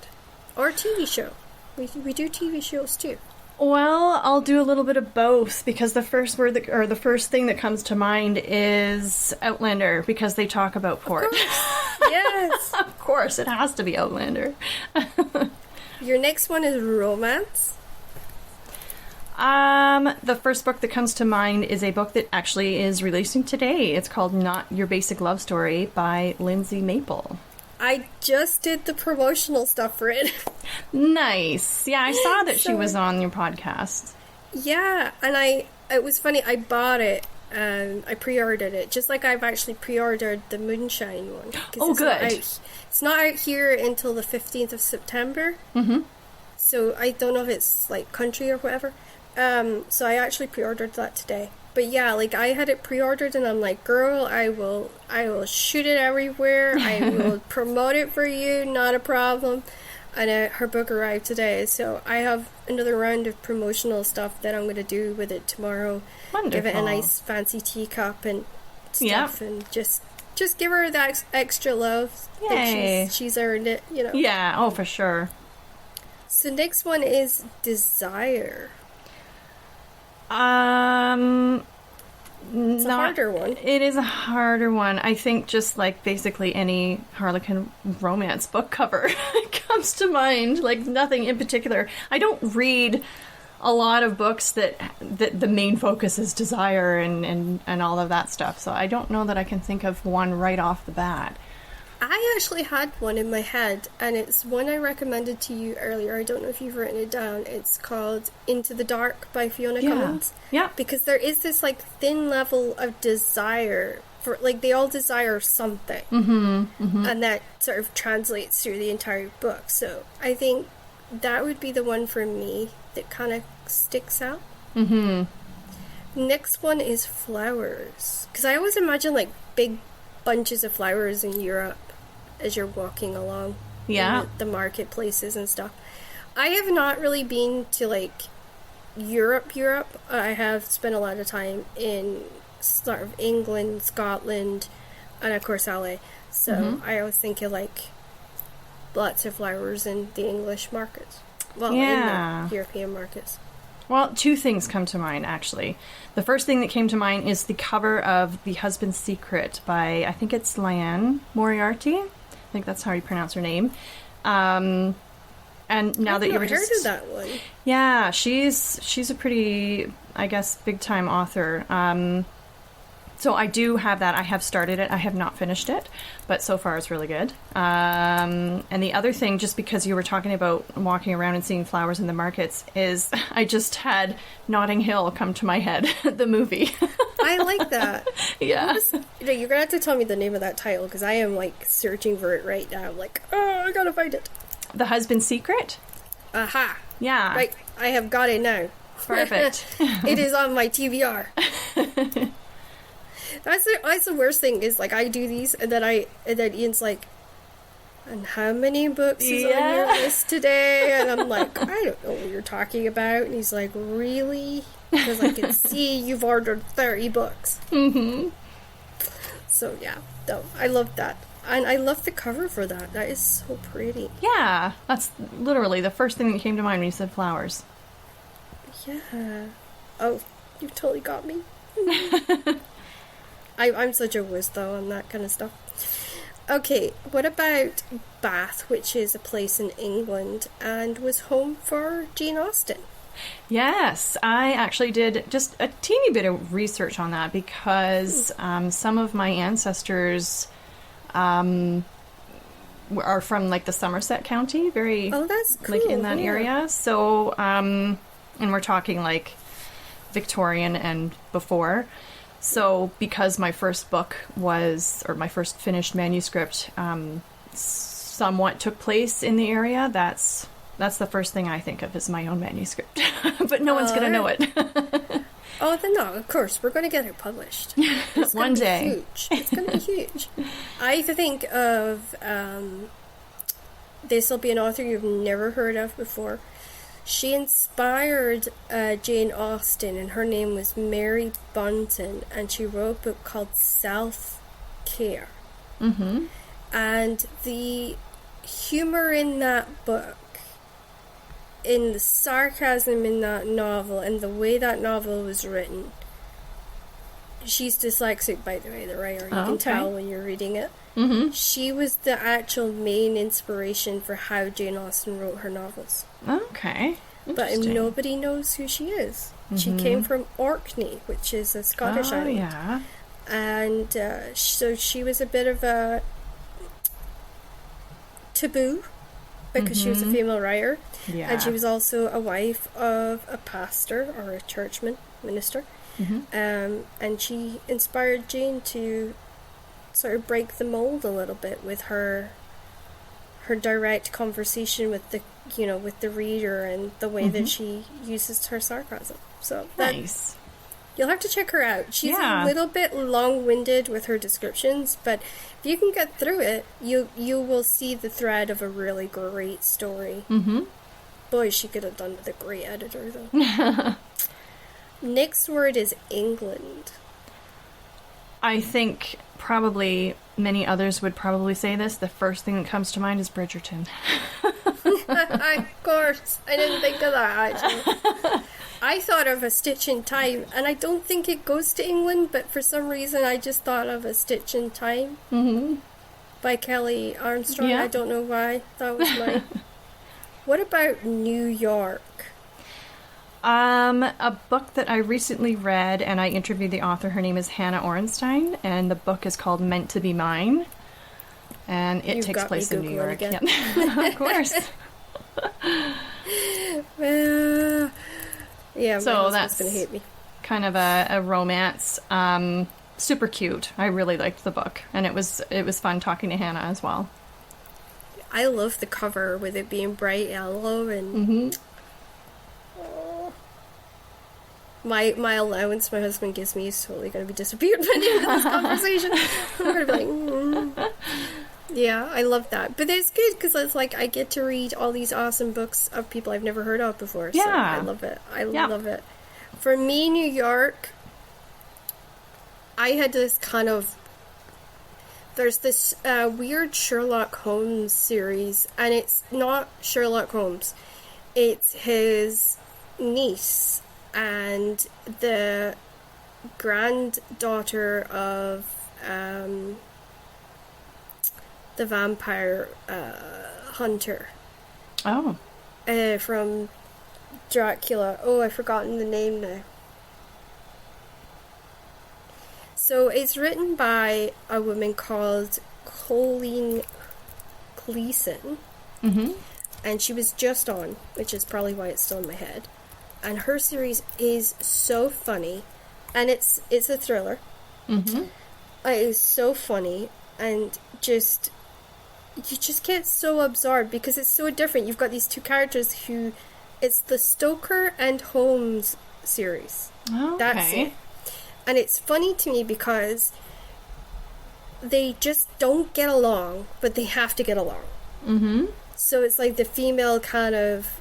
Or TV show. We do TV shows too. Well, I'll do a little bit of both, because the first the first thing that comes to mind is Outlander, because they talk about port. Yes. Of course, it has to be Outlander. Your next one is romance. The first book that comes to mind is a book that actually is releasing today. It's called Not Your Basic Love Story by Lindsay Maple. I just did the promotional stuff for it. Nice. Yeah, I saw that she was on your podcast. Yeah, and it was funny, I bought it and I pre-ordered it, just like I've actually pre-ordered the Moonshine one. Oh, good. It's not out here until the 15th of September. Mm-hmm. So I don't know if it's like country or whatever. So I actually pre-ordered that today. But yeah, like I had it pre-ordered and I'm like, girl, I will shoot it everywhere. I will promote it for you, not a problem. And her book arrived today, so I have another round of promotional stuff that I'm going to do with it tomorrow. Wonderful. Give it a nice fancy teacup and stuff, and just give her that extra love. Yay. That she's earned it, Yeah, oh, for sure. So next one is desire. It's a harder one. It is a harder one. I think just like basically any Harlequin romance book cover comes to mind. Like nothing in particular. I don't read a lot of books that the main focus is desire and all of that stuff. So I don't know that I can think of one right off the bat. I actually had one in my head, and it's one I recommended to you earlier. I don't know if you've written it down. It's called Into the Dark by Fiona Cummins. Yeah. Because there is this, like, thin level of desire for, like, they all desire something. Mm-hmm. Mm-hmm. And that sort of translates through the entire book. So I think that would be the one for me that kind of sticks out. Mm-hmm. Next one is flowers. Because I always imagine, like, big bunches of flowers in Europe as you're walking along in the marketplaces and stuff. I have not really been to like Europe. I have spent a lot of time in sort of England, Scotland, and of course LA. So I always think of like lots of flowers in the English markets. Well, in the European markets. Well, two things come to mind, actually. The first thing that came to mind is the cover of The Husband's Secret by, I think it's Liane Moriarty. I think that's how you pronounce her name. And now that you were just... I've heard of that one. Yeah, she's a pretty, I guess, big-time author. So I do have that. I have started it. I have not finished it, but so far it's really good. And the other thing, just because you were talking about walking around and seeing flowers in the markets, is I just had Notting Hill come to my head, the movie. I like that. Yeah. You're going to have to tell me the name of that title, because I am, like, searching for it right now. I'm like, oh, I gotta find it. The Husband's Secret? Aha. Yeah. Right, I have got it now. Perfect. It is on my TBR. That's the worst thing is, like, I do these, and then Ian's like, and how many books is on your list today? And I'm like, I don't know what you're talking about. And he's like, really? Because I can see you've ordered 30 books. Mm-hmm. So, yeah. No, I love that. And I love the cover for that. That is so pretty. Yeah. That's literally the first thing that came to mind when you said flowers. Yeah. Oh, you totally got me. I'm such a whiz, though, on that kind of stuff. Okay, what about Bath, which is a place in England and was home for Jane Austen? Yes, I actually did just a teeny bit of research on that because some of my ancestors are from like the Somerset County, very that's cool. like in that area. So, and we're talking like Victorian and before. So, because my first book was, or my first finished manuscript, somewhat took place in the area, that's the first thing I think of is my own manuscript. But no one's going to know it. Oh, then no, of course. We're going to get it published. It's One day. Huge. It's going to be huge. I think of, this will be an author you've never heard of before. She inspired Jane Austen, and her name was Mary Bunton, and she wrote a book called Self-Care. Mm-hmm. And the humor in that book, in the sarcasm in that novel, and the way that novel was written. She's dyslexic, by the way, the writer. You can tell when you're reading it. Mm-hmm. She was the actual main inspiration for how Jane Austen wrote her novels. Okay. But nobody knows who she is. Mm-hmm. She came from Orkney, which is a Scottish island. Yeah. And so she was a bit of a taboo because she was a female writer. Yeah. And she was also a wife of a pastor or a churchman, minister. Mm-hmm. And she inspired Jane to sort of break the mold a little bit with her direct conversation with the reader and the way that she uses her sarcasm. So nice. You'll have to check her out. She's a little bit long-winded with her descriptions, but if you can get through it, you will see the thread of a really great story. Mm-hmm. Boy, she could have done with a great editor, though. Next word is England. I think probably many others would probably say this. The first thing that comes to mind is Bridgerton. Of course. I didn't think of that, actually. I thought of A Stitch in Time, and I don't think it goes to England, but for some reason I just thought of A Stitch in Time by Kelly Armstrong. Yeah. I don't know why. That was mine. What about New York? A book that I recently read, and I interviewed the author. Her name is Hannah Orenstein, and the book is called Meant to Be Mine, and it takes place in New York. Again. Yeah. Of course. Yeah, so my husband's that's gonna hate me. Kind of a romance. Super cute. I really liked the book, and it was fun talking to Hannah as well. I love the cover with it being bright yellow and my allowance my husband gives me is totally going to be disappeared by the end of this conversation. I'm going to be like, Yeah, I love that. But it's good because it's like I get to read all these awesome books of people I've never heard of before. Yeah. So I love it. I love it. For me, New York, I had this kind of... There's this weird Sherlock Holmes series, and it's not Sherlock Holmes. It's his niece and the granddaughter of the vampire hunter. Oh. From Dracula. Oh, I've forgotten the name now. So it's written by a woman called Colleen Gleason. Mm-hmm. And she was just on, which is probably why it's still in my head. And her series is so funny. And it's a thriller. Mm-hmm. It is so funny. And you just get so absorbed because it's so different. You've got these two characters who... It's the Stoker and Holmes series. Okay. That's it. And it's funny to me because they just don't get along, but they have to get along. Mm-hmm. So it's like the female kind of,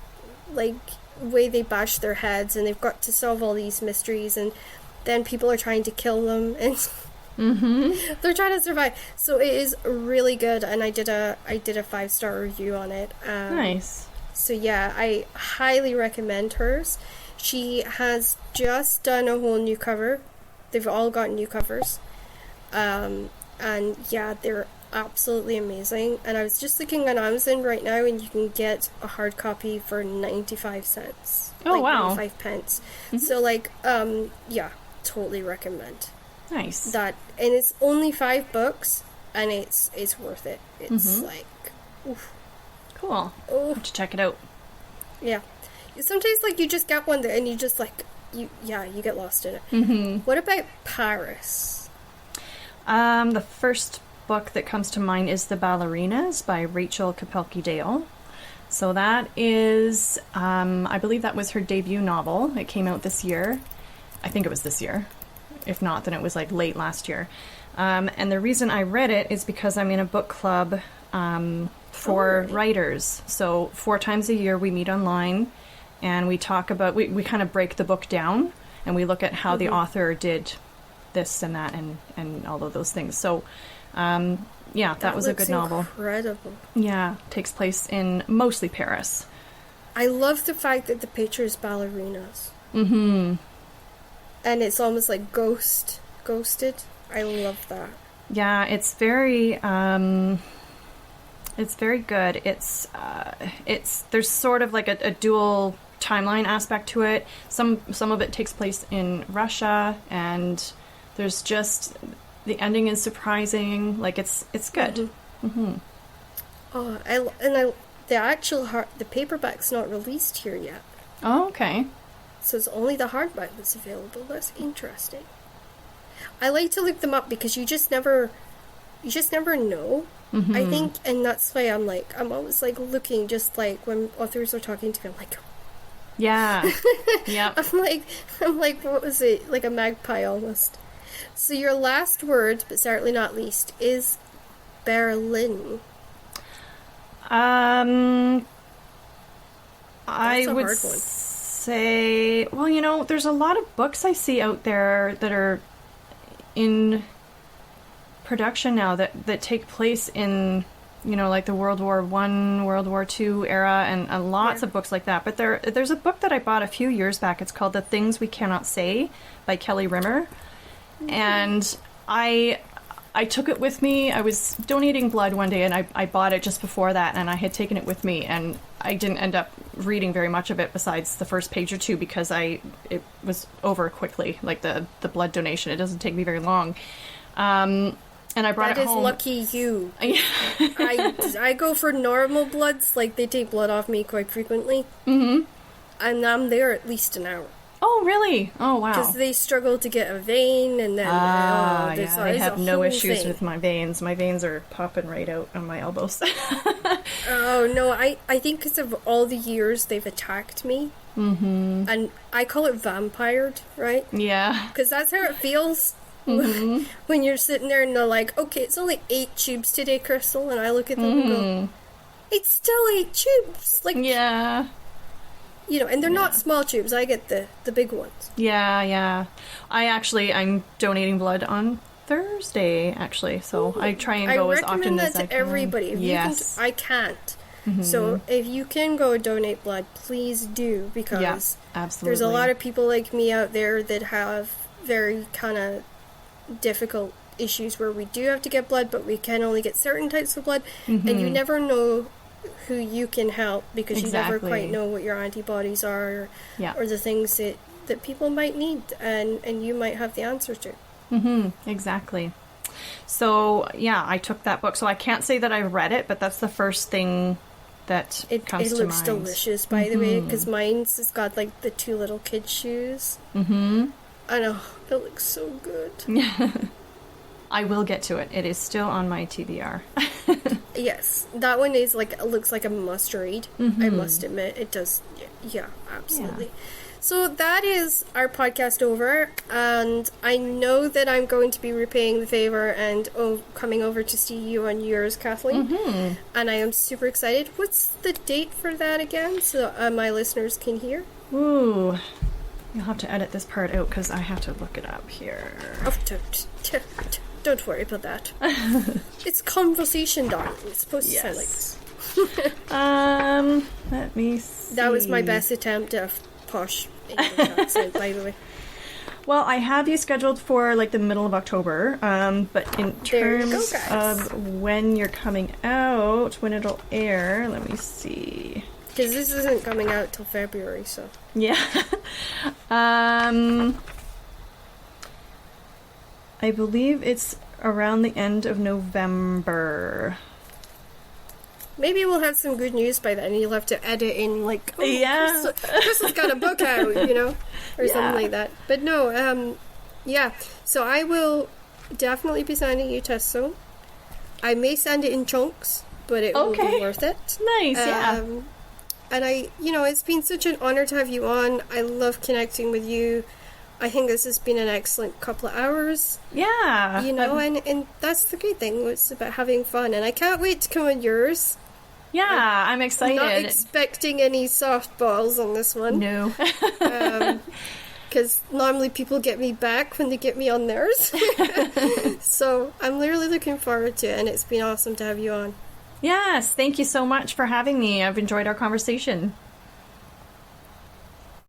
like, way they bash their heads, and they've got to solve all these mysteries, and then people are trying to kill them, and they're trying to survive. So it is really good, and I did a 5-star review on it. Nice. So yeah, I highly recommend hers. She has just done a whole new cover. They've all got new covers. And yeah, they're absolutely amazing. And I was just looking on Amazon right now, and you can get a hard copy for 95 cents. Oh, like wow. 95 pence. So, like, yeah, totally recommend Nice. that. And it's only 5 books, and it's worth it. It's like, oof. Cool. Oh. Have to check it out. Yeah. Sometimes, like, you just get one there, and you just, like, you get lost in it. What about Paris? The first book that comes to mind is The Ballerinas by Rachel Kapelke-Dale. So that is, I believe that was her debut novel. It came out this year. I think it was this year. If not, then it was like late last year. And the reason I read it is because I'm in a book club for writers. So 4 times a year we meet online and we talk about, we kind of break the book down and we look at how the author did this and that and all of those things. So, yeah, that was a good novel. Incredible. Yeah, takes place in mostly Paris. I love the fact that the picture is ballerinas. Mm-hmm. And it's almost like ghosted. I love that. Yeah, it's very good. It's there's sort of like a dual timeline aspect to it. Some of it takes place in Russia, and there's just the ending is surprising. Like it's good. Oh, the paperback's not released here yet. Oh, okay. So it's only the hardback that's available. That's interesting. I like to look them up because you just never know. I think, and that's why I'm always like looking, just like when authors are talking to me, I'm like, yeah, yeah. I'm like, what was it? Like a magpie almost. So your last word, but certainly not least, is Berlin. I That's a would hard one. say, well, there's a lot of books I see out there that are in production now that take place in, like the World War I, World War II era, and lots of books like that. But there's a book that I bought a few years back. It's called The Things We Cannot Say by Kelly Rimmer. And I took it with me. I was donating blood one day, and I bought it just before that, and I had taken it with me, and I didn't end up reading very much of it besides the first page or two because it was over quickly, like the blood donation. It doesn't take me very long. And I brought it home. That is lucky you. I go for normal bloods, like they take blood off me quite frequently. Mm-hmm. And I'm there at least an hour. Oh, really? Oh, wow. Because they struggle to get a vein, and then I have no issues with my veins. My veins are popping right out on my elbows. Oh, no, I think because of all the years they've attacked me. Mm-hmm. And I call it vampired, right? Yeah. Because that's how it feels. Mm-hmm. When you're sitting there and they're like, okay, it's only 8 tubes today, Crystal, and I look at them and go, it's still 8 tubes. Like, yeah. And they're not small tubes. I get the big ones. Yeah. I'm donating blood on Thursday, actually, so I try and go as often as I can. I recommend that to everybody. Yes. I can't. Mm-hmm. So if you can go donate blood, please do, because absolutely. There's a lot of people like me out there that have very kind of difficult issues where we do have to get blood, but we can only get certain types of blood, and you never know who you can help because you never quite know what your antibodies are or the things that people might need, and you might have the answers to. Exactly. So yeah, I took that book, so I can't say that I read it, but that's the first thing that comes to mind. It looks delicious, by the way, because mine's has got like the 2 little kid shoes. I know, it looks so good. I will get to it. It is still on my TBR. Yes, that one is like, it looks like a must read. I must admit, it does. Yeah, absolutely. Yeah. So that is our podcast over, and I know that I'm going to be repaying the favor and coming over to see you on yours, Kathleen. And I am super excited. What's the date for that again, so my listeners can hear? Ooh. You'll have to edit this part out because I have to look it up here. Oh, don't worry about that. It's conversation, darling. It's supposed to sound like this. Let me see. That was my best attempt at a posh English accent, by the way. Well, I have you scheduled for like the middle of October, but in There you go, terms guys. of when you're coming out, when it'll air, let me see. Because this isn't coming out till February, so. Yeah. I believe it's around the end of November. Maybe we'll have some good news by then. You'll have to edit in, like, oh, Yeah. Crystal's got a book out, or something like that. But no, yeah. So I will definitely be sending you Testo. I may send it in chunks, but it will be worth it. Nice, yeah. And it's been such an honor to have you on. I love connecting with you. I think this has been an excellent couple of hours. Yeah. And that's the great thing. It's about having fun. And I can't wait to come on yours. Yeah, I'm excited. Not expecting any softballs on this one. No. Because normally people get me back when they get me on theirs. So I'm literally looking forward to it. And it's been awesome to have you on. Yes, thank you so much for having me. I've enjoyed our conversation.